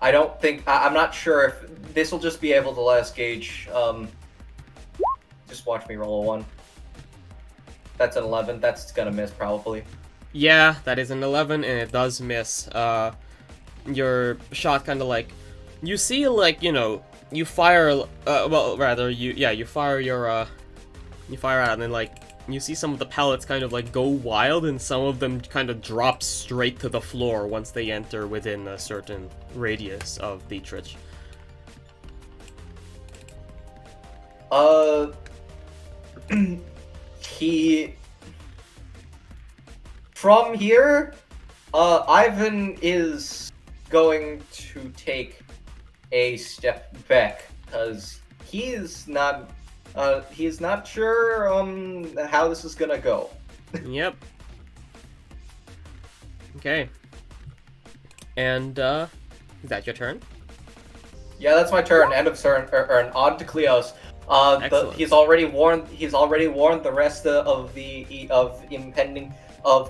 I don't think I'm not sure if this will just be able to last gauge. Just watch me roll a 1. That's an 11. That's gonna miss probably. Yeah, that is an 11, and it does miss. Your shot kind of you see you fire. You fire your you fire out, and then you see some of the pellets kind of go wild, and some of them kind of drop straight to the floor once they enter within a certain radius of Dietrich. He from here, Ivan is going to take a step back because he's not sure how this is gonna go. Yep. Okay. And is that your turn? Yeah, that's my turn. End of turn. Or on to Kleos. Excellent. He's already warned the rest of impending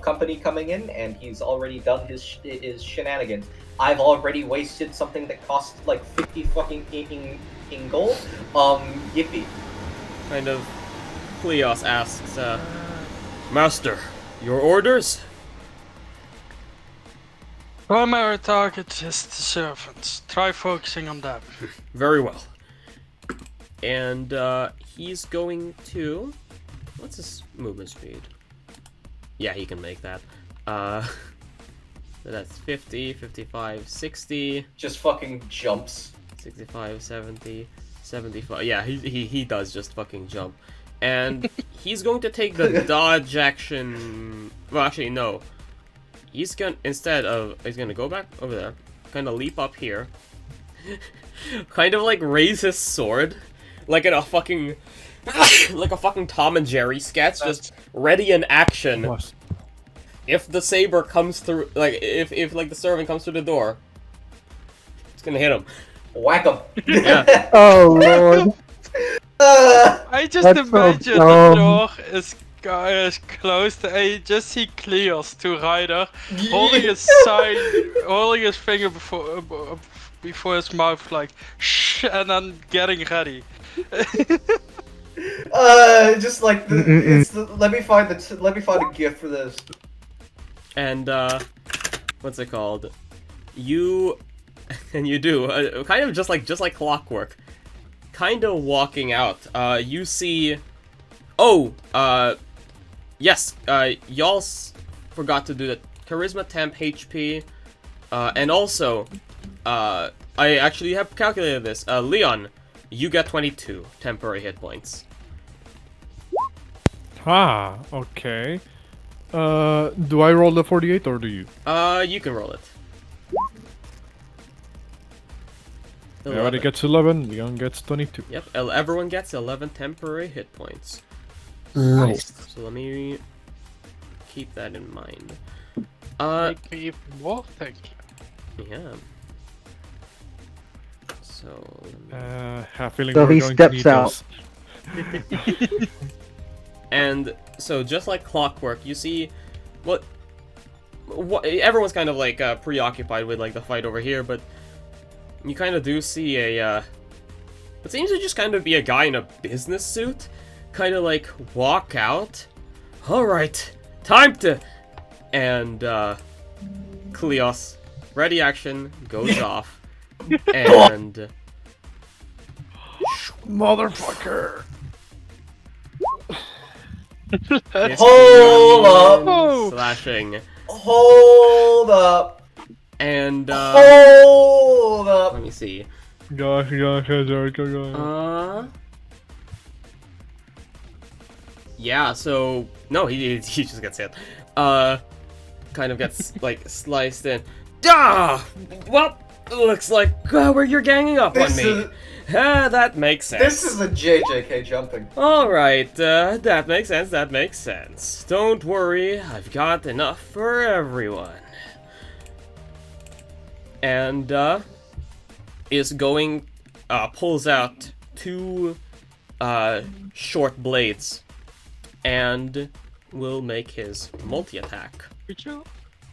company coming in, and he's already done his shenanigans. I've already wasted something that cost like 50 fucking in gold. Yippee. Kind of. Kleos asks, Master, your orders? Primary target is the servants. Try focusing on them. Very well. And he's going to... What's his movement speed? Yeah, he can make that. So that's 50, 55, 60... Just fucking jumps. 65, 70, 75... Yeah, he does just fucking jump. And he's going to take the dodge action... Well, actually, no. He's gonna... Instead of... He's gonna go back over there. Kind of leap up here. Kind of like raise his sword. Like in a fucking... like a fucking Tom and Jerry sketch. Just ready in action. If the saber comes through... Like, if like the servant comes through the door. It's gonna hit him. Whack him. Yeah. Oh lord. I just That's so imagine the dumb. door is closed and you just see Kleos to Ryder holding his sign, holding his finger before his mouth, like shh, and then getting ready. Just like let me find a gift for this. And what's it called? You and you do kind of just like clockwork. Kind of walking out. You see. Oh, yes. Y'all forgot to do the charisma temp HP, and also, I actually have calculated this. Leon, you get 22 temporary hit points. Ah, okay. Do I roll the 48 or do you? You can roll it. Everybody gets 11, Leon gets 22. Yep, everyone gets 11 temporary hit points. Nice. So let me keep that in mind. Make me even more thank you. Yeah. So Have a feeling So we're he going to need steps out. those. And so just like clockwork, you see what everyone's kind of like preoccupied with like the fight over here, but you kind of do see a what seems to just kind of be a guy in a business suit kind of like walk out. All right, time to... And Kleos, ready action, goes off. And Motherfucker! Hold up. slashing. Hold up. And Hold up. let me see. Gosh, Yeah, so no, he just gets hit. Kind of gets like sliced in. Ah! Well, looks like where you're ganging up on me. That makes sense. This is a JJK jumping. Alright, that makes sense, that makes sense. Don't worry, I've got enough for everyone. And, is going, pulls out two, short blades. And will make his multi-attack. Could you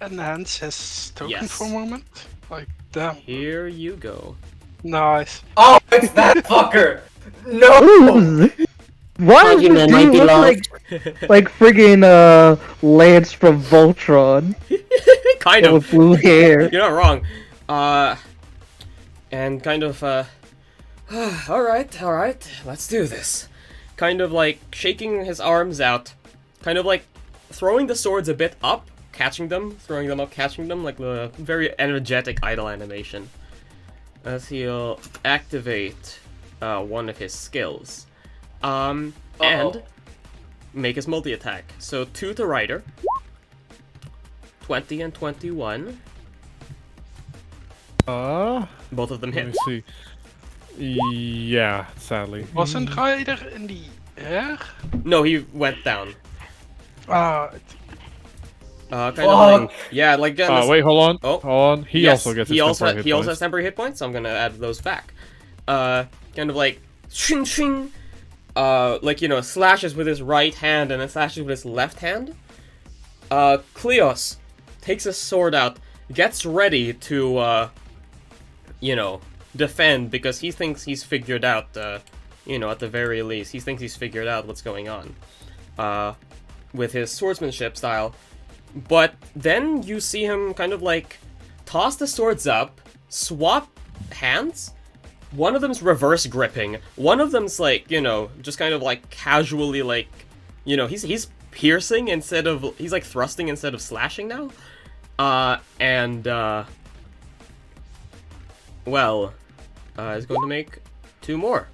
enhance his token Yes. for a moment? Like, damn. Here you go. Nice. Oh, it's that fucker. No. Ooh. Why does Fucking this might dude be look lost. like friggin' Lance from Voltron Kind of. with blue hair? You're not wrong. And kind of, alright, let's do this. Kind of like shaking his arms out, kind of like throwing the swords a bit up, catching them, throwing them up, catching them, like a very energetic idle animation. As he'll activate one of his skills. And make his multi-attack. So 2 to Ryder, 20 and 21. Both of them Let hit. me see. Yeah, sadly. Wasn't Ryder in the air? No, he went down. Ah, Kind of like, yeah, like again, Wait, hold on. Oh. Hold on. He yes, also gets he his also temporary hit he also points. has temporary hit points, so I'm gonna add those back. Kind of like shing shing, like slashes with his right hand and then slashes with his left hand. Kleos takes his sword out, gets ready to defend because he thinks he's figured out at the very least he thinks he's figured out what's going on with his swordsmanship style. But then you see him kind of like toss the swords up, swap hands. One of them's reverse gripping. One of them's like, just kind of like casually like, he's piercing instead of, he's like thrusting instead of slashing now. He's going to make 2 more.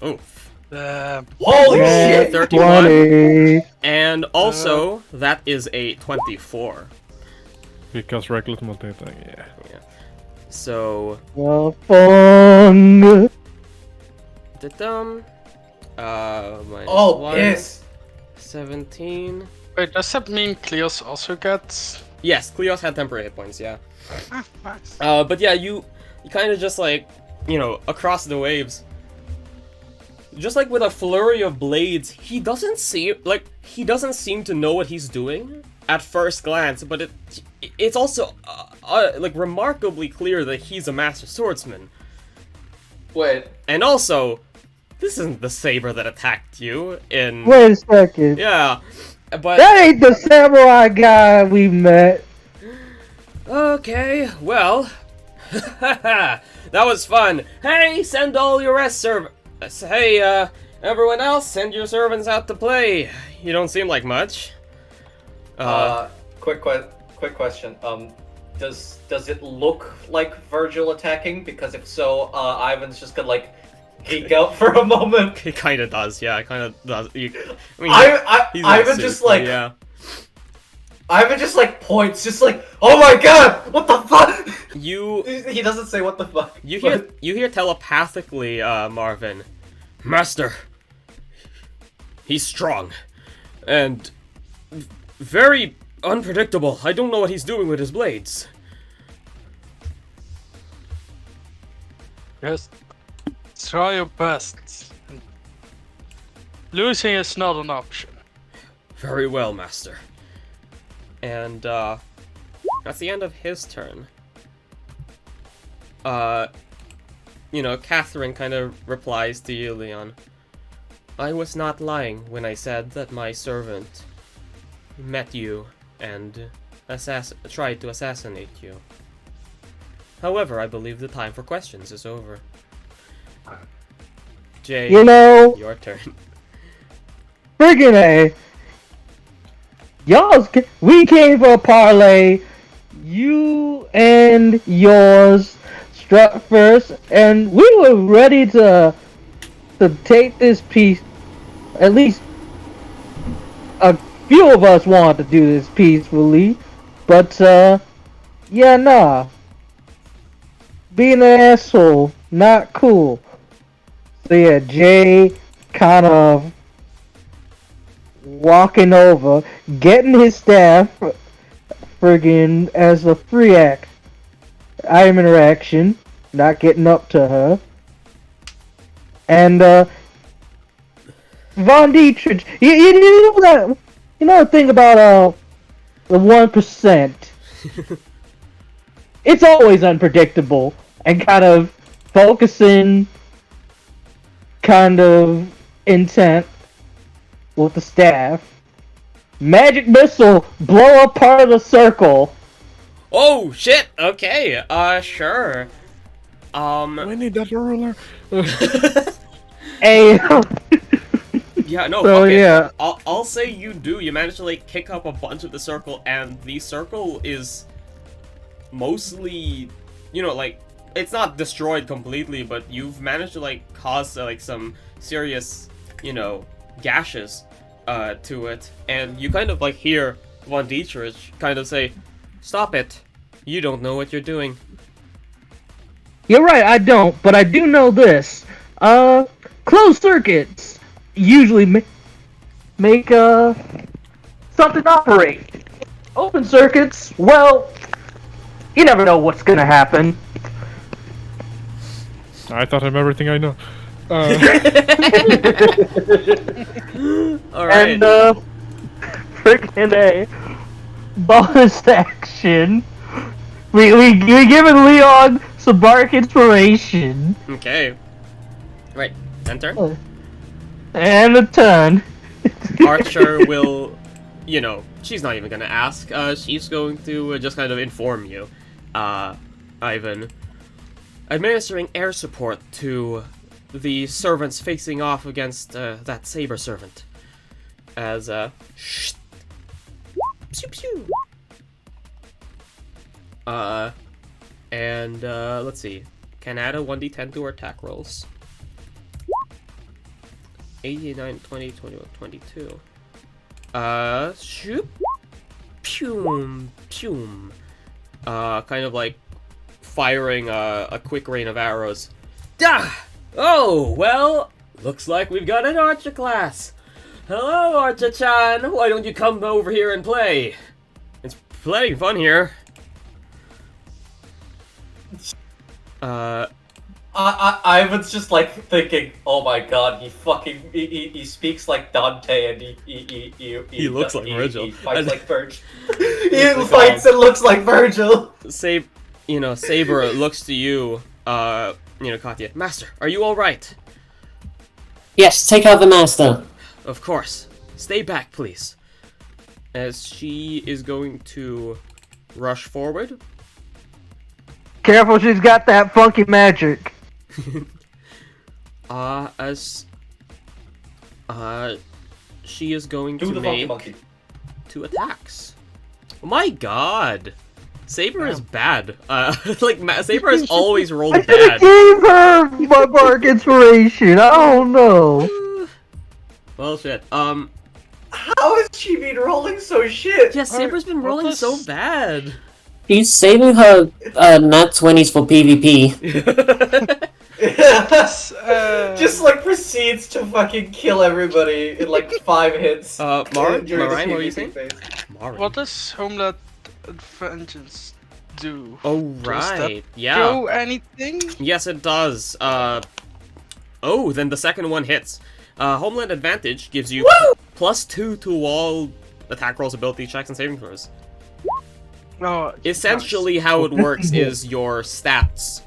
Oof. Holy shit! 31. 20. And also, that is a 24. Because reckless multi-attack, yeah. So, Fung. minus Oh, 1, yes! 17. wait, does that mean Cleos also gets? Yes, Kleos had temporary hit points, yeah. Ah, nice. But yeah, you kind of just like, across the waves. Just like with a flurry of blades, he doesn't seem to know what he's doing at first glance, but it's also like remarkably clear that he's a master swordsman. Wait. And also, this isn't the saber that attacked you in. Wait a second. Yeah, but That ain't the samurai guy we met. okay, well, that was fun. Hey, send all your rest Hey, everyone else, send your servants out to play. You don't seem like much. Quick question. Does it look like Virgil attacking? Because if so, Ivan's just gonna like geek out for a moment. It kind of does, yeah. It kind of does. He's in a Ivan suit, just but like yeah. Ivan just like points, just like, oh my god, what the fuck? He doesn't say what the fuck. you hear telepathically, Marvin, Master. He's strong, and very unpredictable. I don't know what he's doing with his blades. Just try your best. Losing is not an option. Very well, Master. And, that's the end of his turn. Catherine kind of replies to you, Leon. I was not lying when I said that my servant met you and tried to assassinate you. However, I believe the time for questions is over. Jay, your turn. Friggin' A. We came for a parlay. You and yours struck first, and we were ready to take this piece. At least a few of us wanted to do this peacefully, but yeah, nah. Being an asshole, not cool. So yeah, Jay kind of walking over, getting his staff, friggin' as a free item interaction, not getting up to her. And Von Dietrich, you know the thing about the 1%. It's always unpredictable and kind of focusing, kind of intent with the staff. Magic missile, blow up part of the circle. Oh shit! Okay, sure. We need that ruler. Hey. Yeah, no, So, fuck it. yeah. I'll say you do. You manage to like kick up a bunch of the circle, and the circle is mostly, like it's not destroyed completely, but you've managed to like cause like some serious, gashes to it, and you kind of like hear Von Dietrich kind of say, Stop it. You don't know what you're doing. You're right, I don't, but I do know this. Closed circuits usually make something operate. Open circuits, well, you never know what's gonna happen. I thought of everything I know. Alright. And, freaking A bonus action. We given Leon some bark inspiration. Okay. Right. Enter. And a ton. Archer will, you know, she's not even gonna ask. She's going to just kind of inform you, Ivan. Administering air support to the servants facing off against that saber servant. As shh. Pew pew. And let's see. Can add a 1d10 to her attack rolls. 89, 20, 21, 22. Shoop. Pum, pum. Kind of like firing a quick rain of arrows. Dah! Oh, well, looks like we've got an archer class. Hello, Archer-chan. Why don't you come over here and play? It's plenty fun here. Ivan's just like thinking, oh my god, he speaks like Dante and He looks like Virgil. He fights like Virgil. He fights and looks like Virgil. Saber looks to you, Katya. Master, are you alright? Yes, take out the master. Of course. Stay back, please. As she is going to rush forward. Careful, she's got that funky magic. She is going Do to the funky make monkey. 2 attacks. Oh my god! Saber is bad. Saber has always rolled I bad. gave her my bark inspiration. I don't know. Well, shit. How has she been rolling so shit? Yeah, Saber's been what rolling was- so bad. She's saving her nat 20s for PvP. Just like proceeds to fucking kill everybody in like 5 hits. Marvin, during the what were you PvP saying? phase. Marvin. What does Homeland Vengeance do? Oh, Does that right. Yeah. do anything? Yes, it does. Oh, then the second one hits. Homeland Advantage gives you +2 to all attack rolls, ability checks, and saving throws. Oh, Essentially, how it works is your stats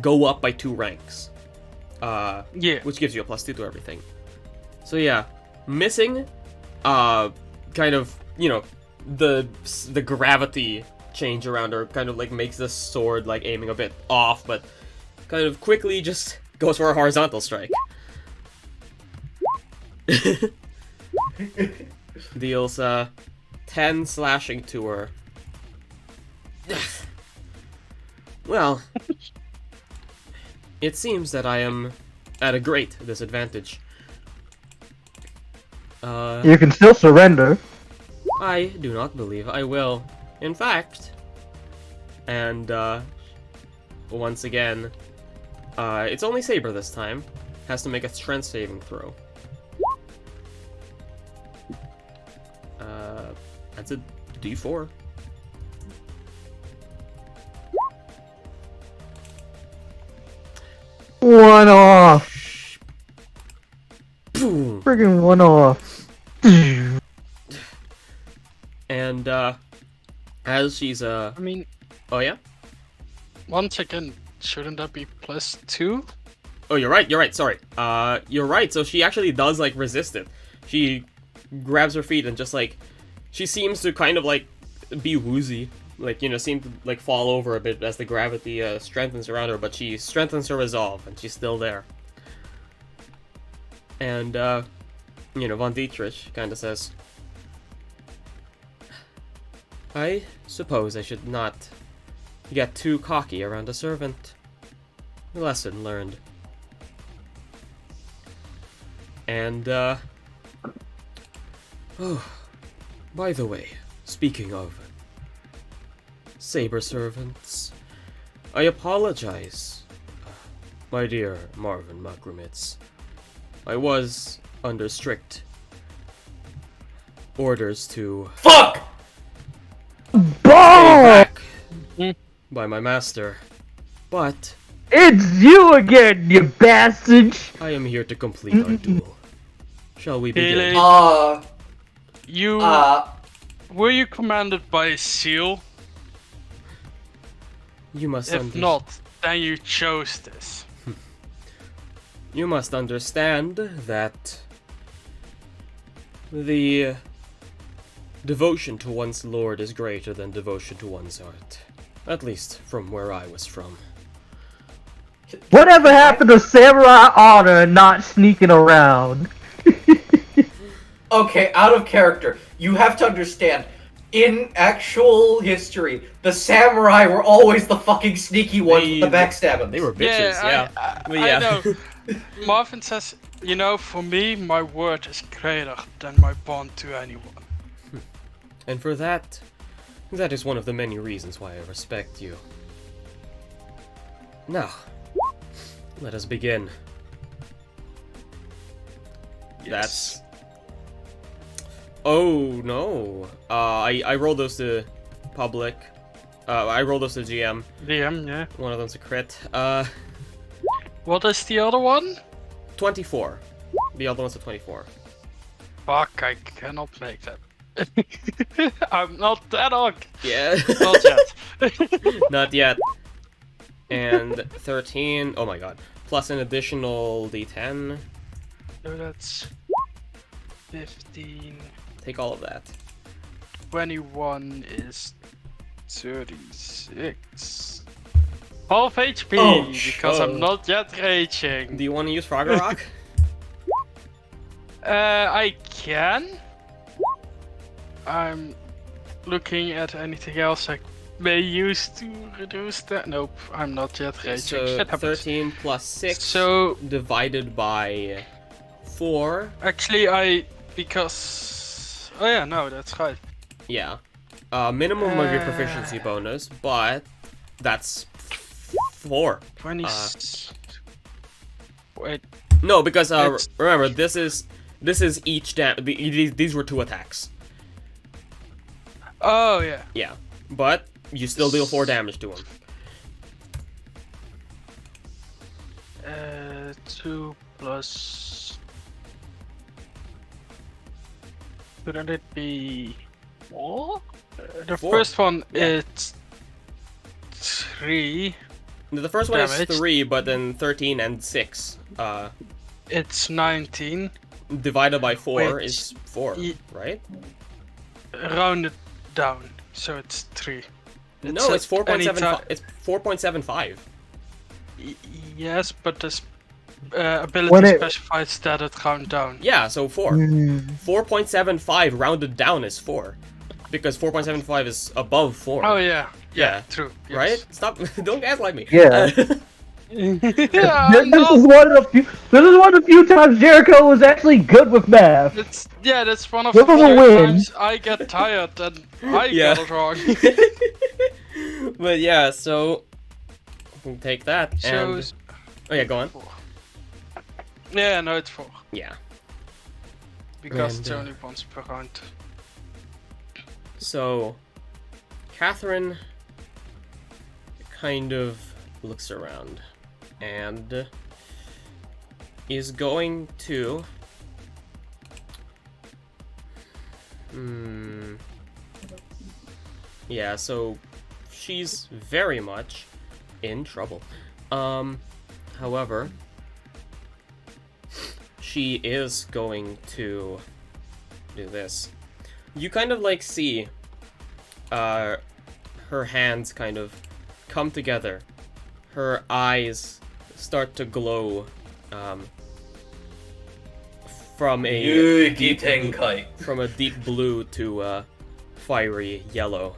go up by 2 ranks. yeah. Which gives you a +2 to everything. So yeah, missing, kind of, the gravity change around her kind of like makes the sword like aiming a bit off, but kind of quickly just goes for a horizontal strike. Deals 10 slashing to her. Well, it seems that I am at a great disadvantage. You can still surrender. I do not believe I will. In fact, and once again, it's only Saber this time. Has to make a strength saving throw. That's a D4. One off. Boom. Friggin' one off. And as she's I mean, oh yeah. once again, shouldn't that be +2? Oh, you're right. Sorry. You're right. So she actually does like resist it. She grabs her feet and just like she seems to kind of like be woozy, like seem to like fall over a bit as the gravity strengthens around her. But she strengthens her resolve, and she's still there. And Von Dietrich kind of says, "I suppose I should not get too cocky around a servant. Lesson learned." And, oh, by the way, speaking of, saber servants. I apologize, my dear Marvin McRemitz. I was under strict orders to Fuck! stay Ball! back by my master, but It's you again, you bastard! I am here to complete our duel. Shall we begin? Really? You uh, were you commanded by a seal? You must If not, then you chose this. You must understand that the devotion to one's lord is greater than devotion to one's art. At least from where I was from. Whatever happened to samurai honor and not sneaking around? okay, out of character. You have to understand, in actual history, the samurai were always the fucking sneaky ones with the backstabbing. They were bitches, yeah. But I know. Marvin says, you know, for me, my word is greater than my bond to anyone. And for that, that is one of the many reasons why I respect you. Now, let us begin. Yes. That's... Oh, no. I rolled those to public. I rolled those to GM. DM, yeah. One of them's a crit. What is the other one? 24. The other one's a 24. Fuck, I cannot make that. I'm not that orc. Yeah. Not yet. Not yet. And 13. Oh my god. Plus an additional d10. So that's 15. Take all of that. 21 is 36. Half HP, Ouch. because I'm not yet raging. Do you want to use Frogger Rock? I can. I'm looking at anything else I may use to reduce that. Nope, I'm not yet raging. So Shit happens. 13 plus 6 So divided by 4. actually, because oh yeah, no, that's right. Yeah. Minimum of your proficiency bonus, but that's 4. 20. Wait. No, because It's- remember this is each these were 2 attacks. Oh yeah. Yeah, but you still deal 4 damage to him. 2 plus. Shouldn't it be 4? The 4, first one yeah. is 3. The first one Damage. is 3, but then 13 and 6 It's 19. divided by 4 Wait. is 4, Ye- right? Rounded down, so it's 3. No, it's 4.75. anytime- It's 4.75. Yes, but this ability When it- specifies that it round down. Yeah, so 4. Hmm. 4.75 rounded down is 4. Because 4.75 is above 4. Oh yeah. Yeah. True. Yes. Right? Stop. Don't gaslight me. Yeah. Yeah, This is one of the few times Jericho was actually good with math. that's one of Give the him a few win. times I get tired and I Yeah. get it wrong. But yeah, so we'll take that So, and oh yeah, go on. yeah, no, it's 4 Yeah. because it's And, only once per round. So Catherine kind of looks around and is going to yeah, so she's very much in trouble. However, she is going to do this. You kind of like see her hands kind of come together. Her eyes start to glow from a Yugi Tenkai. from a deep blue to a fiery yellow.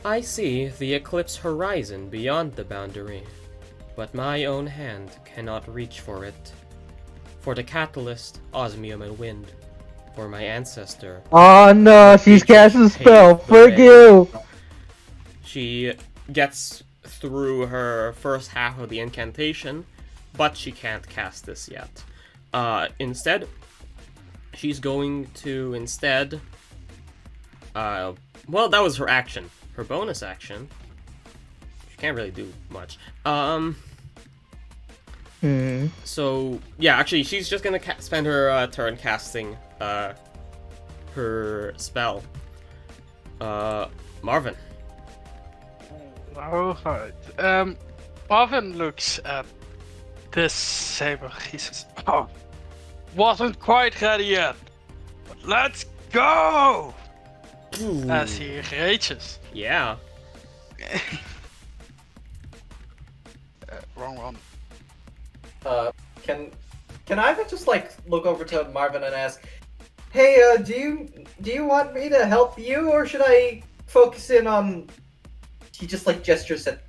I see the eclipse horizon beyond the boundary, but my own hand cannot reach for it. For the catalyst, osmium and wind. For my ancestor, Oh no, she's casting a spell. Paved the Frick way. you! She gets through her first half of the incantation, but she can't cast this yet. Instead, she's going to well, that was her action. Her bonus action, she can't really do much. So, yeah, actually, she's just gonna spend her turn casting her spell. Marvin. Alright. Marvin looks at this saber. He says, "Oh, wasn't quite ready yet. But let's go!" Ooh. As he rages. Yeah. Wrong one. Can Ivan just like look over to Marvin and ask, "Hey, do you want me to help you, or should I focus in on?" He just like gestures at.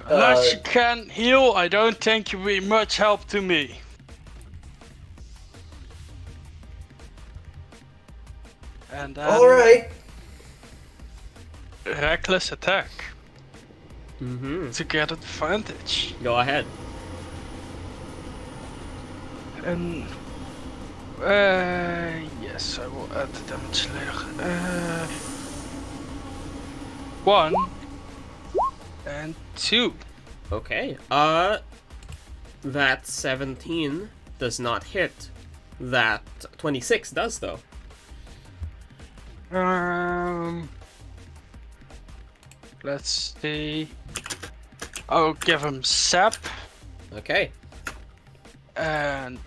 Unless you can heal, I don't think you'll be much help to me. And then All right. reckless attack Mm-hmm. to get advantage. Go ahead. And yes, I will add the damage layer. 1 and 2. Okay. That 17 does not hit. That 26 does, though. Let's see. I'll give him sap Okay. and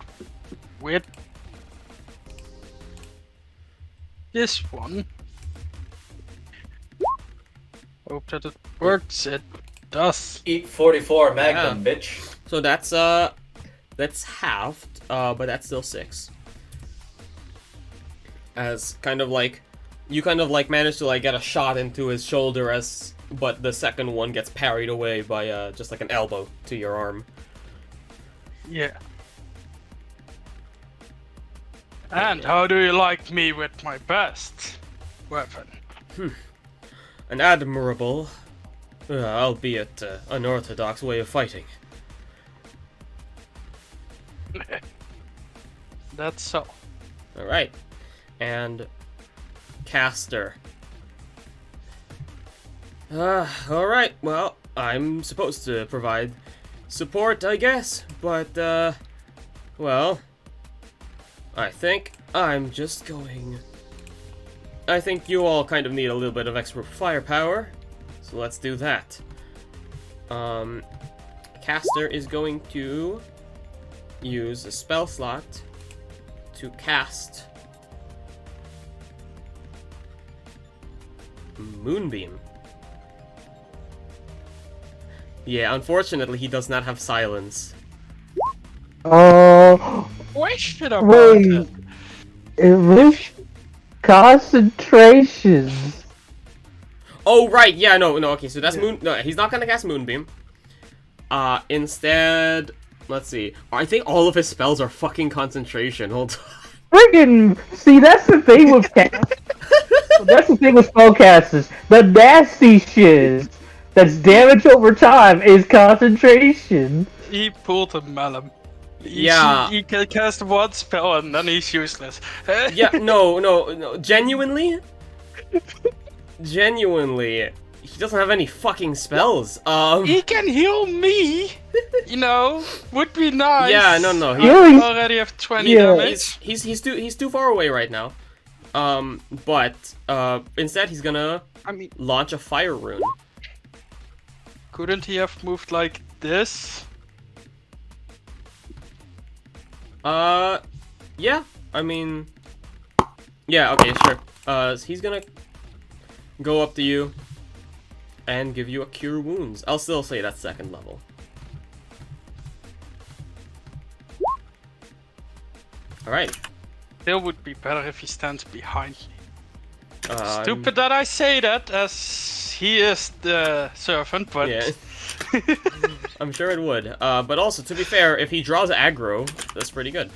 with this one. Hope that it works. It does. Eat 44 Magnum, bitch. So that's halved, but that's still 6. As kind of like, you kind of like manage to like get a shot into his shoulder but the second one gets parried away by just like an elbow to your arm. Yeah. And how do you like me with my best weapon? An admirable, albeit unorthodox way of fighting. That's all. All right, and caster. All right. Well, I'm supposed to provide support, I guess, but well, I think I'm just going. I think you all kind of need a little bit of extra firepower, so let's do that. Caster is going to use a spell slot to cast Moonbeam. Yeah, unfortunately, he does not have silence. Question about Wait. it. It was concentration. Oh, right, yeah, no, okay, so that's no, he's not gonna cast Moonbeam. Instead, let's see. I think all of his spells are fucking concentration. Hold on. Friggin' see, that's the thing with cast. That's the thing with spellcasters. The nasty shit that's damage over time is concentration. He pulled a Malum. Yeah. He can cast one spell and then he's useless. Yeah, no, genuinely, he doesn't have any fucking spells. He can heal me. You know, would be nice. Yeah, no, I Healing- already have 20 Yeah. damage. he's too far away right now. But instead he's gonna I mean, launch a fire rune. couldn't he have moved like this? Yeah, I mean, yeah, okay, sure. He's gonna go up to you and give you a cure wounds. I'll still say that's second level. Alright. Still would be better if he stands behind me. Um, Stupid that I say that, as he is the servant, but... Yeah. I'm sure it would. But also, to be fair, if he draws aggro, that's pretty good.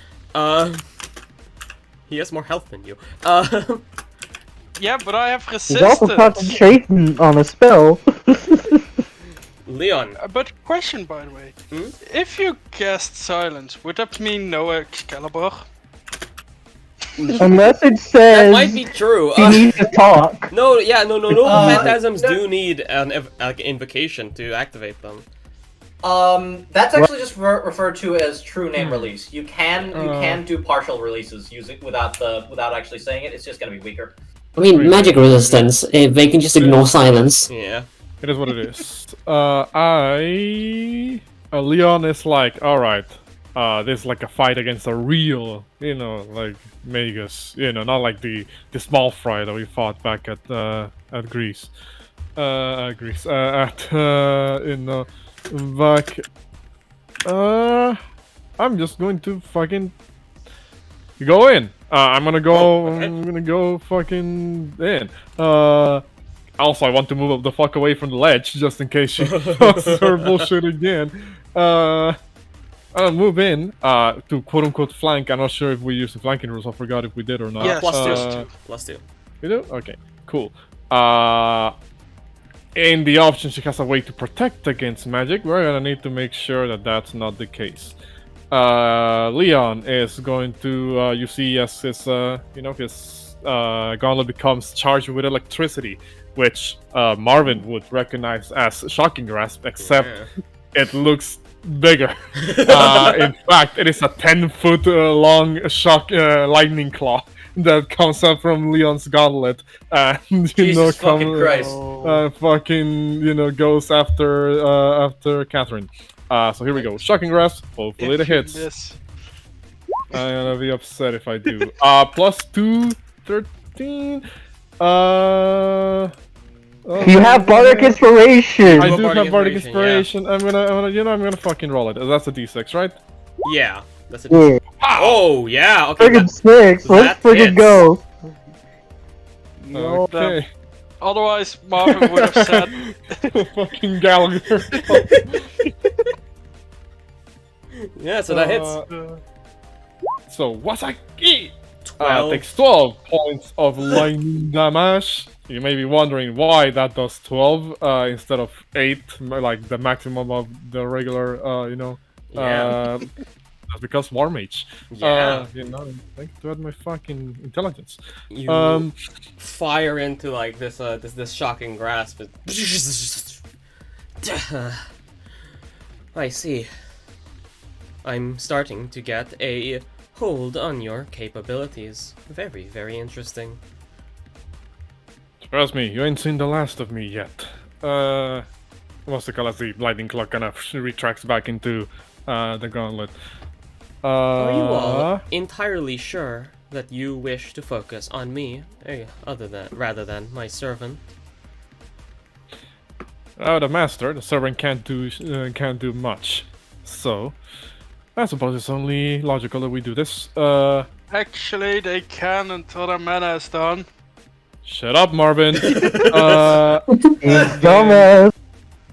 He has more health than you. Yeah, but I have He's also resistance. concentrating on a spell. Leon. But question, by the way. Hmm? If you cast silence, would that mean no Excalibur? Unless it That says might be true. you need to talk. No, yeah, no phantasms no- do need an invocation to activate them. That's actually just referred to as true name release. You can do partial releases using without actually saying it. It's just gonna be weaker. I mean, magic resistance. They can just ignore silence. Yeah. It is what it is. Leon is like, alright, this is like a fight against a real, like magus, not like the small fry that we fought back at Greece. Back, I'm just going to fucking go in. I'm gonna go fucking in. Also, I want to move the fuck away from the ledge, just in case she does her bullshit again. I'll move in, to quote-unquote flank. I'm not sure if we used the flanking rules, I forgot if we did or not. Yes, Plus two. You do? Okay, cool. In the option, she has a way to protect against magic. We're gonna need to make sure that that's not the case. Leon is going to, you see, as his gauntlet becomes charged with electricity, which Marvin would recognize as Shocking Grasp, except it looks bigger. In fact, it is a 10-foot long lightning claw that comes up from Leon's gauntlet, and Jesus fucking Christ. goes after Catherine. So here we go. Shocking Grasp. Hopefully it hits. Yes. I'm gonna be upset if I do. Plus 2, 13. You have Bardic Inspiration! I do Bardic have Bardic Inspiration, Inspiration. I'm gonna fucking roll it. That's a D6, right? Yeah. That's it. Yeah. Oh, yeah. Okay. Friggin' 6, let's that friggin' hits. go! Okay. Otherwise, Marvin would have said, Fucking Gallagher. Yeah, so that hits. So Wasaki 12. takes 12 points of lightning damage. You may be wondering why that does 12 instead of 8, like the maximum of the regular, Yeah. that's because Warmage. Yeah. Thanks to my fucking intelligence. You fire into like this shocking grasp. I see. I'm starting to get a hold on your capabilities. Very, very interesting. Trust me, you ain't seen the last of me yet. What's the call as the lightning clock kind of retracts back into the gauntlet. Are you all entirely sure that you wish to focus on me, rather than my servant? The master, the servant can't do much. So, I suppose it's only logical that we do this. actually, they can until their mana is done. Shut up, Marvin. Dumbass!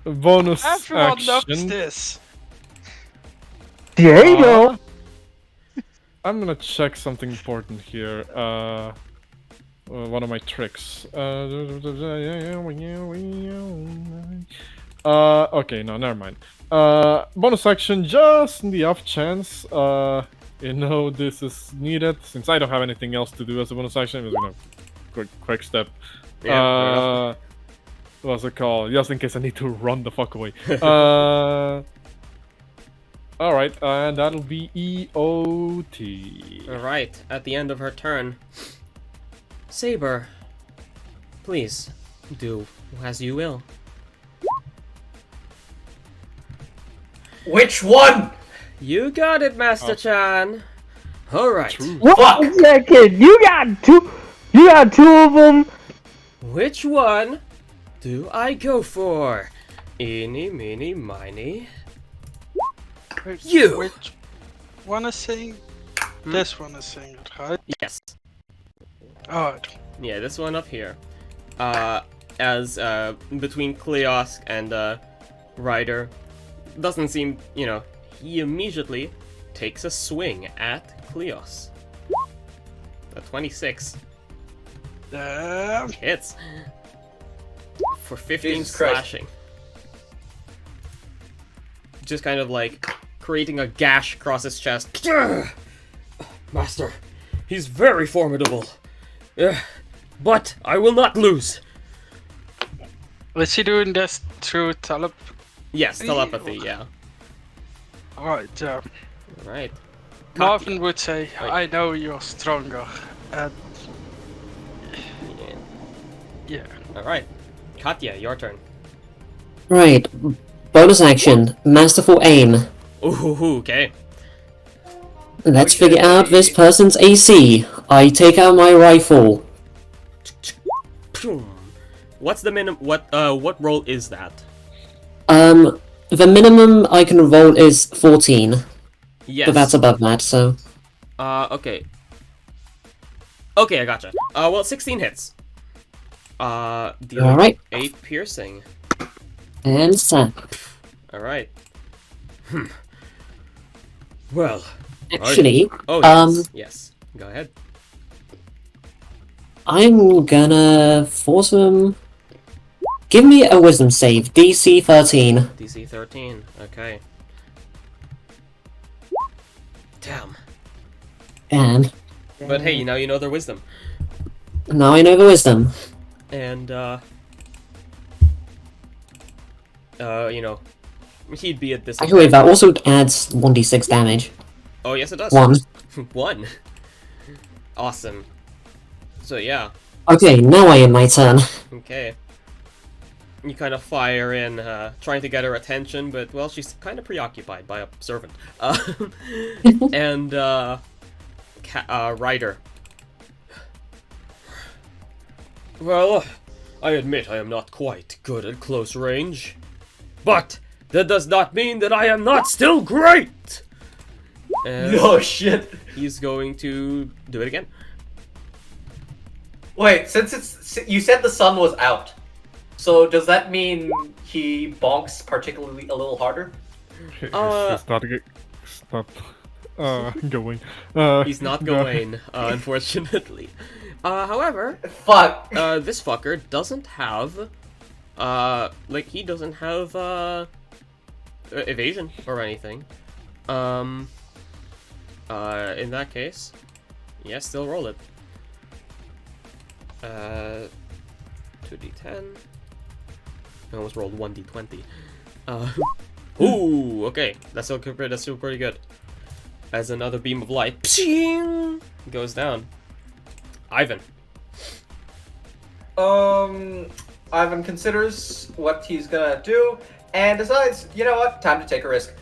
Bonus Everyone knows action. this. Diego! I'm gonna check something important here. One of my tricks. Okay, no, never mind. Bonus action, just in the off chance, this is needed. Since I don't have anything else to do as a bonus action, I'm just gonna quick step. Yeah, What's it called? Just in case I need to run the fuck away. Alright, and that'll be EOT. Alright, at the end of her turn. Saber, please, do as you will. Which one? You got it, Master Chan. Alright, One second! You got two of them! which one do I go for? Eeny, meeny, miny. Wait, You! Which one is saying? This one is saying it, right? Yes. Alright. Yeah, this one up here. As between Kleosk and Ryder, doesn't seem, he immediately takes a swing at Kleos. A 26. Hits. For 15 Jesus Christ. slashing. Just kind of like creating a gash across his chest. Master, he's very formidable. But I will not lose. Is he doing this through Yes, telepathy, yeah. Alright, Alright. Marvin would say, Wait. I know you're stronger. And yeah. Alright. Katya, your turn. Right. Bonus action. Masterful aim. Ooh, okay. Let's figure out this person's AC. I take out my rifle. What's the what roll is that? The minimum I can roll is 14. Yes. But that's above that, so... Okay. Okay, I gotcha. Well, 16 hits. Dealing Alright. 8 piercing. And sap. Alright. Well. Actually, Oh, yes. Yes. Go ahead. I'm gonna force him... Give me a wisdom save. DC 13. DC 13. Okay. Damn. And... But hey, now you know their wisdom. Now I know the wisdom. And, you know, he'd be at this. Actually, that also adds 1d6 damage. Oh, yes, it does. 1. 1. Awesome. So, yeah. Okay, now I am my turn. Okay. You kind of fire in, trying to get her attention, but, well, she's kind of preoccupied by a servant. And, Ryder. Well, I admit I am not quite good at close range. But that does not mean that I am not still great! And No shit. he's going to do it again. Wait, since you said the sun was out, so does that mean he bonks particularly a little harder? It's not going. He's not going, unfortunately. However, Fuck. this fucker doesn't have, like, he doesn't have, evasion or anything. In that case, yes, still roll it. 2d10. I almost rolled 1d20. Ooh, okay, that's still pretty good. As another beam of light, pshing, goes down. Ivan. Ivan considers what he's gonna do and decides, you know what, time to take a risk.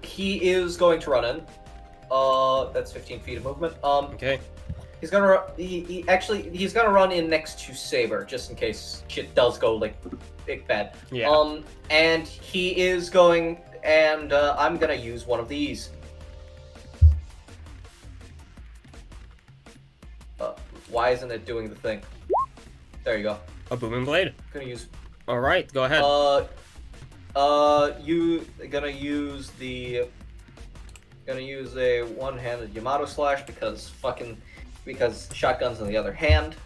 He is going to run in. That's 15 feet of movement. Okay. He's gonna he's gonna run in next to Saber just in case shit does go like big bad. Yeah. And he is going, and I'm gonna use one of these. Why isn't it doing the thing? There you go. A booming blade. Gonna use. All right, go ahead. You gonna use a one-handed Yamato slash because shotgun's in the other hand.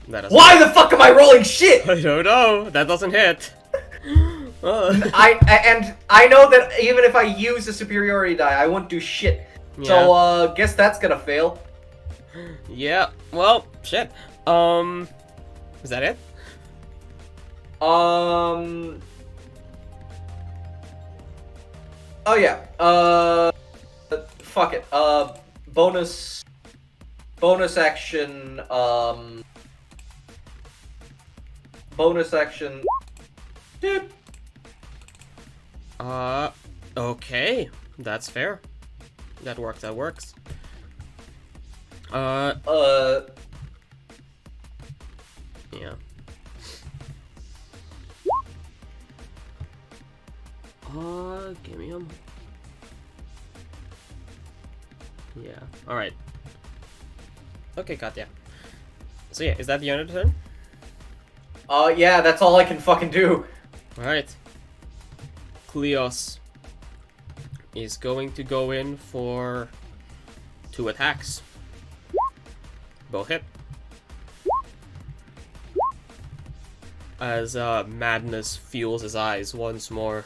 That doesn't Why the fuck am I rolling shit? I don't know. That doesn't hit. I know that even if I use the superiority die, I won't do shit. Yeah. So guess that's gonna fail. Yeah. Well, shit. Is that it? Oh yeah. Fuck it. Bonus action. Bonus action. Dude. Okay. That's fair. That works. Yeah. Give me him. Yeah. All right. Okay, Katya. So yeah, is that the end of the turn? Yeah, that's all I can fucking do. All right. Kleos is going to go in for 2 attacks. Both hit. As madness fuels his eyes once more.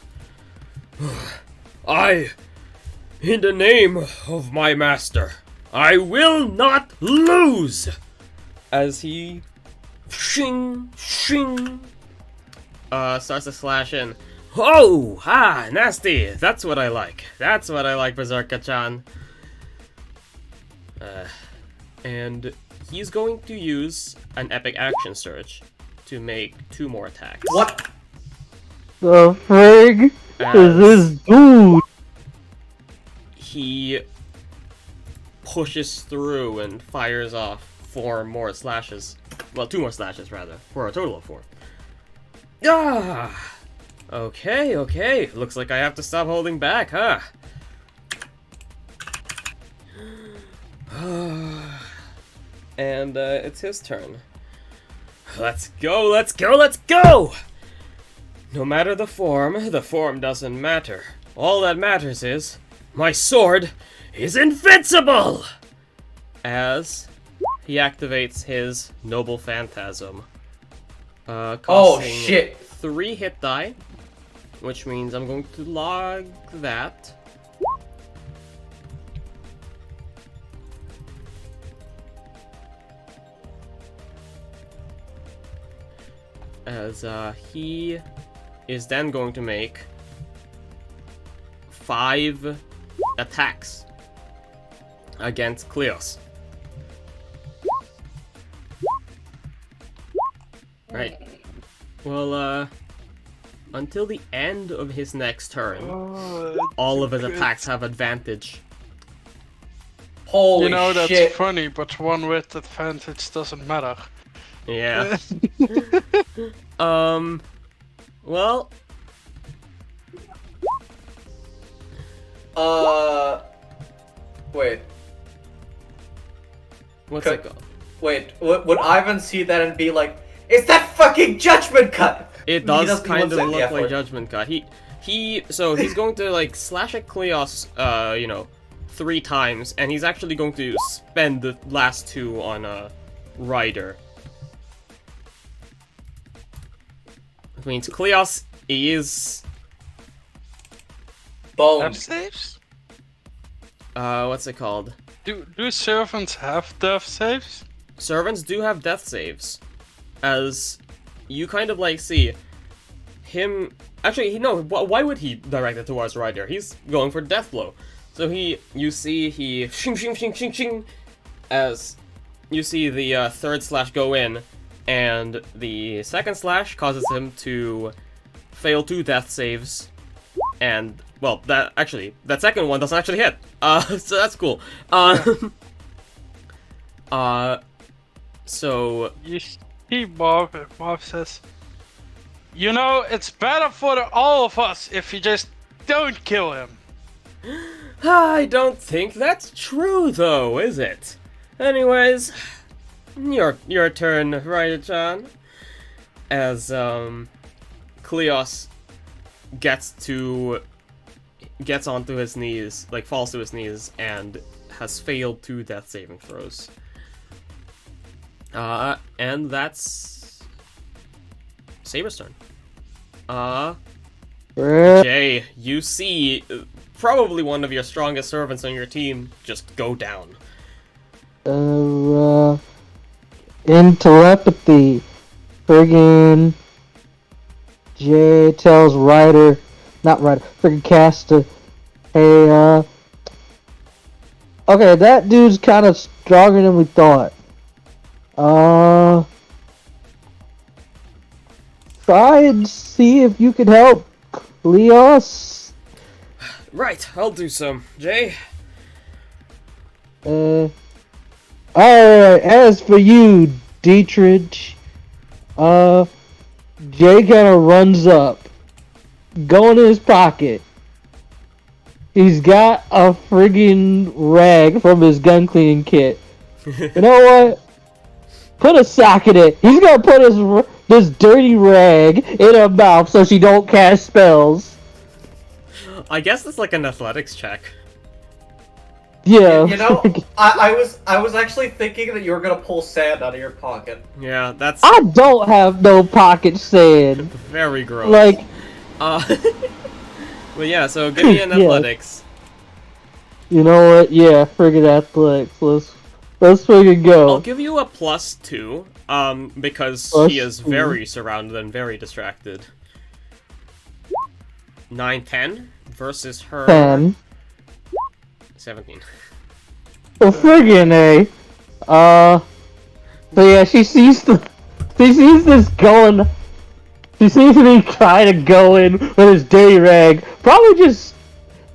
In the name of my master, I will not lose! As he shing, starts to slash in. Oh! Nasty! That's what I like. That's what I like, Berserker-chan. And he's going to use an epic action surge to make 2 more attacks. What? The frig is this dude? He pushes through and fires off 4 more slashes. Well, 2 more slashes, rather. For a total of 4. Ah! Okay. Looks like I have to stop holding back, huh? And it's his turn. Let's go! No matter the form doesn't matter. All that matters is, my sword is invincible! As he activates his Noble Phantasm. Oh Costing shit! 3 hit die, which means I'm going to log that. As he is then going to make 5 attacks against Kleos. Right. Well, until the end of his next turn, all of his attacks have advantage. Holy You know, that's shit! funny, but 1 with advantage doesn't matter. Yeah. Well. Wait. What's it called? Wait, would Ivan see that and be like, "It's that fucking judgment cut"? It does doesn't kind of even look send the like effort. Judgment Cut. So he's going to like slash at Kleos, 3 times, and he's actually going to spend the last 2 on a Rider. Which means Kleos is Death Boned. saves? what's it called? Do servants have death saves? Servants do have death saves, as you kind of like see him. Actually, no. Why would he direct it towards Rider? He's going for death blow. So you see he shing, as you see the 3rd slash go in, and the 2nd slash causes him to fail 2 death saves, and well, that 2nd one doesn't actually hit. So that's cool. So You see, Marv says, you know, it's better for all of us if you just don't kill him. I don't think that's true, though, is it? Anyways, your turn, Ryder-chan. As Kleos gets onto his knees, like falls to his knees, and has failed 2 death saving throws. And that's Saber's turn. Jay, you see probably one of your strongest servants on your team just go down. In telepathy, friggin' Jay tells friggin' Caster, hey, okay, that dude's kind of stronger than we thought. Try and see if you can help Kleos. Right, I'll do so. Jay? Alright, as for you, Dietrich, Jay kinda runs up, go in his pocket. He's got a friggin' rag from his gun cleaning kit. You know what? Put a sock in it. He's gonna put this dirty rag in her mouth so she don't cast spells. I guess it's like an athletics check. Yeah. You know, I was actually thinking that you were gonna pull sand out of your pocket. Yeah, that's I don't have no pocket sand. very gross. Like, But yeah, so give me an Yeah. athletics. you know what? Yeah, friggin' athletics. Let's friggin' go. I'll give you a +2, because Plus she is 2. very surrounded and very distracted. 9-10 versus her 10. 17. Well, friggin' A. So yeah, she sees this going. She sees me try to go in with his dirty rag. Probably just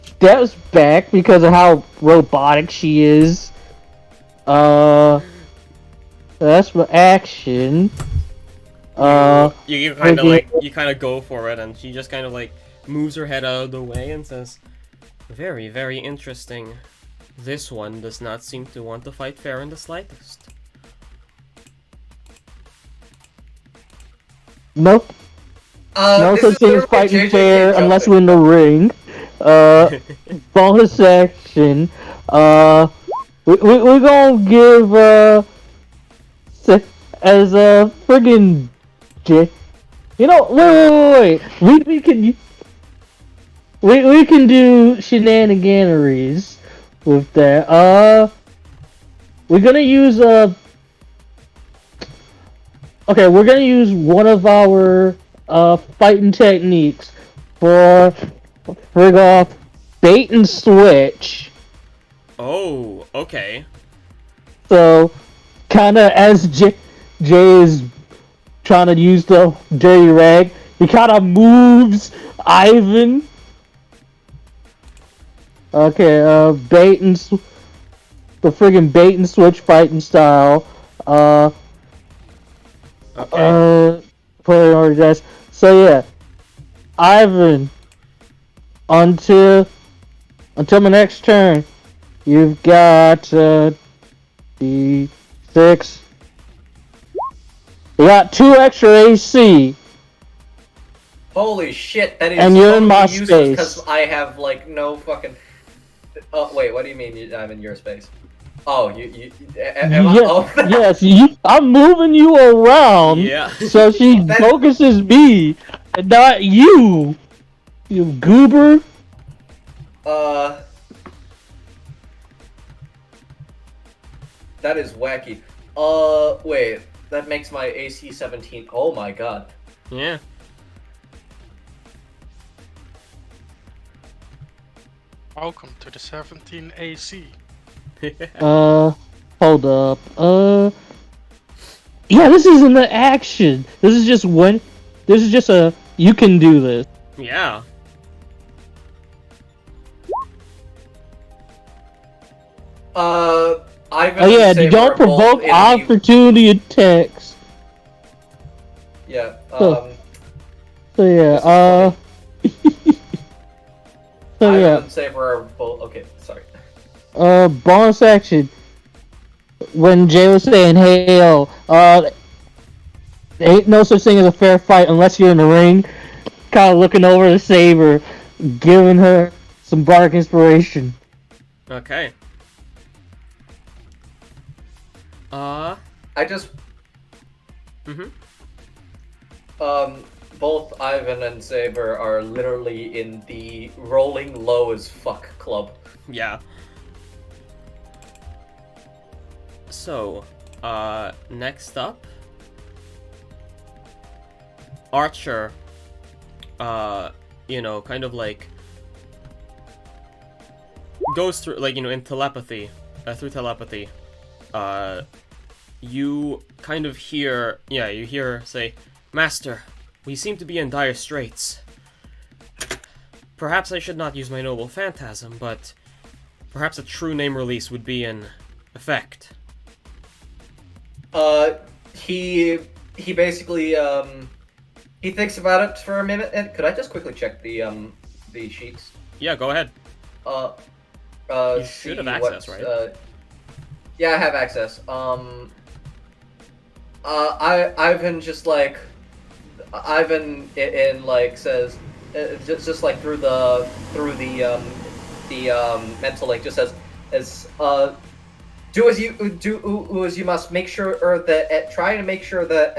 steps back because of how robotic she is. That's my action. You kind of friggin- you kind of go for it, and she just kind of like moves her head out of the way and says, "Very, very interesting. This one does not seem to want to fight fair in the slightest." Nope. No This such is thing as literally fighting JJ fair jumping. unless we're in the ring. Bonus action. We're gonna give as a friggin' you know, wait. We can do shenaniganeries with that. We're gonna use okay, we're gonna use one of our fighting techniques for frig off bait and switch. Oh, okay. So, kinda as Jay is trying to use the dirty rag, he kinda moves Ivan. Okay, the friggin' bait and switch fighting style. Prioritize. So yeah, Ivan, until my next turn, you've got D6. You got 2 extra AC. Holy shit, that is And you're in my useless space. because I have like no fucking. Oh wait, what do you mean I'm in your space? Oh, am I? Yeah, Oh. yes, I'm moving you around. Yeah. So she That- focuses me and not you. You goober. That is wacky. Wait, that makes my AC 17. Oh my god. Yeah. Welcome to the 17 AC. Hold up. Yeah, this isn't the action. This is just when. This is just a. You can do this. Yeah. Ivan. Oh yeah, Saber don't both provoke in the- opportunity attacks. Yeah. So yeah. So Ivan yeah. and Saber are both. Okay, sorry. Bonus action. When Jay was saying, "Hey, yo, ain't no such thing as a fair fight unless you're in the ring," kind of looking over the Saber, giving her some bark inspiration. Okay. I just. Mhm. Both Ivan and Saber are literally in the rolling low as fuck club. Yeah. So, next up, Archer, you know, kind of like goes through, like, you know, in telepathy, through telepathy, you kind of hear, yeah, you hear say, "Master, we seem to be in dire straits. Perhaps I should not use my noble phantasm, but perhaps a true name release would be in effect." He basically he thinks about it for a minute. And could I just quickly check the sheets? Yeah, go ahead. You should have access, right? Yeah, I have access. Ivan just like Ivan in like says just like through the mental link just says do as you must. Make sure, or that try to make sure that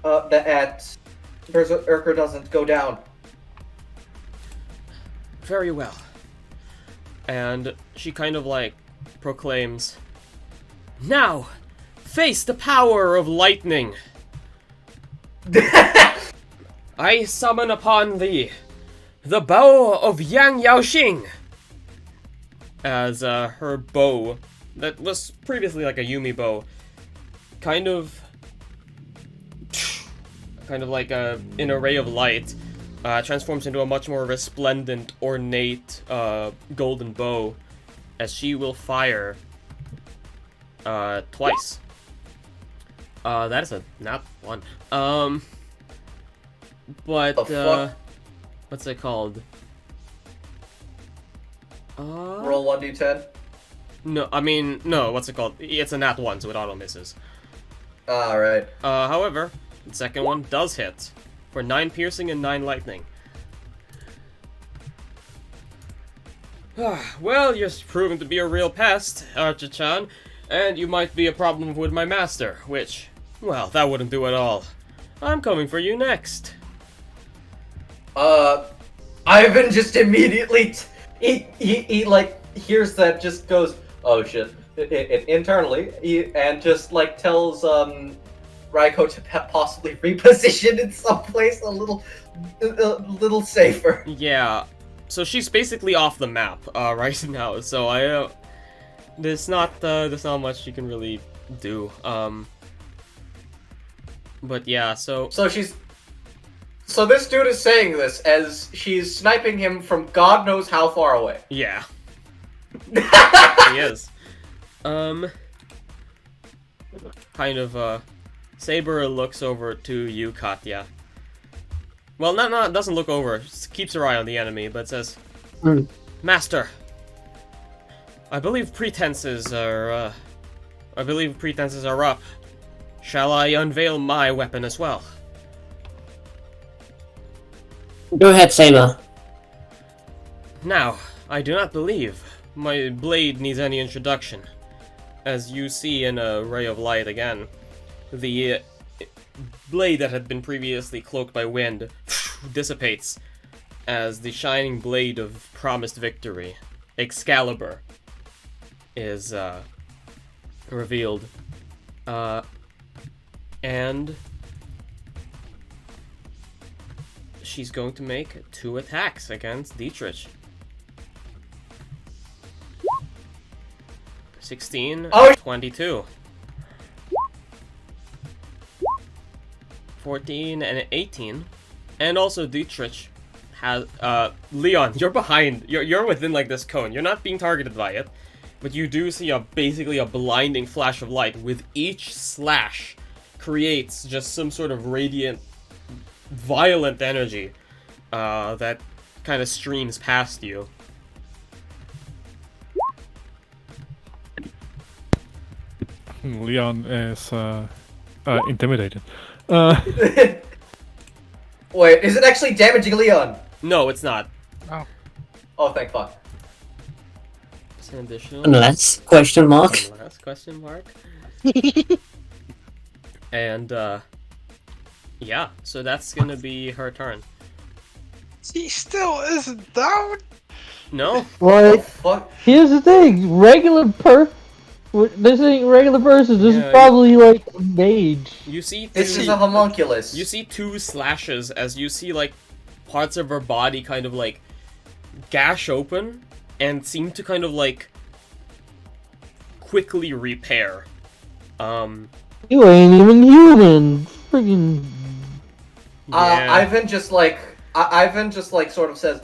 that Berserker doesn't go down. Very well. And she kind of like proclaims, "Now, face the power of lightning. I summon upon thee the bow of Yang Yaoxing." As her bow, that was previously like a Yumi bow, kind of like an array of light, transforms into a much more resplendent, ornate, golden bow, as she will fire twice. That is a not one. But what's it called? Roll 1d10. No, I mean, no, what's it called? It's a nat 1, so it auto misses. Alright. However, the second one does hit for 9 piercing and 9 lightning. Well, you're proven to be a real pest, Archer-chan, and you might be a problem with my master, which, well, that wouldn't do at all. I'm coming for you next. Ivan just immediately he like hears that, just goes, oh shit, internally, and just like tells Raiko to possibly reposition in some place a little safer. Yeah, so she's basically off the map right now. So there's not much she can really do. But yeah, so this dude is saying this as she's sniping him from God knows how far away. Yeah. He is. Kind of, Saber looks over to you, Katya. Well, doesn't look over, just keeps her eye on the enemy, but says, Master, I believe pretenses are up. Shall I unveil my weapon as well? Go ahead, Saber. Now, I do not believe my blade needs any introduction. As you see in a ray of light again, the blade that had been previously cloaked by wind dissipates as the shining blade of promised victory, Excalibur, is revealed. And she's going to make 2 attacks against Dietrich. 16, 22. 14 and 18. And also Dietrich has Leon, you're behind. You're within like this cone. You're not being targeted by it, but you do see basically a blinding flash of light. With each slash creates just some sort of radiant, violent energy that kind of streams past you. Leon is intimidated. Wait, is it actually damaging Leon? No, it's not. Oh, thank fuck. It's an additional. Unless, question mark. Unless, question mark. And, yeah, so that's gonna be her turn. He still isn't down. No? What? Fuck. Here's the thing, this ain't regular person, this Yeah, is probably like a mage. You see This is a homunculus. You see 2 slashes as you see, like, parts of her body kind of, like, gash open and seem to kind of, like, quickly repair. You ain't even human. Friggin'. Yeah. Ivan just like sort of says,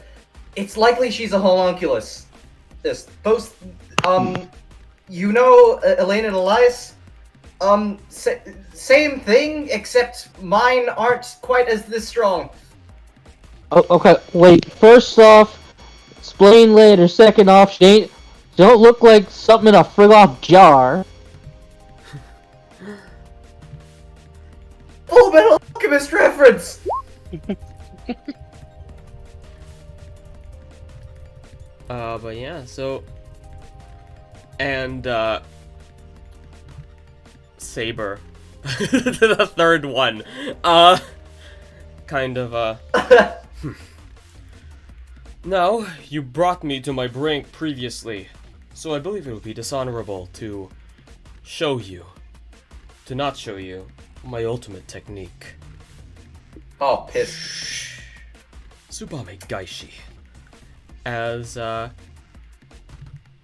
it's likely she's a homunculus. You know, Elaine and Elias, same thing, except mine aren't quite as this strong. Oh, okay, wait, first off, explain later. Second off, she don't look like something in a frig-off jar. Full Metal Alchemist reference! But yeah, so... And, Saber. The third one. Kind of, Now, you brought me to my brink previously, so I believe it would be dishonorable to show you, to not show you, my ultimate technique. Oh, piss. Tsubame Gaishi. As,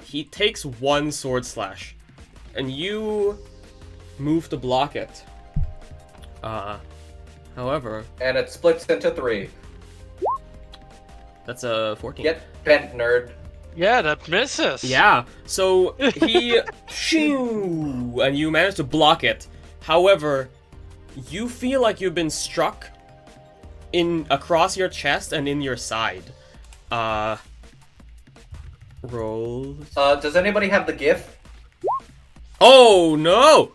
he takes one sword slash, and you move to block it. However... And it splits into 3. That's a 14. Get bent, nerd. Yeah, that misses. Yeah, so he... shoo, and you manage to block it. However, you feel like you've been struck across your chest and in your side. Roll... Does anybody have the GIF? Oh, no!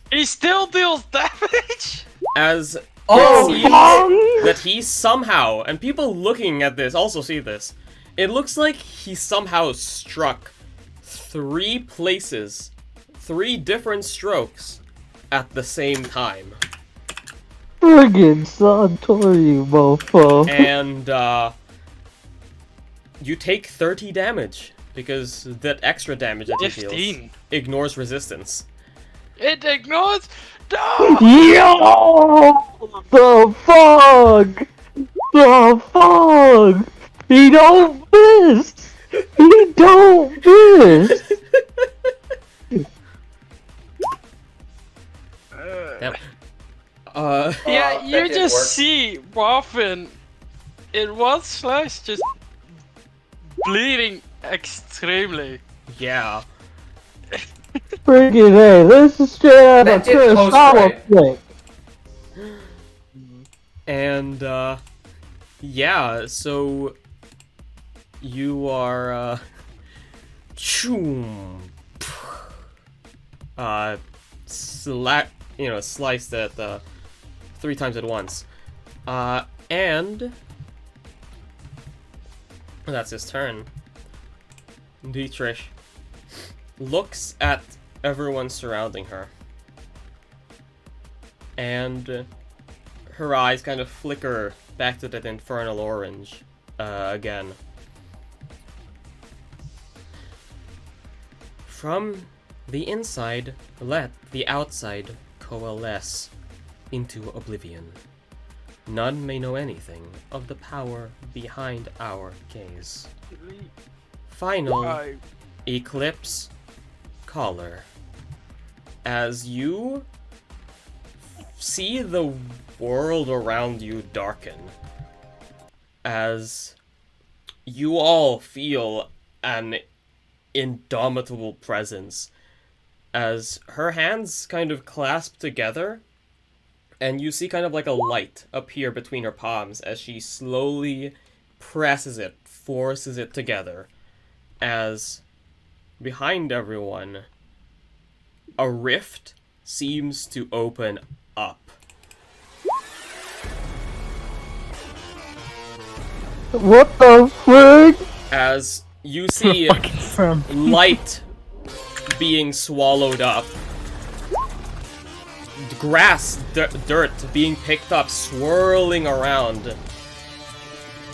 He still deals damage? As Oh, it seems that he somehow, and people looking at this also see this, it looks like he somehow struck 3 places, 3 different strokes at the same time. Friggin' Santori, mofo. And, you take 30 damage, because that extra damage that he 15. deals ignores resistance. It ignores... No! Yo! The fuck! The fuck! He don't miss! He don't miss! Damn. Yeah, that you didn't just work. see Marvin in one slash just bleeding extremely. Yeah. Friggin' hey, this is straight out That of did Kurosawa post-right. flick. And, yeah, so you are, sliced at, 3 times at once. And that's his turn. Dietrich looks at everyone surrounding her. And her eyes kind of flicker back to that infernal orange again. From the inside, let the outside coalesce into oblivion. None may know anything of the power behind our gaze. Final eclipse color. As you see the world around you darken, as you all feel an indomitable presence, as her hands kind of clasp together, and you see kind of like a light appear between her palms as she slowly presses it, forces it together, as behind everyone, a rift seems to open up. What the frick? As you see light being swallowed up, grass, dirt being picked up, swirling around.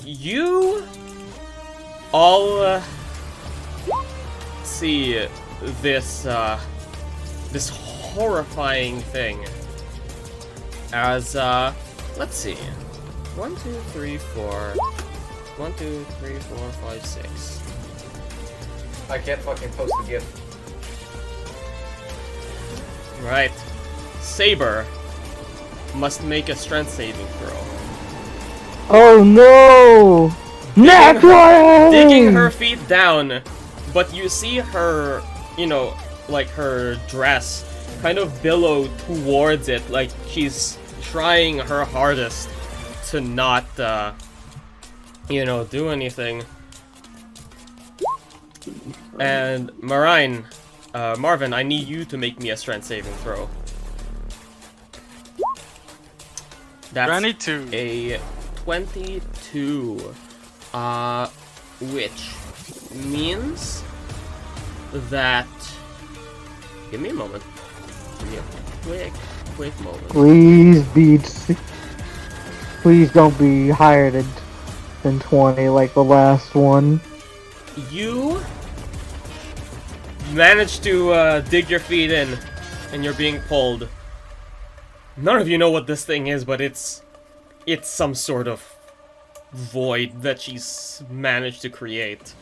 You all see this this horrifying thing as let's see, 1, 2, 3, 4, 1, 2, 3, 4, 5, 6. I can't fucking post the GIF. Right. Saber must make a strength saving throw. Oh no! Digging her feet down, but you see her, you know, like her dress kind of billow towards it, like she's trying her hardest to not, you know, do anything. And Marvin, I need you to make me a strength saving throw. That's 22. a 22, which means that... Give me a moment. Give me a quick moment. Please please don't be higher than 20 like the last one. You managed to dig your feet in, and you're being pulled. None of you know what this thing is, but it's some sort of void that she's managed to create.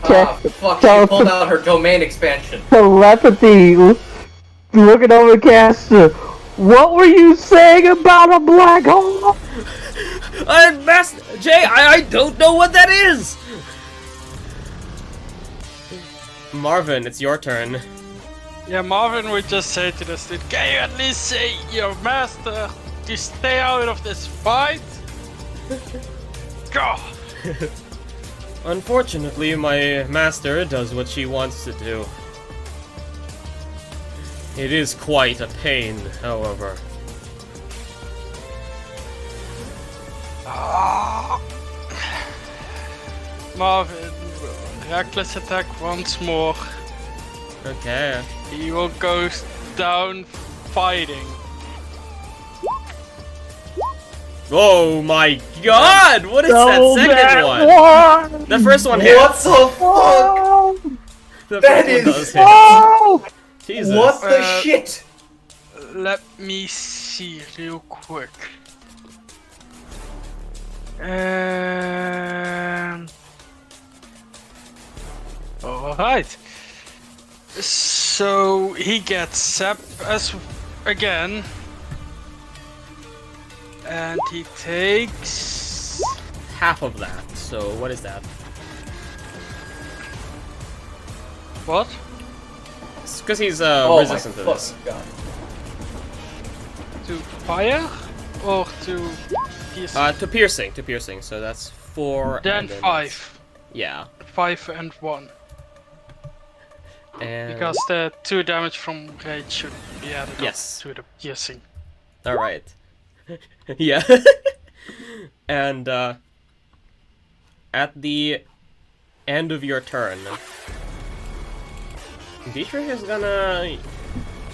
Ah, fuck, she pulled out her domain expansion. Telepathy. Looking over Caster. What were you saying about a black hole? Jay, I don't know what that is! Marvin, it's your turn. Yeah, Marvin would just say to the student, can you at least say your master to stay out of this fight? Go! Unfortunately, my master does what she wants to do. It is quite a pain, however. Marvin will reckless attack once more. Okay. He will go down fighting. Oh my god! What is that second one? The first one hit. What the fuck? The That first one is does hit. Oh! Jesus. What the shit? Let me see real quick. Alright. So he gets Sep as again. And he takes Half of that. So what is that? what? Because he's Oh resistant my to this. fucking god. To fire or to pierce? To piercing. So that's 4. Then and then 5. Yeah. 5 and 1. And Because the 2 damage from rage should be added Yes. up to the piercing. all right. Yeah. And at the end of your turn, Dietrich is gonna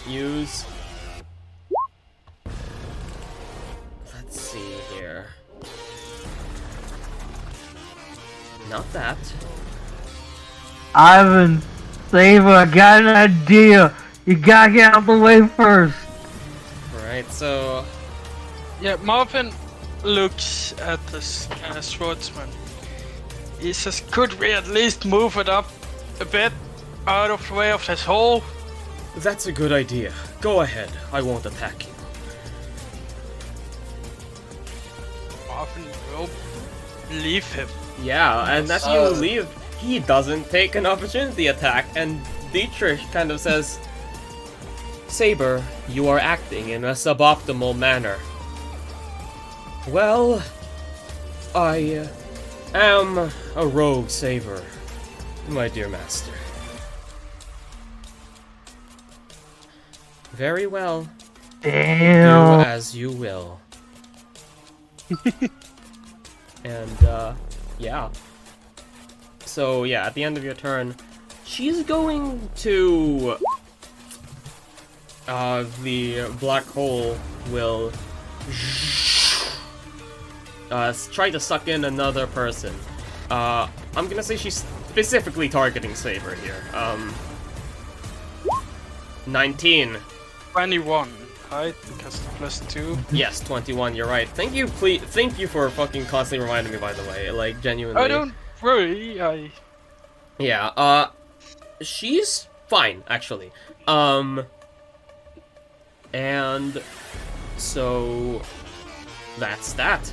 use. Let's see here. Not that. Ivan, Saber, I got an idea. You gotta get out the way first. Right. So Yeah, Marvin looks at the swordsman. He says, could we at least move it up a bit out of the way of this hole? that's a good idea. Go ahead. I won't attack you. Marvin will leave him. Yeah, and as you leave, he doesn't take an opportunity attack, and Dietrich kind of says, Saber, you are acting in a suboptimal manner. Well, I am a rogue Saber, my dear master. Very well. Damn. Do as you will. And, yeah. So, yeah, at the end of your turn, she's going to... the black hole will... try to suck in another person. I'm gonna say she's specifically targeting Saber here. 19. 21, right? Because the +2. Yes, 21, you're right. Thank you for fucking constantly reminding me, by the way. Like, genuinely. Oh, don't worry, Yeah, she's fine, actually. And so that's that.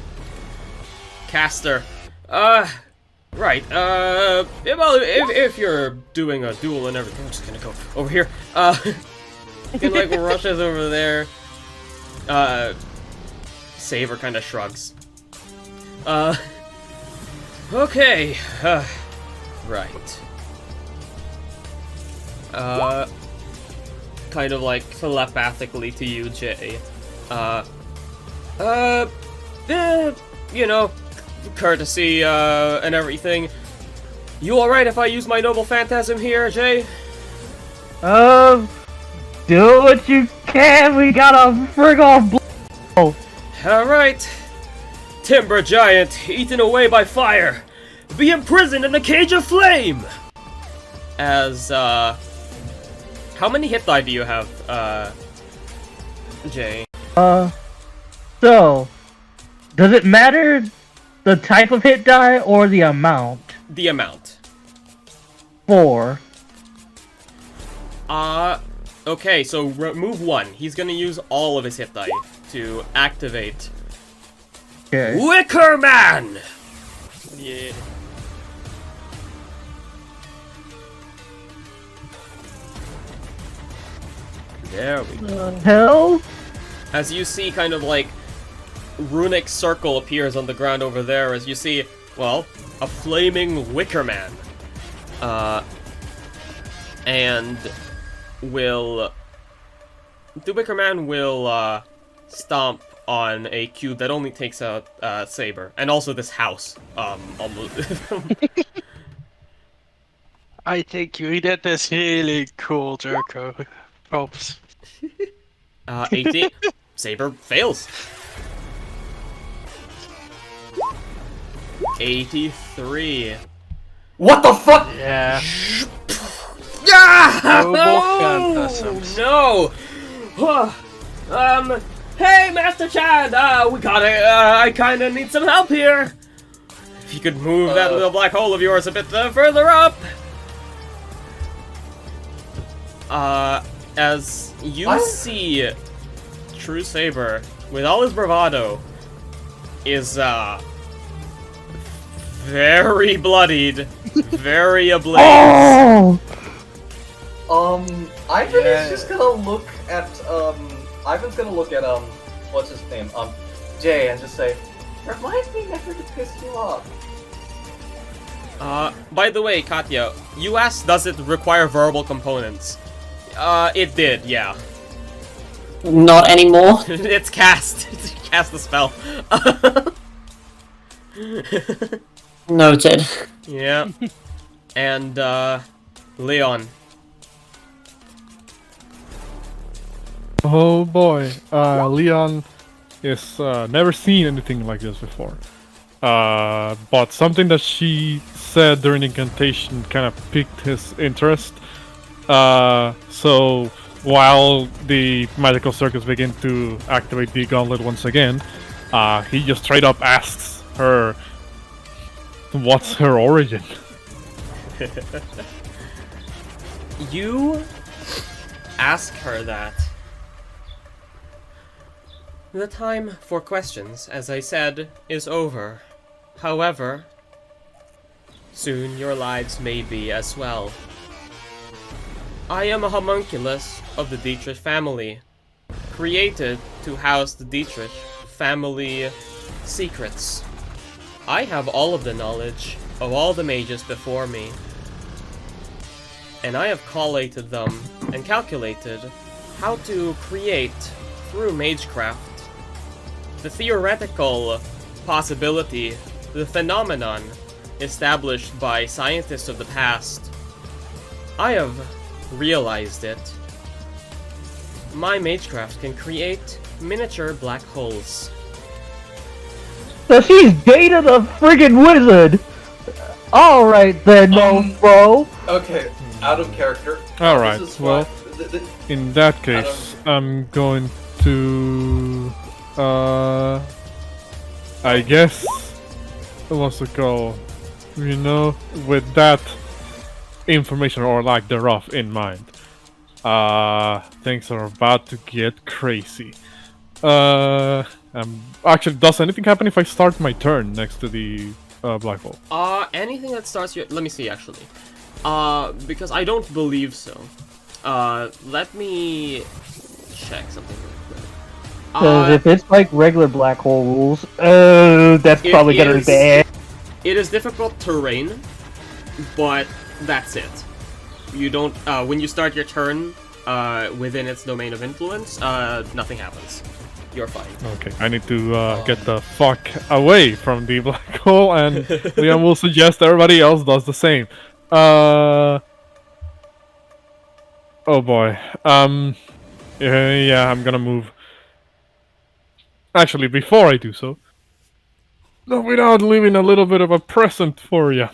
Caster. Right, well, if you're doing a duel and everything, I'm just gonna go over here. You can, like, rushes over there. Saber kind of shrugs. Okay. Right. Kind of like telepathically to you, Jay. You know, courtesy, and everything. You alright if I use my noble phantasm here, Jay? Do what you can. We got a frig off. Alright. Timber giant, eaten away by fire. Be imprisoned in a cage of flame! As, how many hit die do you have, Jay? So, does it matter the type of hit die or the amount? The amount. 4. Okay, so remove 1. He's gonna use all of his hit die to activate Okay. Wicker Man! Yeah. There we go. Hell? As you see, kind of like, runic circle appears on the ground over there as you see, well, a flaming Wicker Man. And will... The Wicker Man will, stomp on a cube that only takes a, saber. And also this house, almost... I think you did this really cool, Jerko. Props. 80. Saber fails. 83. What the fuck? Yeah. Ah! Noble phantasms. No! Hey, Master Chad! We gotta, I kinda need some help here! If you could move that little black hole of yours a bit further up! As you see, True Saber, with all his bravado, is, very bloodied, very ablaze. Ivan is just gonna look at, Ivan's gonna look at, what's his name? Jay, and just say, remind me never to piss you off. By the way, Katya, you asked, does it require verbal components? It did, yeah. Not anymore. It's cast. Cast the spell. Noted. Yeah. And, Leon. Oh boy, Leon is never seen anything like this before. But something that she said during the incantation kind of piqued his interest. So while the magical circuits begin to activate the gauntlet once again, he just straight up asks her, what's her origin? You ask her that. The time for questions, as I said, is over. However, soon your lives may be as well. I am a homunculus of the Dietrich family, created to house the Dietrich family secrets. I have all of the knowledge of all the mages before me, and I have collated them and calculated how to create, through magecraft, the theoretical possibility, the phenomenon established by scientists of the past. I have realized it. My magecraft can create miniature black holes. So she's Data the friggin' wizard! Alright then, bro. Okay, out of character. Alright, This is well, why- in that case, I'm going to... I guess... What's it called? You know, with that information or lack thereof in mind, things are about to get crazy. Actually, does anything happen if I start my turn next to the black hole? Anything that starts your... Let me see, actually. Because I don't believe so. Let me check something real quick. Cause if it's like regular black hole rules, that's probably gonna be bad. It is difficult terrain, but that's it. You don't, when you start your turn, within its domain of influence, nothing happens. You're fine. Okay, I need to get the fuck away from the black hole, and Leon will suggest everybody else does the same. Oh boy. Yeah, I'm gonna move. Actually, before I do so, not without leaving a little bit of a present for you.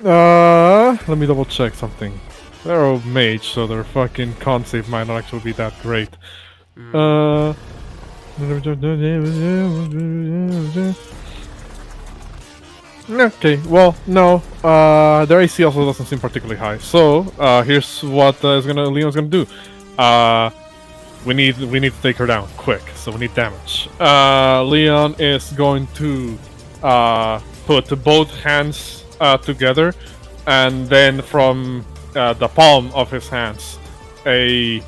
Let me double check something. They're all mage, so their fucking con save might not actually be that great. Okay, well, no. Their AC also doesn't seem particularly high. So, here's what Leon's gonna do. We need to take her down quick, so we need damage. Leon is going to put both hands together, and then from the palm of his hands, a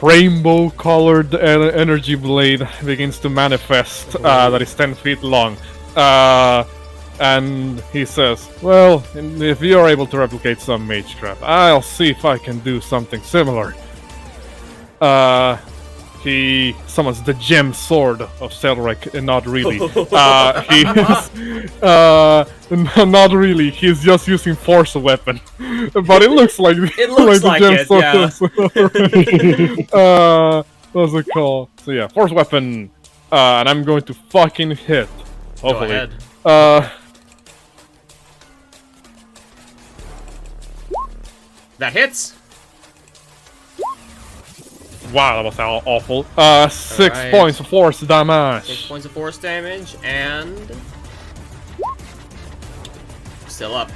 rainbow-colored energy blade begins to manifest that is 10 feet long. And he says, well, if you are able to replicate some mage crap, I'll see if I can do something similar. He summons the gem sword of Selrek, and not really. Not really. He's just using force weapon, but it looks like It looks like the gem it, sword. Yeah. What's it called? So yeah, force weapon, and I'm going to fucking hit. Hopefully. Go ahead. That hits. Wow, that was awful. 6 Alright. points of force damage. 6 points of force damage, and still up.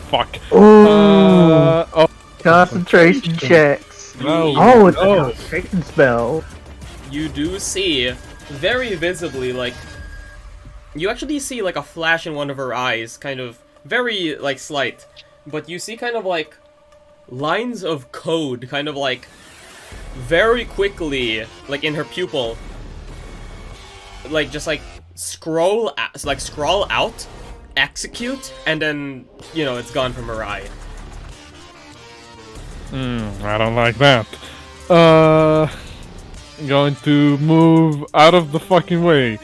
Fuck. Ooh, Oh, concentration checks. no. Oh, it's a no. concentration spell. You do see very visibly, like, you actually see like a flash in one of her eyes, kind of very like slight, but you see kind of like lines of code, kind of like very quickly, like in her pupil, like just like scroll out, execute, and then it's gone from her eye. I don't like that. Going to move out of the fucking way.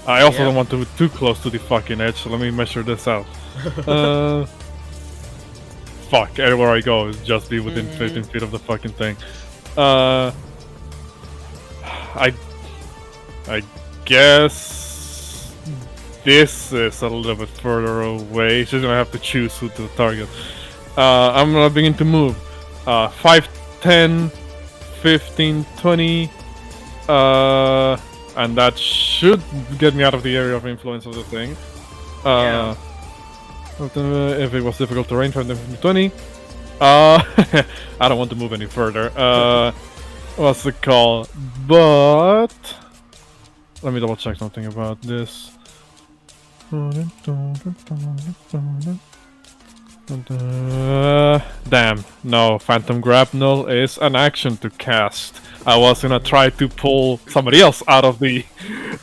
I also don't want to be too close to the fucking edge, so let me measure this out. Fuck, everywhere I go is just be within 15 feet of the fucking thing. I guess this is a little bit further away. She's gonna have to choose who to target. I'm gonna begin to move. 5, 10, 15, 20. And that should get me out of the area of influence of the thing. If it was difficult terrain, 5, 10, 15, 20. I don't want to move any further. What's it called? But let me double check something about this. Damn, no, Phantom Grapnel is an action to cast. I was gonna try to pull somebody else out of the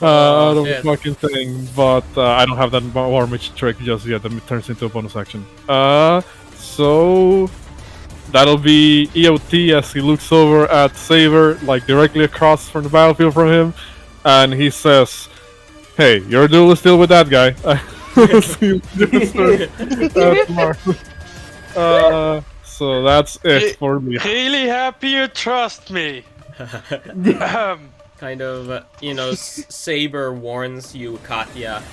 the fucking thing, but I don't have that Warmage trick just yet. That turns into a bonus action. So that'll be EOT as he looks over at Saber, like directly across from the battlefield from him, and he says, "Hey, your duel is still with that guy." So that's it for me. Really happy you trust me. Kind of, Saber warns you, Katya.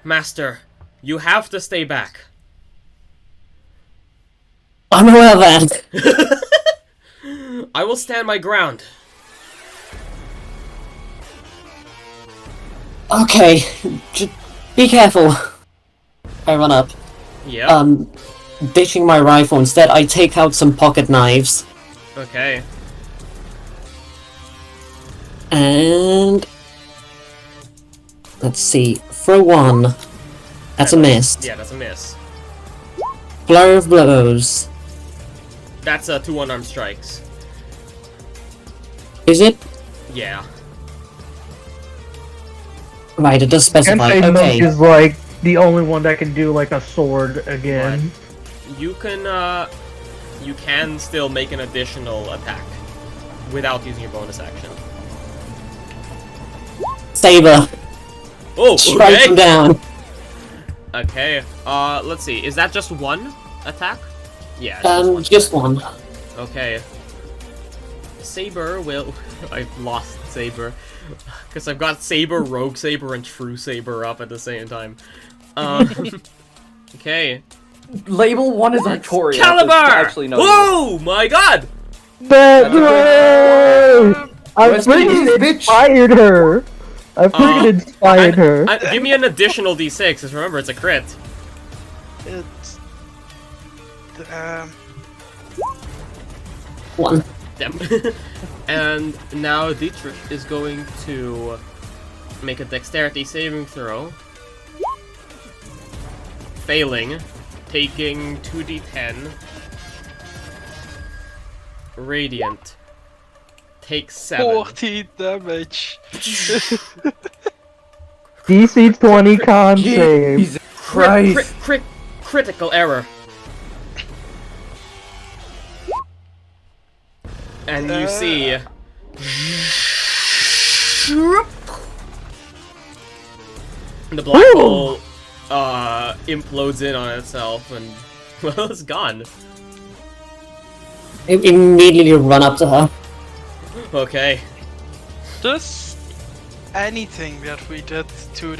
Master, you have to stay back. I'm aware of that. I will stand my ground. Okay, be careful. I run up. Yeah. Ditching my rifle, instead I take out some pocket knives. Okay. And let's see, throw one. That's a miss. Yeah, that's a miss. Flurry of blows. That's 2 unarmed strikes. Is it? Yeah. Right, it does specify. Kensei Monk Okay. is like the only one that can do like a sword again. You can still make an additional attack. without using your bonus action. Saber. Oh, Strike him okay. down. Okay. Let's see. Is that just one attack? Yeah. It's Just one. Okay. Saber will. I've lost Saber because I've got Saber, Rogue Saber, and True Saber up at the same time. Okay. Label 1 is Artorias. Caliber! Actually, no. Whoa! My God! That way! I Rest in freaking peace, bitch. inspired her. I freaking inspired her. Give me an additional D6, because remember it's a crit. It's One. Damn. And now Dietrich is going to make a dexterity saving throw. Failing. Taking 2d10. Radiant. Takes 7. 14 damage. DC 20 con save. Jesus Christ. Critical error. And you see... The black hole implodes in on itself and, well, it's gone. Immediately run up to her. Okay. Does anything that we did to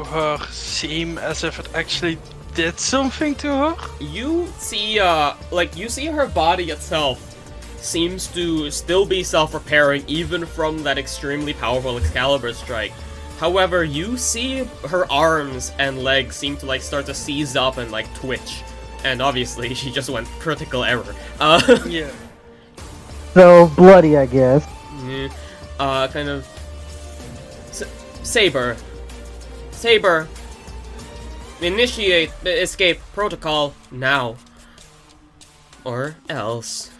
her seem as if it actually did something to her? You see, you see her body itself seems to still be self-repairing even from that extremely powerful Excalibur strike. However, you see her arms and legs seem to, start to seize up and, twitch. And obviously, she just went critical error. Yeah. So bloody, I guess. Kind of... Saber. Initiate the escape protocol now. Or else.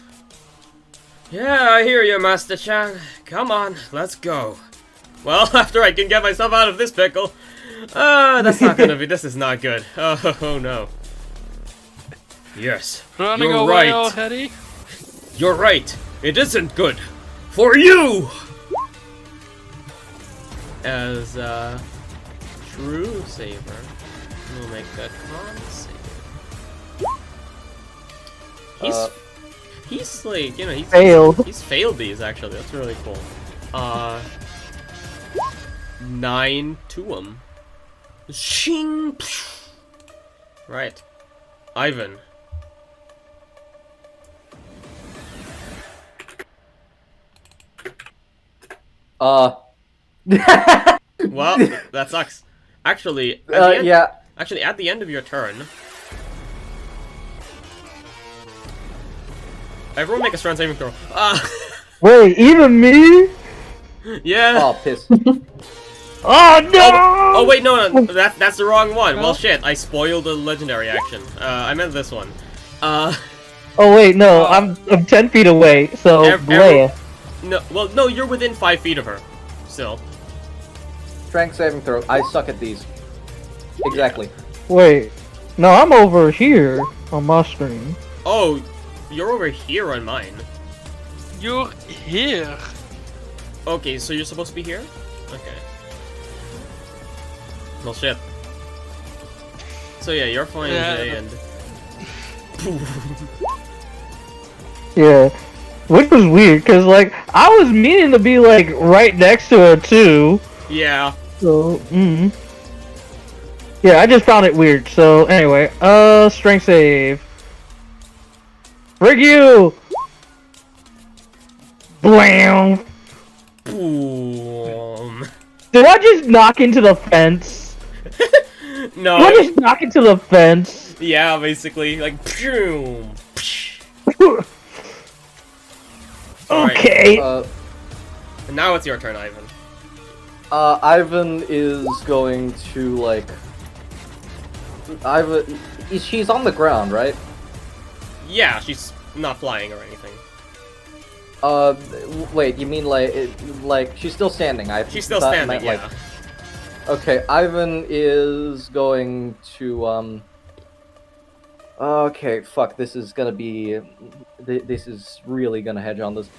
Yeah, I hear you, Master Chan. Come on, let's go. Well, after I can get myself out of this pickle. That's not gonna be... This is not good. Oh no. Yes, Running you're away right. already? You're right. It isn't good. For you! As, True Saber will make a con save. He's like, he's Failed. He's failed these, actually. That's really cool. 9 to him. Shing! Right. Ivan. Well, that sucks. Actually, at the end of your turn, everyone make a strength saving throw. Wait, even me? Yeah. Oh, piss. Oh no! Oh wait, no, that's the wrong one. Well, shit, I spoiled the legendary action. I meant this one. Oh wait, no, I'm 10 feet away, so Leia. No, you're within 5 feet of her. Still. Strength saving throw. I suck at these. Exactly. Wait, no, I'm over here on my screen. Oh, you're over here on mine. You're here. Okay, so you're supposed to be here? Okay. Well, shit. So yeah, you're flying Jay and... Yeah, which was weird, cause I was meaning to be right next to her too. Yeah. So, yeah, I just found it weird. So anyway, strength save. Frig you! Blam! Boom. Did I just knock into the fence? No. Did I just knock into the fence? Yeah, basically, boom. Okay. And now it's your turn, Ivan. Ivan is going to Ivan, she's on the ground, right? Yeah, she's not flying or anything. Wait, you mean she's still standing? She's still standing, meant, yeah. Okay, Ivan is going to Okay, fuck. This is gonna be. This is really gonna hedge on this.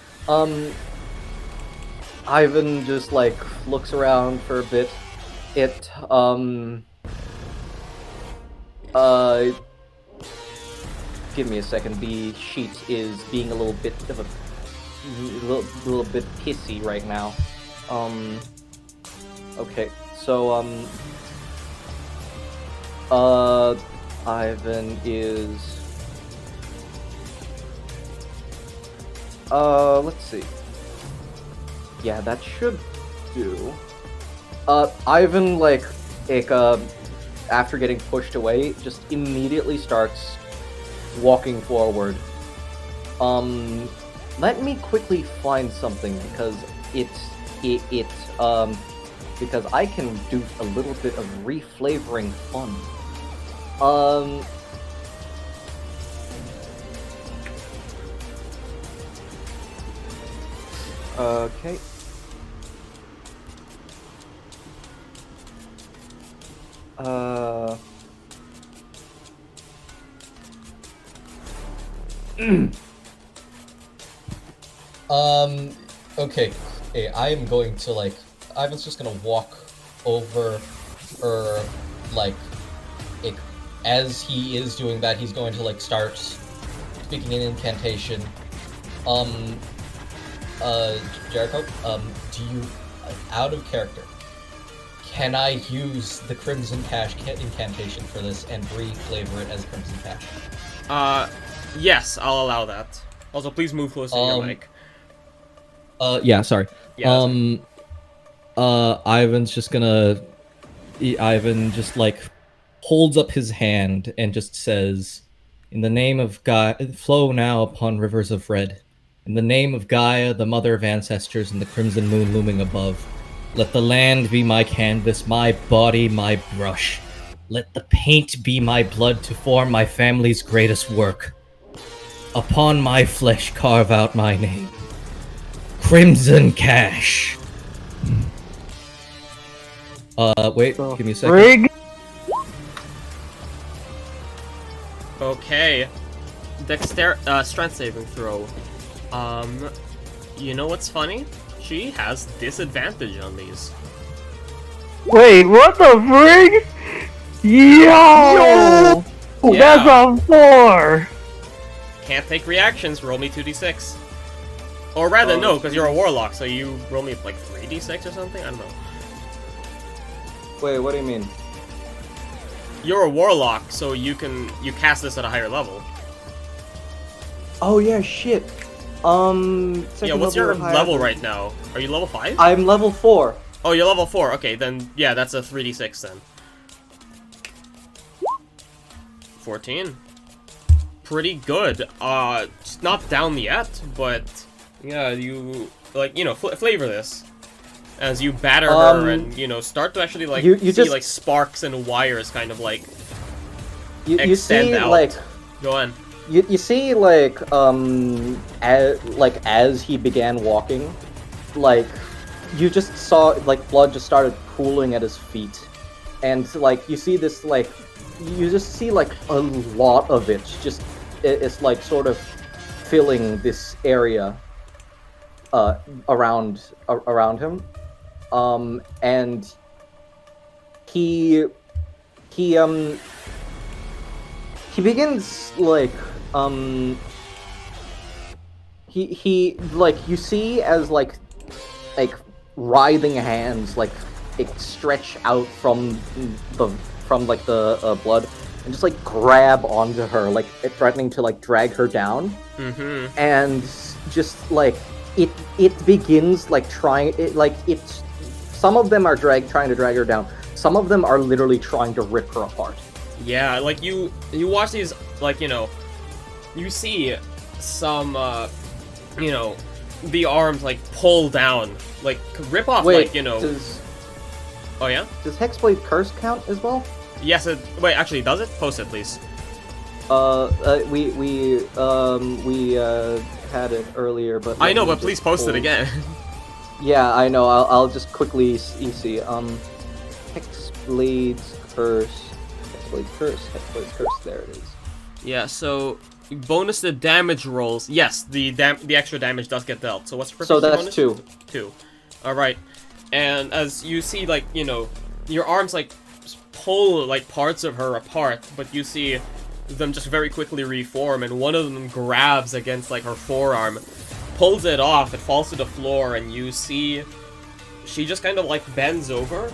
Ivan just like looks around for a bit. Give me a second. The sheet is being a little bit of a little bit pissy right now. Okay, so Ivan is let's see. Yeah, that should do. Ivan after getting pushed away, just immediately starts walking forward. Let me quickly find something because because I can do a little bit of reflavoring fun. Okay. Okay. Hey, I am going to, like, Ivan's just gonna walk over, as he is doing that, he's going to, like, start speaking an incantation. Jericho, do you, out of character, can I use the Crimson Cash incantation for this and reflavor it as Crimson Cash? Yes, I'll allow that. Also, please move closer to your mic. Yeah, sorry. Yeah, Ivan just, like, holds up his hand and just says, "In the name of God, flow now upon rivers of red. In the name of Gaia, the mother of ancestors, and the crimson moon looming above. Let the land be my canvas, my body my brush. Let the paint be my blood to form my family's greatest work. Upon my flesh carve out my name. Crimson Cash." Wait, give me a second. Rig? Okay. Strength saving throw. You know what's funny? She has disadvantage on these. Wait, what the frig? Yo! That's a 4! Can't take reactions, roll me 2d6. Or rather, no, because you're a warlock, so you roll me like 3d6 or something? I don't know. Wait, what do you mean? You're a warlock, so you cast this at a higher level. Oh yeah, shit. Yeah, what's your level right now? Are you level 5? I'm level 4. Oh, you're level 4. Okay, then yeah, that's a 3d6 then. 14. Pretty good. It's not down yet, but yeah, you like, you know, flavor this as you batter her and, you know, start to actually like you see just, like sparks and wires kind of like you extend see out. like Go on. you see like as he began walking, like you just saw like blood just started pooling at his feet, and like you see this like you just see like a lot of it just it's like sort of filling this area around him, and he begins like he like you see as like writhing hands like stretch out from the blood and just like grab onto her, like threatening to like drag her down. Mm-hmm. And just like it begins like some of them are trying to drag her down. Some of them are literally trying to rip her apart. Yeah, like you watch these, like, you know, you see some, you know, the arms like pull down, like rip off. Wait, like, you know. Oh yeah? Does Hexblade Curse count as well? Yes. Wait, actually, does it? Post it, please. We had it earlier, but I know, but please post it again. Yeah, I know. I'll just quickly see. Hexblade's Curse. Hexblade's Curse. There it is. Yeah, so bonus the damage rolls. Yes, the extra damage does get dealt. So what's your So proficiency that's bonus? 2. 2. Alright. And as you see, like, you know, your arms, like, pull, like, parts of her apart, but you see them just very quickly reform, and one of them grabs against, like, her forearm, pulls it off, it falls to the floor, and you see she just kind of, like, bends over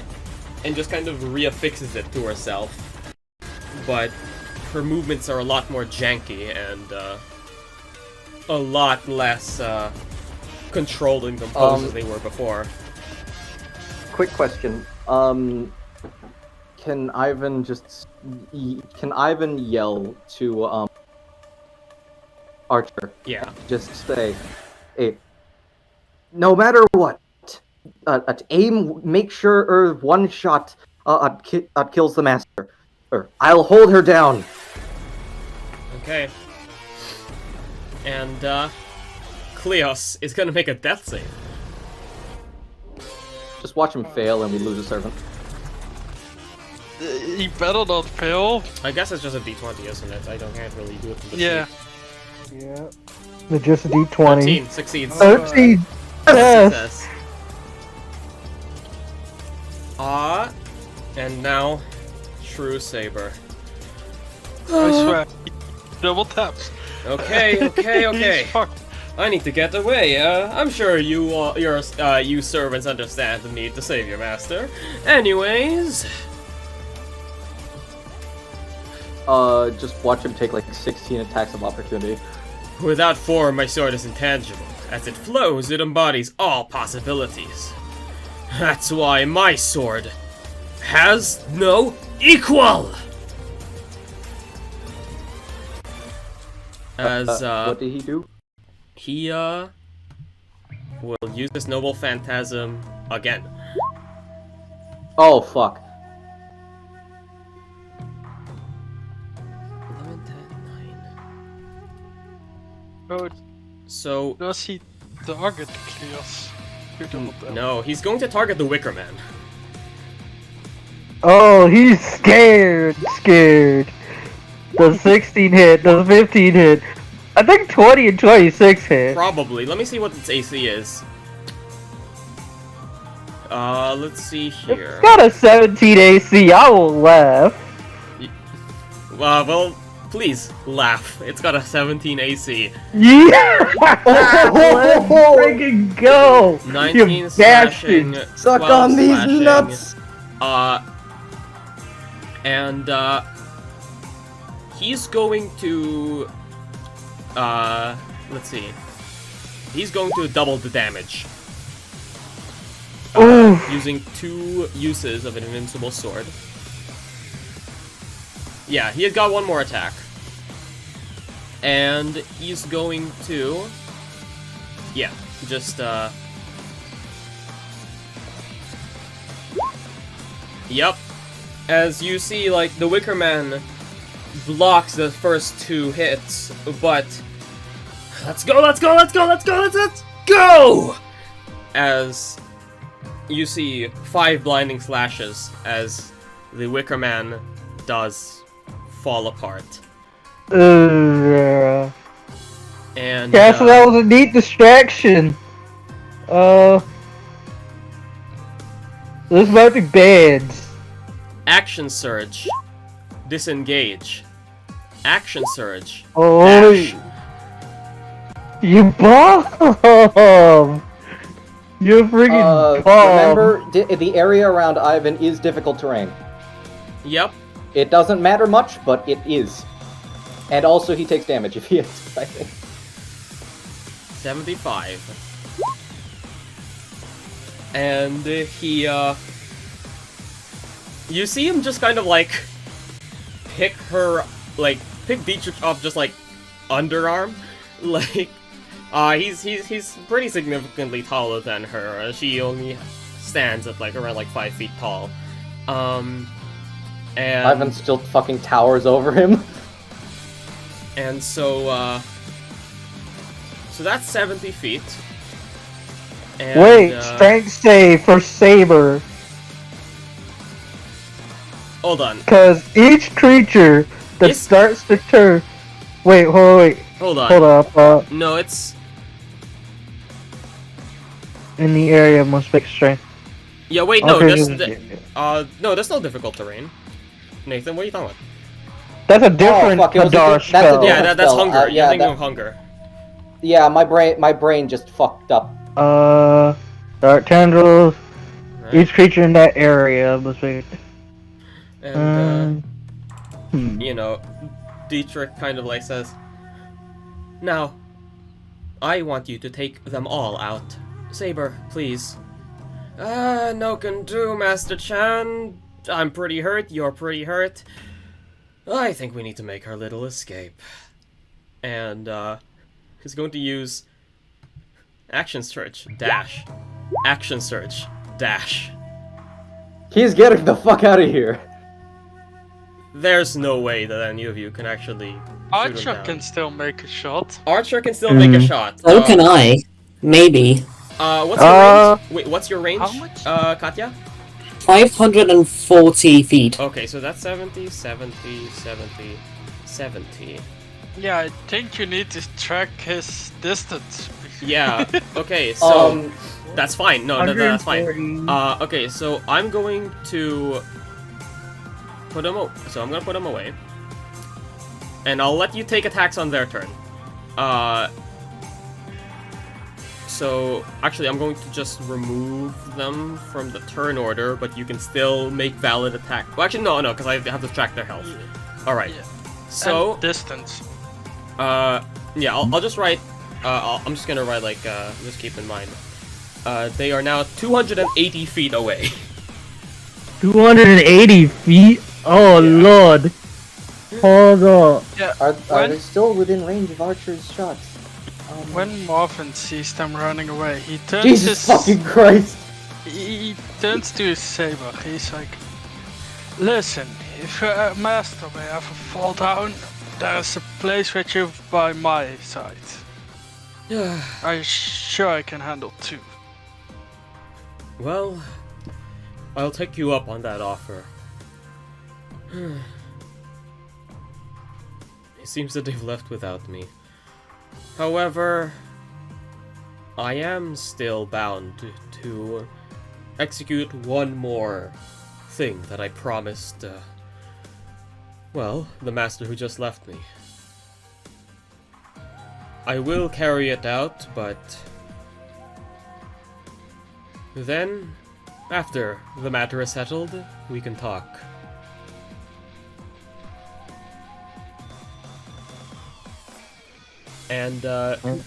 and just kind of reaffixes it to herself. But her movements are a lot more janky and a lot less controlled and composed as they were before. Quick question. Can Ivan yell to Archer? Yeah. Just say, hey, no matter what, aim, make sure one shot kills the master. Or I'll hold her down. Okay. And Kleos is gonna make a death save. Just watch him fail and we lose a servant. He better not fail. I guess it's just a d20, isn't it? Can't really do it from the Yeah. Yeah. It's just a D20. 13 succeeds. 13! Yes! Success. And now, True Saber. I swear. Double taps. Okay, okay. He's fucked. I need to get away. I'm sure you servants understand the need to save your master. Anyways, Just watch him take like 16 attacks of opportunity. without form, my sword is intangible. As it flows, it embodies all possibilities. That's why my sword has no equal. As what did he do? he will use this noble phantasm again. Oh fuck. 11, 10, 9. Oh, So does he target Kleos? no, he's going to target the Wicker Man. Oh, he's scared. Does 16 hit? Does 15 hit? I think 20 and 26 hit. Probably. Let me see what its AC is. Let's see here. It's got a 17 AC. I will laugh. Well, please laugh. It's got a 17 AC. Yeah! Let's freaking go! 19 You slashing. bastard! Suck 12 on these slashing, nuts! And he's going to let's see. He's going to double the damage. Using 2 uses of an invincible sword. Yeah, he has got 1 more attack. And he's going to... yeah, just, yep. As you see, like, the Wicker Man blocks the first 2 hits, but... Let's go! As you see 5 blinding slashes as the Wicker Man does fall apart. Yeah, And so that was a neat distraction. This might be bad. Action Surge. Disengage. Action Surge. Oh, Dash. you bomb! You freaking bomb! Remember, the area around Ivan is difficult terrain. Yep. It doesn't matter much, but it is. And also, he takes damage if he hits, I think. 75. And he, you see him just kind of, like, pick Dietrich up just, like, underarm. Like, he's pretty significantly taller than her. She only stands at, like, around, like, 5 feet tall. And... Ivan still fucking towers over him. And so, so that's 70 feet. And, Wait, strength save for Saber. Hold on. Because each creature that Yes. starts the turn Wait, wait. Hold on. Hold up. No, it's... In the area, must make strength. Yeah, wait, no, Okay, no, that's no difficult terrain. Nathan, what are you talking about? That's a different fuck, it was a Hadar that's a spell. Yeah, that's spell. hunger. You're yeah, thinking that- of hunger. Yeah, my brain just fucked up. Dark tendrils. Right. Each creature in that area must make. And, Hmm. you know, Dietrich kind of like says, now, I want you to take them all out. Saber, please. No can do, Master Chan. I'm pretty hurt, you're pretty hurt. I think we need to make our little escape. And, he's going to use Action Search, dash. Action Search, dash. He's getting the fuck out of here. There's no way that any of you can actually shoot him Archer down. can still make a shot. Archer can still make a shot. So can I. Maybe. What's your range? Wait, what's your range? How much? Katya? 540 feet. Okay, so that's 70, 70, 70, 70. Yeah, I think you need to track his distance. Yeah, okay, so Um, that's fine. No, that's fine. 140. Okay, so I'm going to put him. So I'm gonna put him away, and I'll let you take attacks on their turn. So actually, I'm going to just remove them from the turn order, but you can still make valid attack. Well, actually, no, because I have to track their health. All right. Yeah. So And distance. yeah, I'll just write. I'm just gonna write like. Just keep in mind. They are now 280 feet away. 280 feet? Oh lord. Hold up. Yeah, are when- they still within range of Archer's shots? When Marvin sees them running away, he turns Jesus his... fucking Christ! He turns to his saber. He's like, listen, if a master may ever fall down, there's a place with you by my side. I'm sure I can handle two. Well, I'll take you up on that offer. It seems that they've left without me. However, I am still bound to execute one more thing that I promised, well, the master who just left me. I will carry it out, but then, after the matter is settled, we can talk. And,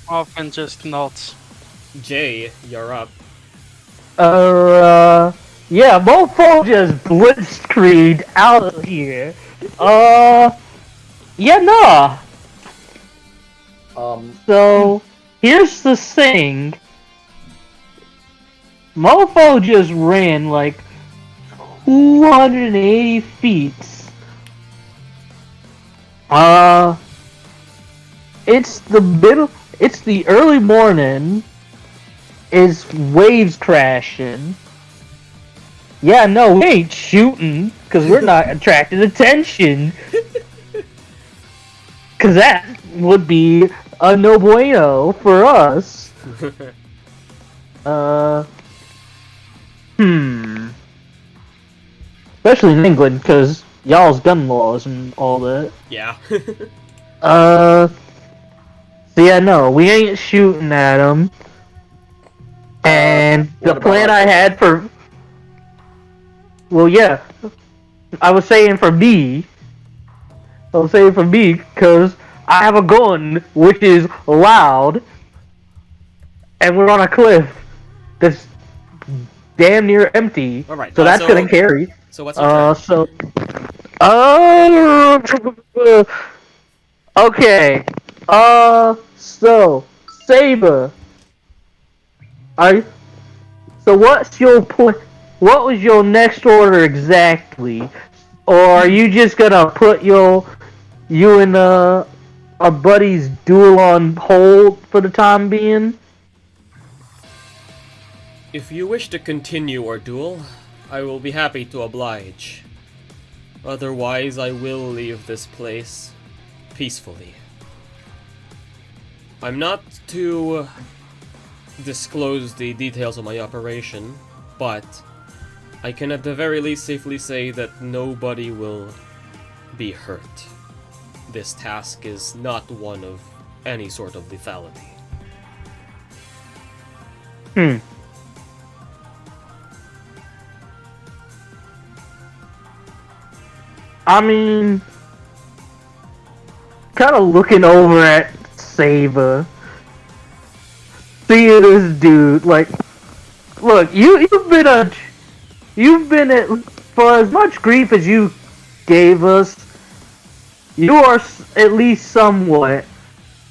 Marvin just nods. Jay, you're up. Yeah, mofo just blitzkrieged out of here. Yeah, nah. So, here's the thing. Mofo just ran like 280 feet. It's the early morning. Is waves crashing. Yeah, no, we ain't shooting, because we're not attracting attention. Because that would be a no bueno for us. Especially in England, because y'all's gun laws and all that. Yeah. So yeah, no, we ain't shooting at them. And the what plan about- I had for... Well, yeah. I was saying for me. I was saying for me, because I have a gun, which is loud. And we're on a cliff that's damn near empty. Alright, So that's so- gonna carry. So what's your turn? Okay. So Saber. So what's your what was your next order exactly? Or are you just gonna put you and our buddy's duel on hold for the time being? If you wish to continue our duel, I will be happy to oblige. Otherwise, I will leave this place peacefully. I'm not to disclose the details of my operation, but I can at the very least safely say that nobody will be hurt. This task is not one of any sort of lethality. I mean, kind of looking over at Saber, seeing this dude, like, look, you've been at, for as much grief as you gave us, you are at least somewhat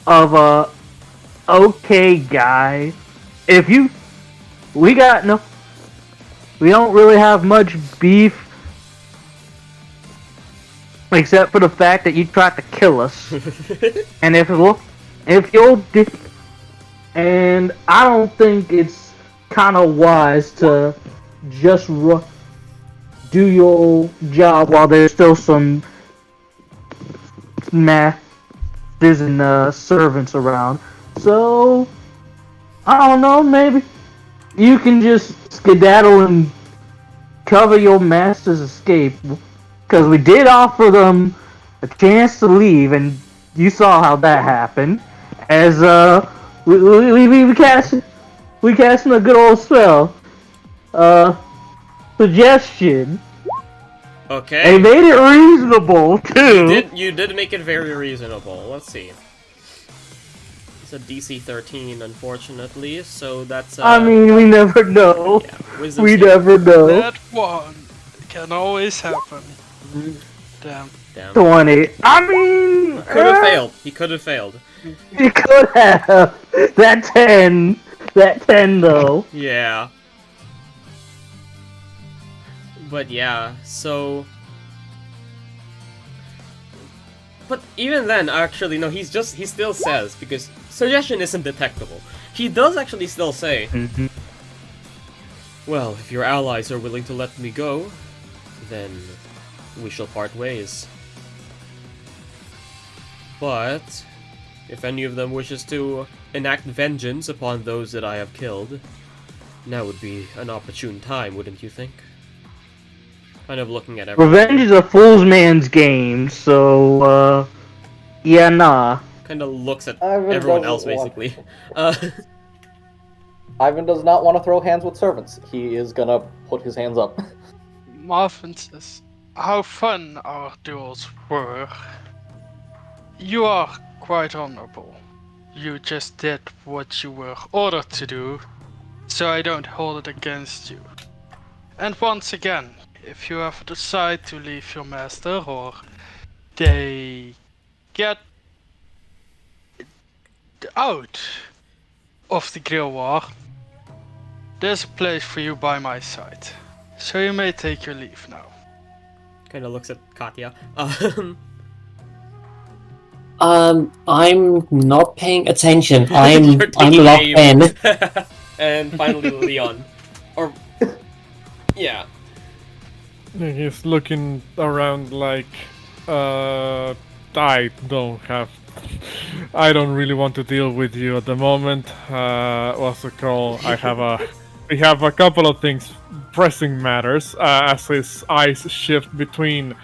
of a okay guy. We don't really have much beef. Except for the fact that you tried to kill us. And and I don't think it's kind of wise to just do your job while there's still some masters and servants around. So, I don't know, maybe you can just skedaddle and cover your master's escape. Because we did offer them a chance to leave, and you saw how that happened. As we cast a good old spell. Suggestion. Okay. They made it reasonable too. You did make it very reasonable. Let's see. It's a DC 13, unfortunately. So that's. I mean, we never know. Yeah, we never know. That one can always happen. Damn. 20. I mean, Could have failed. He could have failed. He could have. That 10. That 10 though. Yeah. But yeah, so. But even then, actually, no, he still says, because suggestion isn't detectable. He does actually still say, well, if your allies are willing to let me go, then we shall part ways. But if any of them wishes to enact vengeance upon those that I have killed, now would be an opportune time, wouldn't you think? Kind of looking at everything. Revenge is a fool's man's game, so, yeah, nah. Kind of looks at Ivan everyone else, doesn't want- basically. Ivan does not want to throw hands with servants. He is gonna put his hands up. Marvin says, how fun our duels were. You are quite honorable. You just did what you were ordered to do, so I don't hold it against you. And once again, if you ever decide to leave your master or they get out of the Grail War, there's a place for you by my side. So you may take your leave now. Kind of looks at Katya. I'm not paying attention. I'm You're taking locked aim. in. And finally Leon. Or yeah. He's looking around like, I don't really want to deal with you at the moment. What's it called? We have a couple of things, pressing matters, as his eyes shift between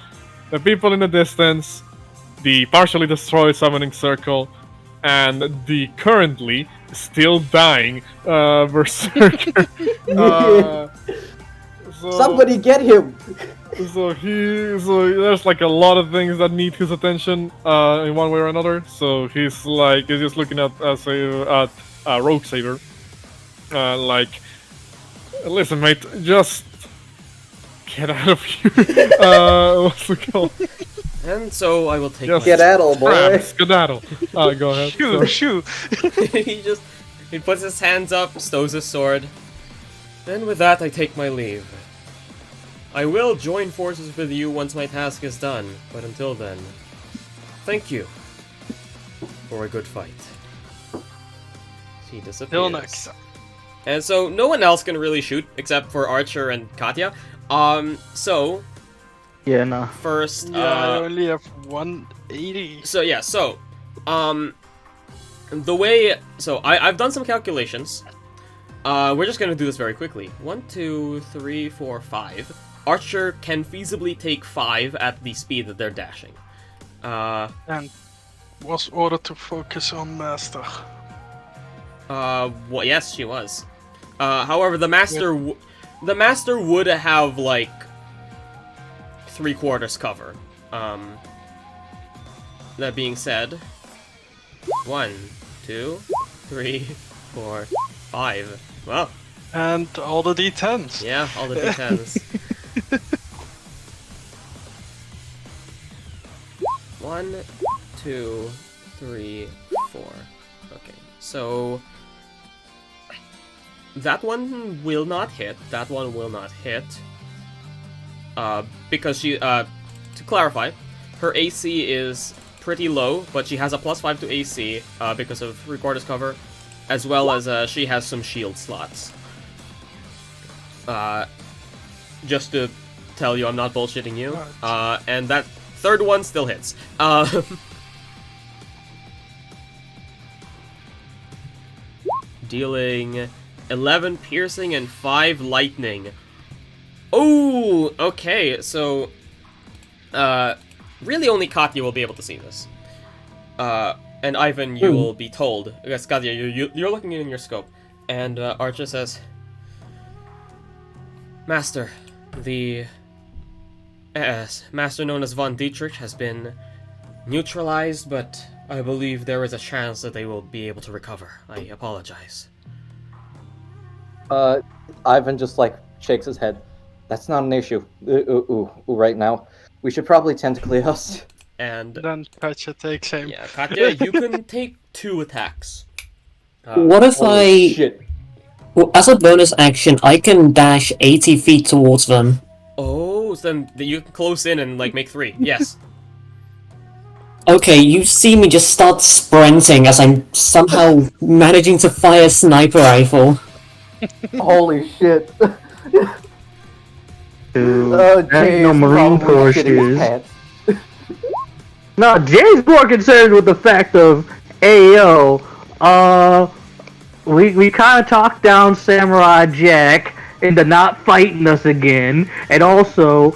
the people in the distance, the partially destroyed summoning circle, and the currently still dying berserker. Somebody get him! So there's like a lot of things that need his attention in one way or another. So he's just looking at Rogue Saber, like, listen, mate, just get out of here. What's it called? And so I will take Just my... Skedaddle, boy. Skedaddle. Go ahead. Shoo! he puts his hands up, stows his sword. And with that, I take my leave. I will join forces with you once my task is done, but until then, thank you for a good fight. He disappears. Till next time. And so no one else can really shoot except for Archer and Katya. So Yeah, nah. first, Yeah, I only have 180. So the way... So, I've done some calculations. We're just gonna do this very quickly. 1, 2, 3, 4, 5. Archer can feasibly take 5 at the speed that they're dashing. And was ordered to focus on Master. Well, yes, she was. However, the Master would have, like, 3/4 cover. That being said... 1, 2, 3, 4, 5. Well. And all the D10s. Yeah, all the D10s. 1, 2, 3, 4. Okay, so that one will not hit. That one will not hit. Because she, to clarify, her AC is pretty low, but she has a +5 to AC because of 3/4 cover, as well as she has some shield slots. Just to tell you, I'm not bullshitting you. And that third one still hits. Dealing 11 piercing and 5 lightning. Oh, okay, so... really only Katya will be able to see this. And Ivan, you will be told. Yes, Katya, you're looking in your scope. And Archer says... Master, the... Master known as Von Dietrich has been neutralized, but I believe there is a chance that they will be able to recover. I apologize. Ivan just like shakes his head. That's not an issue. Right now. We should probably tend to Cleos. And then Katya takes aim. Yeah, Katya, you can take 2 attacks. What if Shit. Well, as a bonus action, I can dash 80 feet towards them. Oh, so then you can close in and like make 3. Yes. Okay, you see me just start sprinting as I'm somehow managing to fire a sniper rifle. Holy shit. Ain't no Marine Corps shoes. pants. No, Jay's more concerned with the fact of, Ayo, we kind of talked down Samurai Jack into not fighting us again, and also,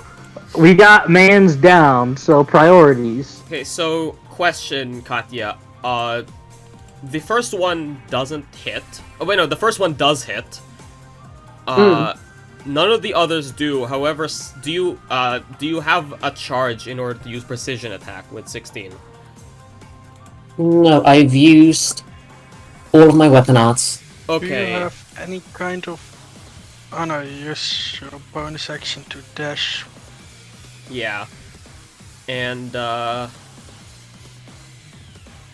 we got mans down, so priorities. Okay, so question, Katya. The first one doesn't hit. Oh wait, no, the first one does hit. None of the others do. However, do you have a charge in order to use precision attack with 16? No, I've used all of my weapon arts. Okay. Do you have any kind of... Oh no, you use your bonus action to dash. Yeah. And,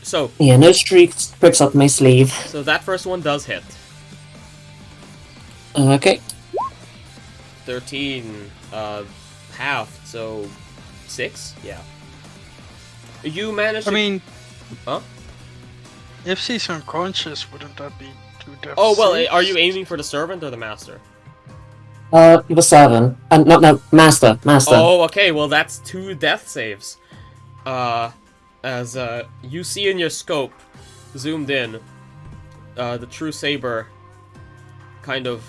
so... Yeah, no tricks up my sleeve. So that first one does hit. Okay. 13, half, so 6? Yeah. You managed to... I mean... Huh? If she's unconscious, wouldn't that be 2 deaths? Oh, well, are you aiming for the servant or the master? The servant. No, master. Oh, okay, well that's 2 death saves. As, you see in your scope, zoomed in, the true saber kind of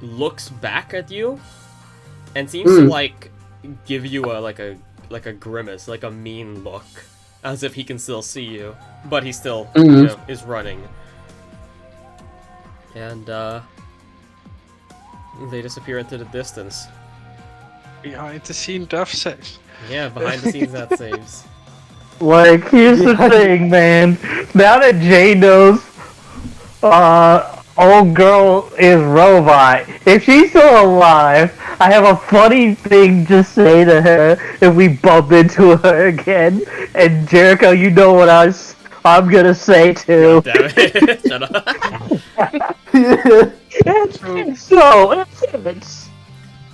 looks back at you and seems to, like, give you like a grimace, like a mean look, as if he can still see you, but he still, you know, is running. And, they disappear into the distance. Behind the scene death saves. Yeah, behind the scenes that saves. Like, here's the thing, man. Now that Jay knows, old girl is robot. If she's still alive, I have a funny thing to say to her if we bump into her again. And Jericho, you know what I'm gonna say too. Damn it. Shut up. it's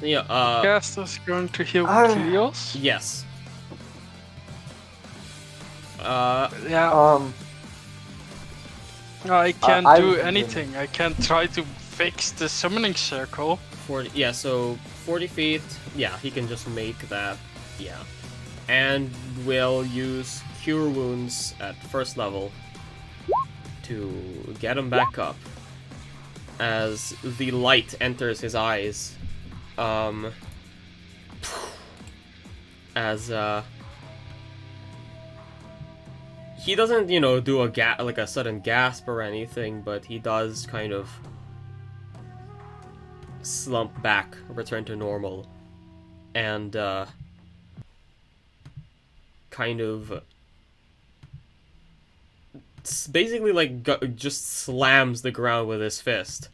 Yeah, Caster's going to heal Cleos? yes. Yeah. I can't do anything. I can try to fix the summoning circle. 40, yeah, so 40 feet. Yeah, he can just make that. Yeah. And we'll use Cure Wounds at first level. to get him back up as the light enters his eyes. As he doesn't, you know, do like a sudden gasp or anything, but he does kind of slump back, return to normal, and kind of basically like just slams the ground with his fist.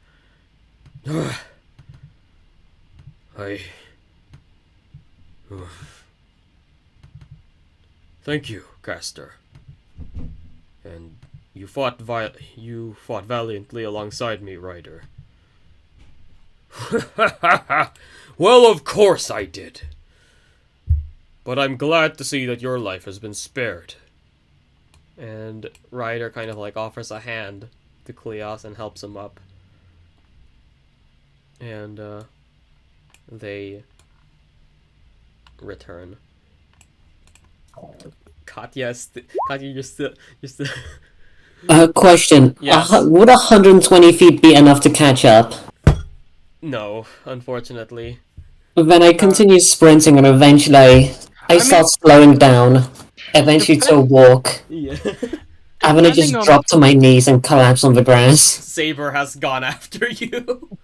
Thank you, Caster. And you fought valiantly alongside me, Ryder. Well, of course I did. But I'm glad to see that your life has been spared. And Ryder kind of like offers a hand to Cleos and helps him up. And they return. Katya, you're still. Question. Yes. Would 120 feet be enough to catch up? No, unfortunately. Then I continue sprinting and eventually I start slowing down. Eventually to a walk. Yeah. I'm gonna just drop to my knees and collapse on the grass. Saber has gone after you.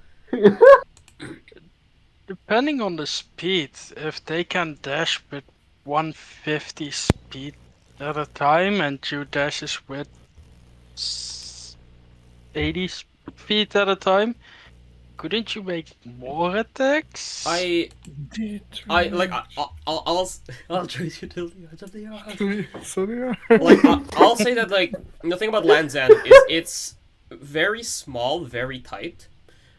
Depending on the speed, if they can dash with 150 speed at a time and 2 dashes with 80 feet at a time, couldn't you make more attacks? I'll trace you to the edge of the earth. Like, I'll say that, like, the thing about Land's End is it's very small, very tight.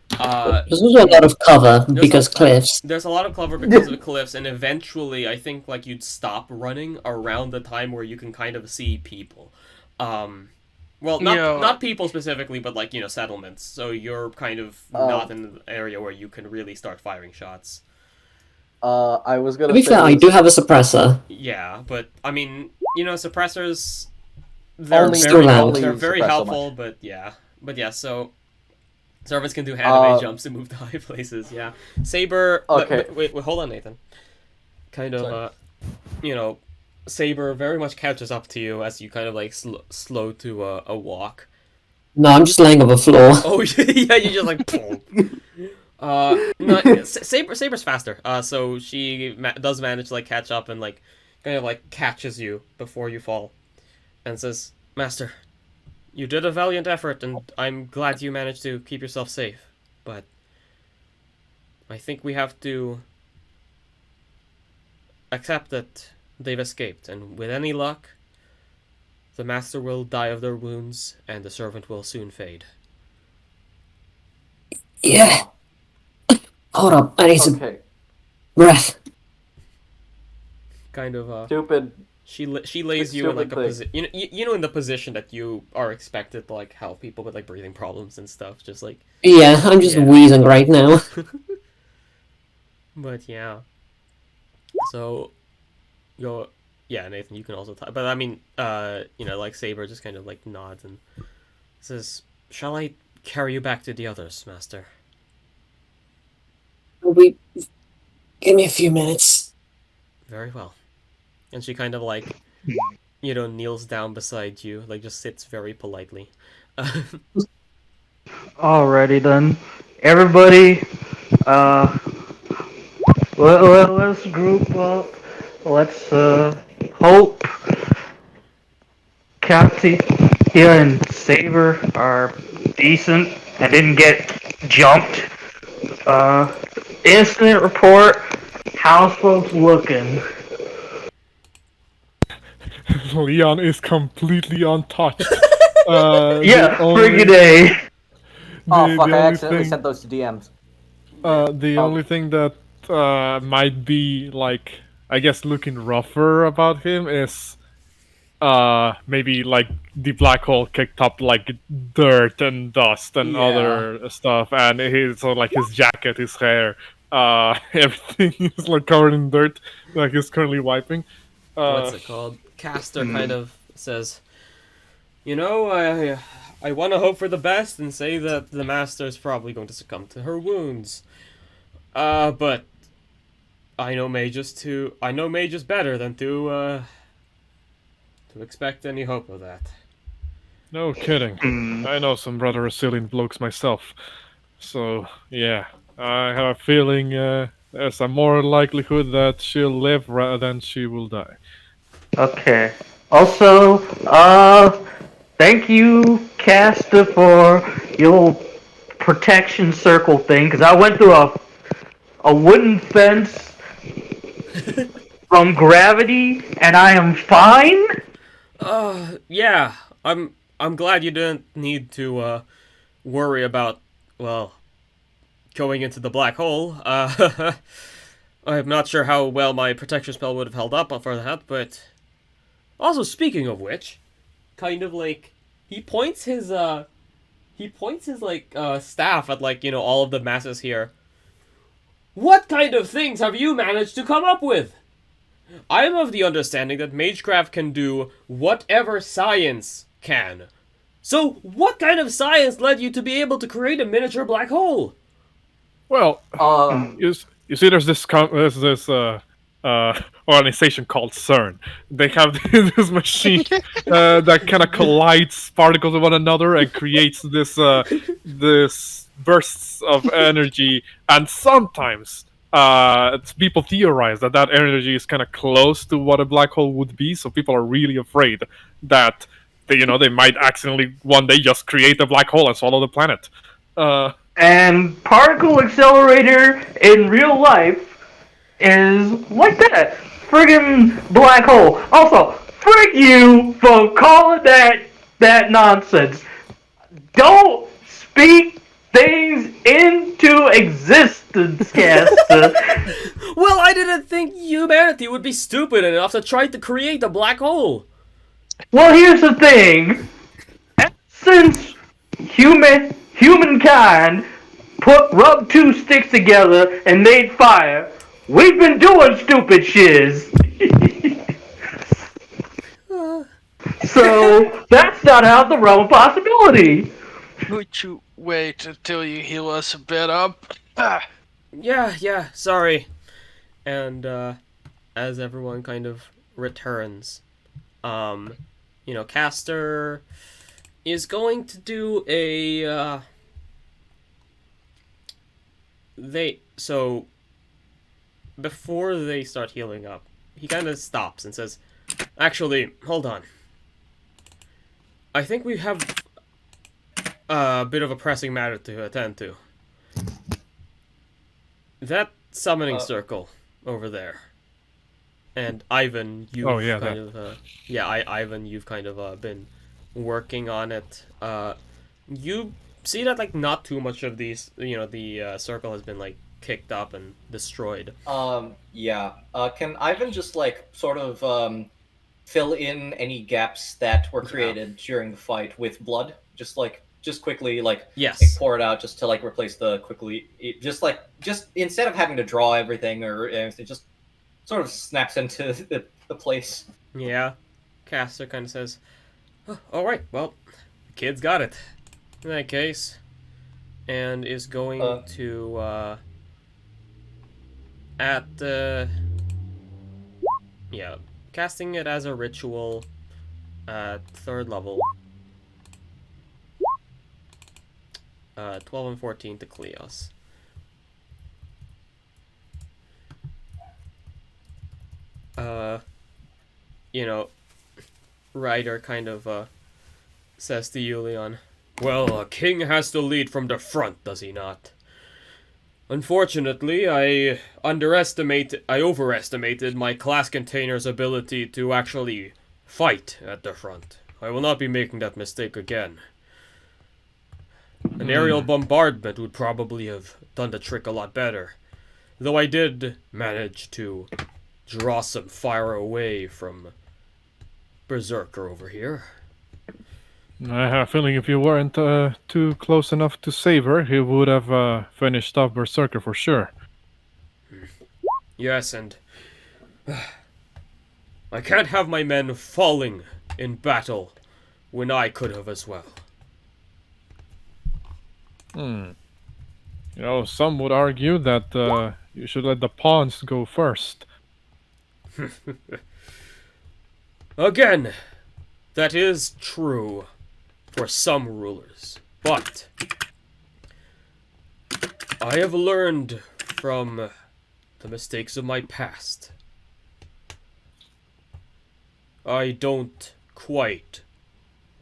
There's also a lot of cover because cliffs. There's a lot of cover because of the cliffs, and eventually I think like you'd stop running around the time where you can kind of see people. Well, not people specifically, but like, you know, settlements. So you're kind of not in the area where you can really start firing shots. I was gonna. To be fair, I do have a suppressor. Yeah, but I mean, you know, suppressors they're very helpful, but yeah, so. Servants can do anime jumps and move to high places, yeah. Saber... Okay. Wait, hold on, Nathan. Kind of, you know, Saber very much catches up to you as you kind of, like, slow to a walk. No, I'm just laying on the floor. Oh, yeah, you just, like, boom. No, Saber's faster, so she does manage to, like, catch up and, like, kind of, like, catches you before you fall. And says, Master... You did a valiant effort, and I'm glad you managed to keep yourself safe. But I think we have to accept that they've escaped, and with any luck, the Master will die of their wounds, and the servant will soon fade. Yeah. Hold up, I need some breath. Kind of, Stupid. She lays you in like a position, you know, in the position that you are expected to like help people with like breathing problems and stuff. Just like yeah, I'm just wheezing right now. But yeah, so Nathan, you can also talk. But I mean, you know, like Saber just kind of like nods and says, "Shall I carry you back to the others, Master?" Give me a few minutes. Very well. And she kind of like, you know, kneels down beside you, like just sits very politely. Alrighty then. Everybody, let's group up. Let's, hope Katya and Saber are decent and didn't get jumped. Incident report. How's folks looking? Leon is completely untouched. Yeah, friggin' A. Oh fuck, I accidentally sent those to DMs. The only thing that might be, like, I guess looking rougher about him is maybe like the black hole kicked up like dirt and dust and other stuff, and his like his jacket, his hair, everything is like covered in dirt, like he's currently wiping. What's it called? Caster kind of says, you know, I want to hope for the best and say that the master's probably going to succumb to her wounds. But I know mages better than to expect any hope of that. No kidding. I know some rather resilient blokes myself. So, yeah. I have a feeling there's a more likelihood that she'll live rather than she will die. Okay. Also, thank you, Caster, for your protection circle thing, because I went through a wooden fence from gravity, and I am fine. Yeah. I'm glad you didn't need to worry about, well, going into the black hole. I'm not sure how well my protection spell would have held up for that, but also speaking of which, kind of like he points his staff at all of the masses here. What kind of things have you managed to come up with? I am of the understanding that magecraft can do whatever science can. So, what kind of science led you to be able to create a miniature black hole? Well, you see, there's this organization called CERN. They have this machine that kind of collides particles with one another and creates this bursts of energy. And sometimes people theorize that energy is kind of close to what a black hole would be. So people are really afraid that they might accidentally one day just create a black hole and swallow the planet. And particle accelerator in real life is like that. Friggin' black hole. Also, frig you for calling that nonsense. Don't speak things into existence, Caster. Well, I didn't think humanity would be stupid enough to try to create a black hole. Well, here's the thing. Since humankind rubbed two sticks together and made fire, we've been doing stupid shiz. So that's not out of the realm of possibility. Would you wait until you heal us a bit up? Yeah, sorry. And as everyone kind of returns, Caster is going to do a before they start healing up, he kind of stops and says, actually, hold on. I think we have a bit of a pressing matter to attend to. That summoning circle over there. And Ivan, you've Ivan, you've kind of been working on it. You see that not too much of these, the circle has been kicked up and destroyed. Yeah. Can Ivan just sort of fill in any gaps that were created during the fight with blood? Just quickly yes. Pour it out just to replace the just instead of having to draw everything or anything, just sort of snaps into the place. Yeah. Caster kind of says, oh, alright, well, the kid's got it. In that case. And is going to, casting it as a ritual at 3rd level. 12 and 14 to Kleos. Ryder kind of says to Yulion, well, a king has to lead from the front, does he not? Unfortunately, I overestimated my class container's ability to actually fight at the front. I will not be making that mistake again. An aerial bombardment would probably have done the trick a lot better. Though I did manage to draw some fire away from Berserker over here. I have a feeling if you weren't too close enough to save her, he would have finished off Berserker for sure. Yes, and I can't have my men falling in battle when I could have as well. You know, some would argue that you should let the pawns go first. Again, that is true for some rulers, but I have learned from the mistakes of my past. I don't quite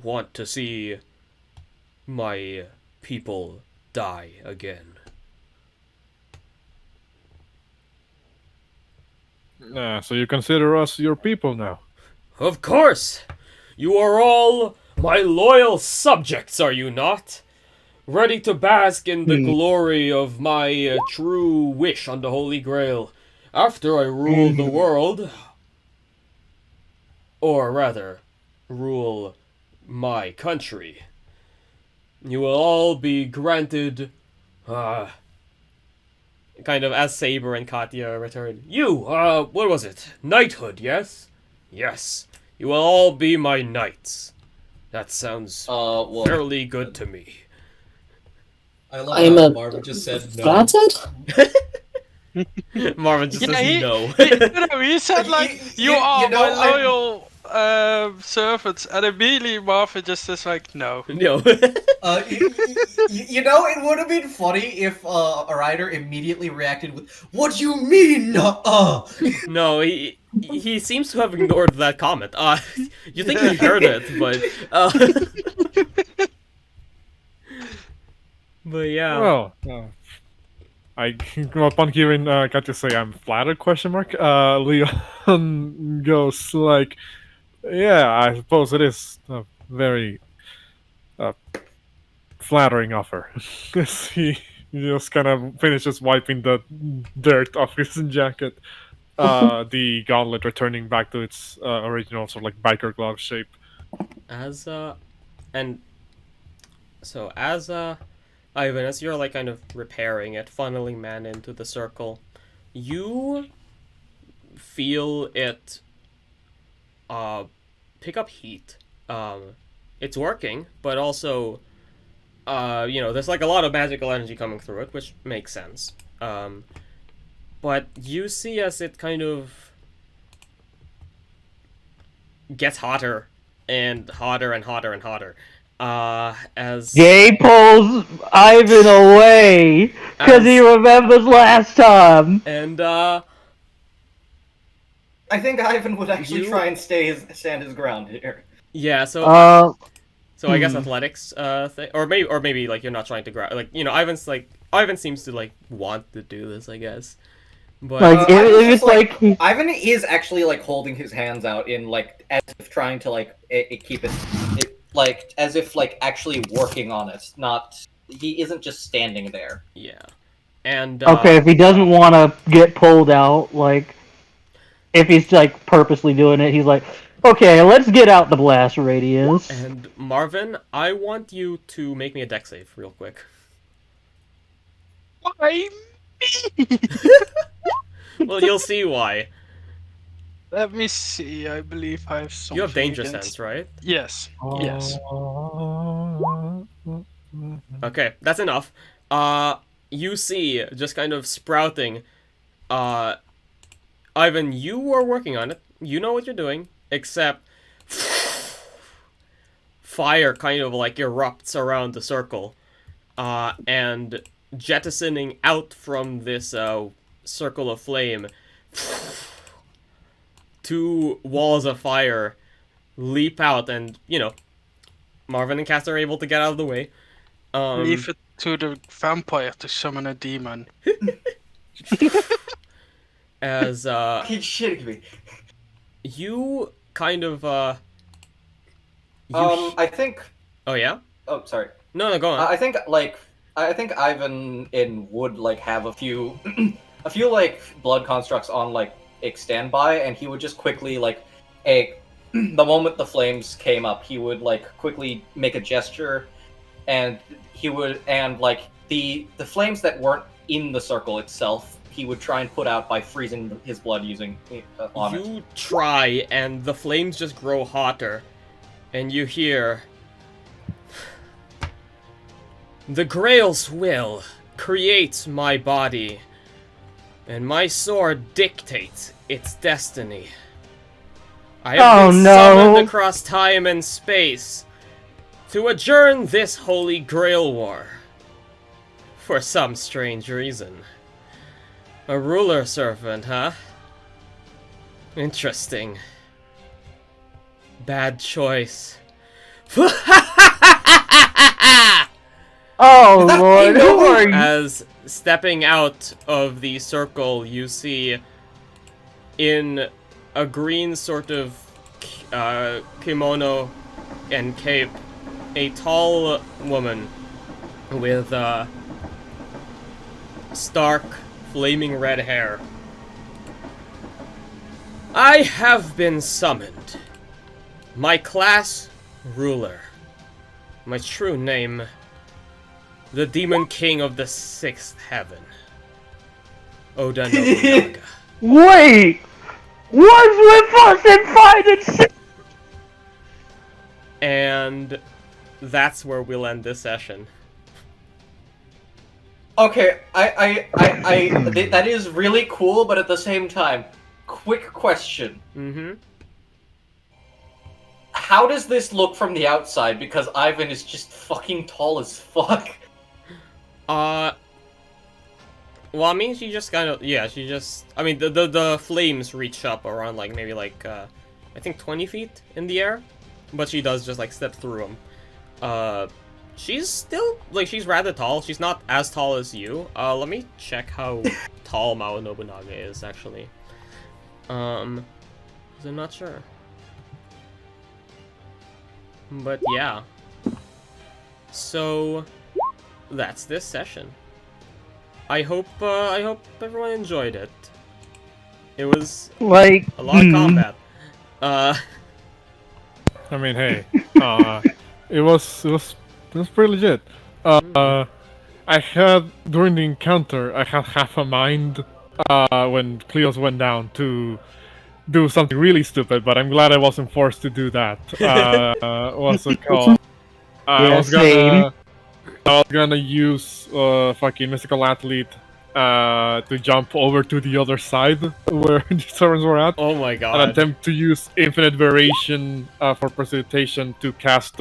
want to see my people die again. So you consider us your people now? Of course! You are all my loyal subjects, are you not? Ready to bask in the glory of my true wish on the Holy Grail. After I rule the world, or rather, rule my country, you will all be granted, kind of as Saber and Katya return. You, what was it? Knighthood, yes? Yes. You will all be my knights. That sounds fairly good to me. I love I'm how a Marvin just said no. flattered? Marvin just says no. He said like, you are my loyal servants, and immediately Marvin just says like, no. No. You know, it would have been funny if a writer immediately reacted with, "What do you mean, No, he seems to have ignored that comment. You think he heard it, but but yeah. Well, upon hearing Katya say I'm flattered, Leon goes like, yeah, I suppose it is a very flattering offer. He just kind of finishes wiping the dirt off his jacket, the gauntlet returning back to its original sort of like biker glove shape. Ivan, as you're like kind of repairing it, funneling mana into the circle, you feel it pick up heat. It's working, but also there's like a lot of magical energy coming through it, which makes sense. But you see as it kind of gets hotter and hotter and hotter and hotter. As Jay pulls Ivan away because he remembers last time. And I think Ivan would actually try and stand his ground here. Yeah, so I guess athletics thing, or maybe like you're not trying to grab, like, you know, Ivan seems to like want to do this, I guess. But like it's like Ivan is actually like holding his hands out in like as if trying to like keep it like as if like actually working on it. Not he isn't just standing there. Yeah, and okay, if he doesn't want to get pulled out, like if he's like purposely doing it, he's like, okay, let's get out the blast radius. And Marvin, I want you to make me a dex save real quick. Why me? Well, you'll see why. Let me see. I believe I have something. You have danger against... sense, right? Yes. Yes. Okay, that's enough. You see, just kind of sprouting. Ivan, you are working on it. You know what you're doing, except fire kind of like erupts around the circle, and jettisoning out from this circle of flame, 2 walls of fire leap out, and, you know, Marvin and Cass are able to get out of the way. Leave it to the vampire to summon a demon. As, He's shitting me. you kind of, I think... Oh, yeah? Oh, sorry. No, go on. I think Ivan would like have a few a few like blood constructs on like standby, and he would just quickly like the moment the flames came up, he would like quickly make a gesture, and he would like the flames that weren't in the circle itself, he would try and put out by freezing his blood using on it. You try, and the flames just grow hotter, and you hear, The Grail's will creates my body, and my sword dictates its destiny. I have been summoned across time and space to adjourn this Holy Grail War. For some strange reason. A ruler servant, huh? Interesting. Bad choice. Oh lord, who are you? As stepping out of the circle, you see in a green sort of kimono and cape, a tall woman with stark, flaming red hair. I have been summoned. My class, ruler. My true name, the Demon King of the Sixth Heaven. Oda Nobunaga. Wait! What's with us and find And that's where we'll end this session. Okay, that is really cool, but at the same time, quick question. Mm-hmm. How does this look from the outside? Because Ivan is just fucking tall as fuck. Well, I mean, she just kind of, yeah, she just, I mean, the flames reach up around, like, maybe, like, I think 20 feet in the air, but she does just, like, step through them. She's still, like, she's rather tall. She's not as tall as you. Let me check how tall Mao Nobunaga is, actually. 'Cause I'm not sure. But, yeah. So, that's this session. I hope everyone enjoyed it. It was like a lot of combat. I mean, hey, it was pretty legit. I had during the encounter, I had half a mind when Cleos went down to do something really stupid, but I'm glad I wasn't forced to do that. What's it called? I was gonna use fucking mystical athlete to jump over to the other side where the servants were at. Oh my god. And attempt to use infinite variation for precipitation to cast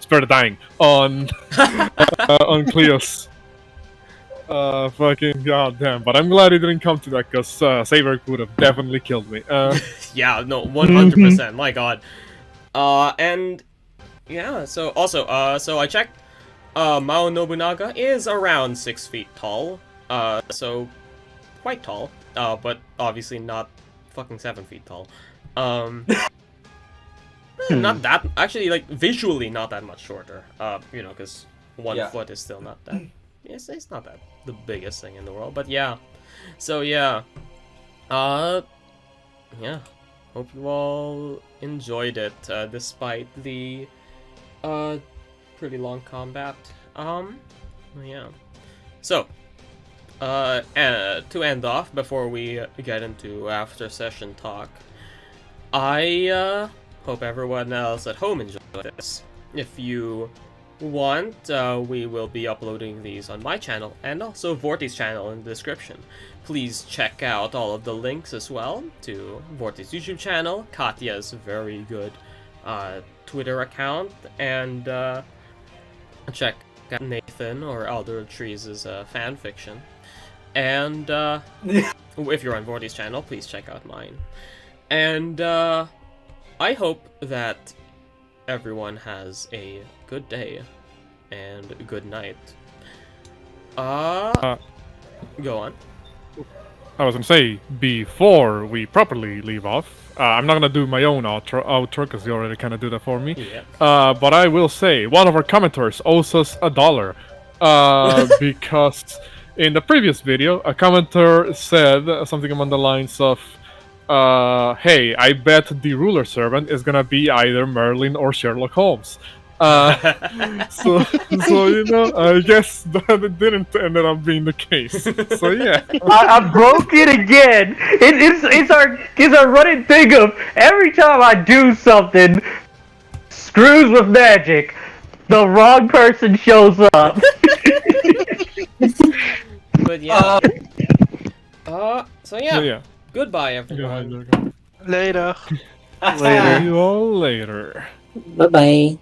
Spare the Dying on on Cleos. Fucking goddamn. But I'm glad it didn't come to that, because Saber would have definitely killed me. Yeah, no, 100%. My god. And yeah, so also, so I checked. Mao Nobunaga is around 6 feet tall. So quite tall. But obviously not fucking 7 feet tall. Not that, actually, like, visually not that much shorter. You know, because 1 foot is still not that. It's not that the biggest thing in the world, but yeah. So yeah. Yeah. Hope you all enjoyed it, despite the pretty long combat. Yeah. So, to end off, before we get into after session talk, I hope everyone else at home enjoyed this. If you want, we will be uploading these on my channel and also Vorti's channel in the description. Please check out all of the links as well to Vorti's YouTube channel, Katya's very good Twitter account, and check out Nathan or Elder Trees' fanfiction. And if you're on Vorti's channel, please check out mine. And I hope that everyone has a good day and a good night. Go on. I was gonna say, before we properly leave off, I'm not gonna do my own outro because you already kind of do that for me. Yeah. But I will say, one of our commenters owes us $1. Because in the previous video, a commenter said something along the lines of, hey, I bet the ruler servant is gonna be either Merlin or Sherlock Holmes. So you know, I guess that it didn't end up being the case. So yeah, I broke it again. It's our running thing of every time I do something screws with magic, the wrong person shows up. But yeah. So So yeah. yeah. Goodbye, everyone. Later. See you all later. Bye bye.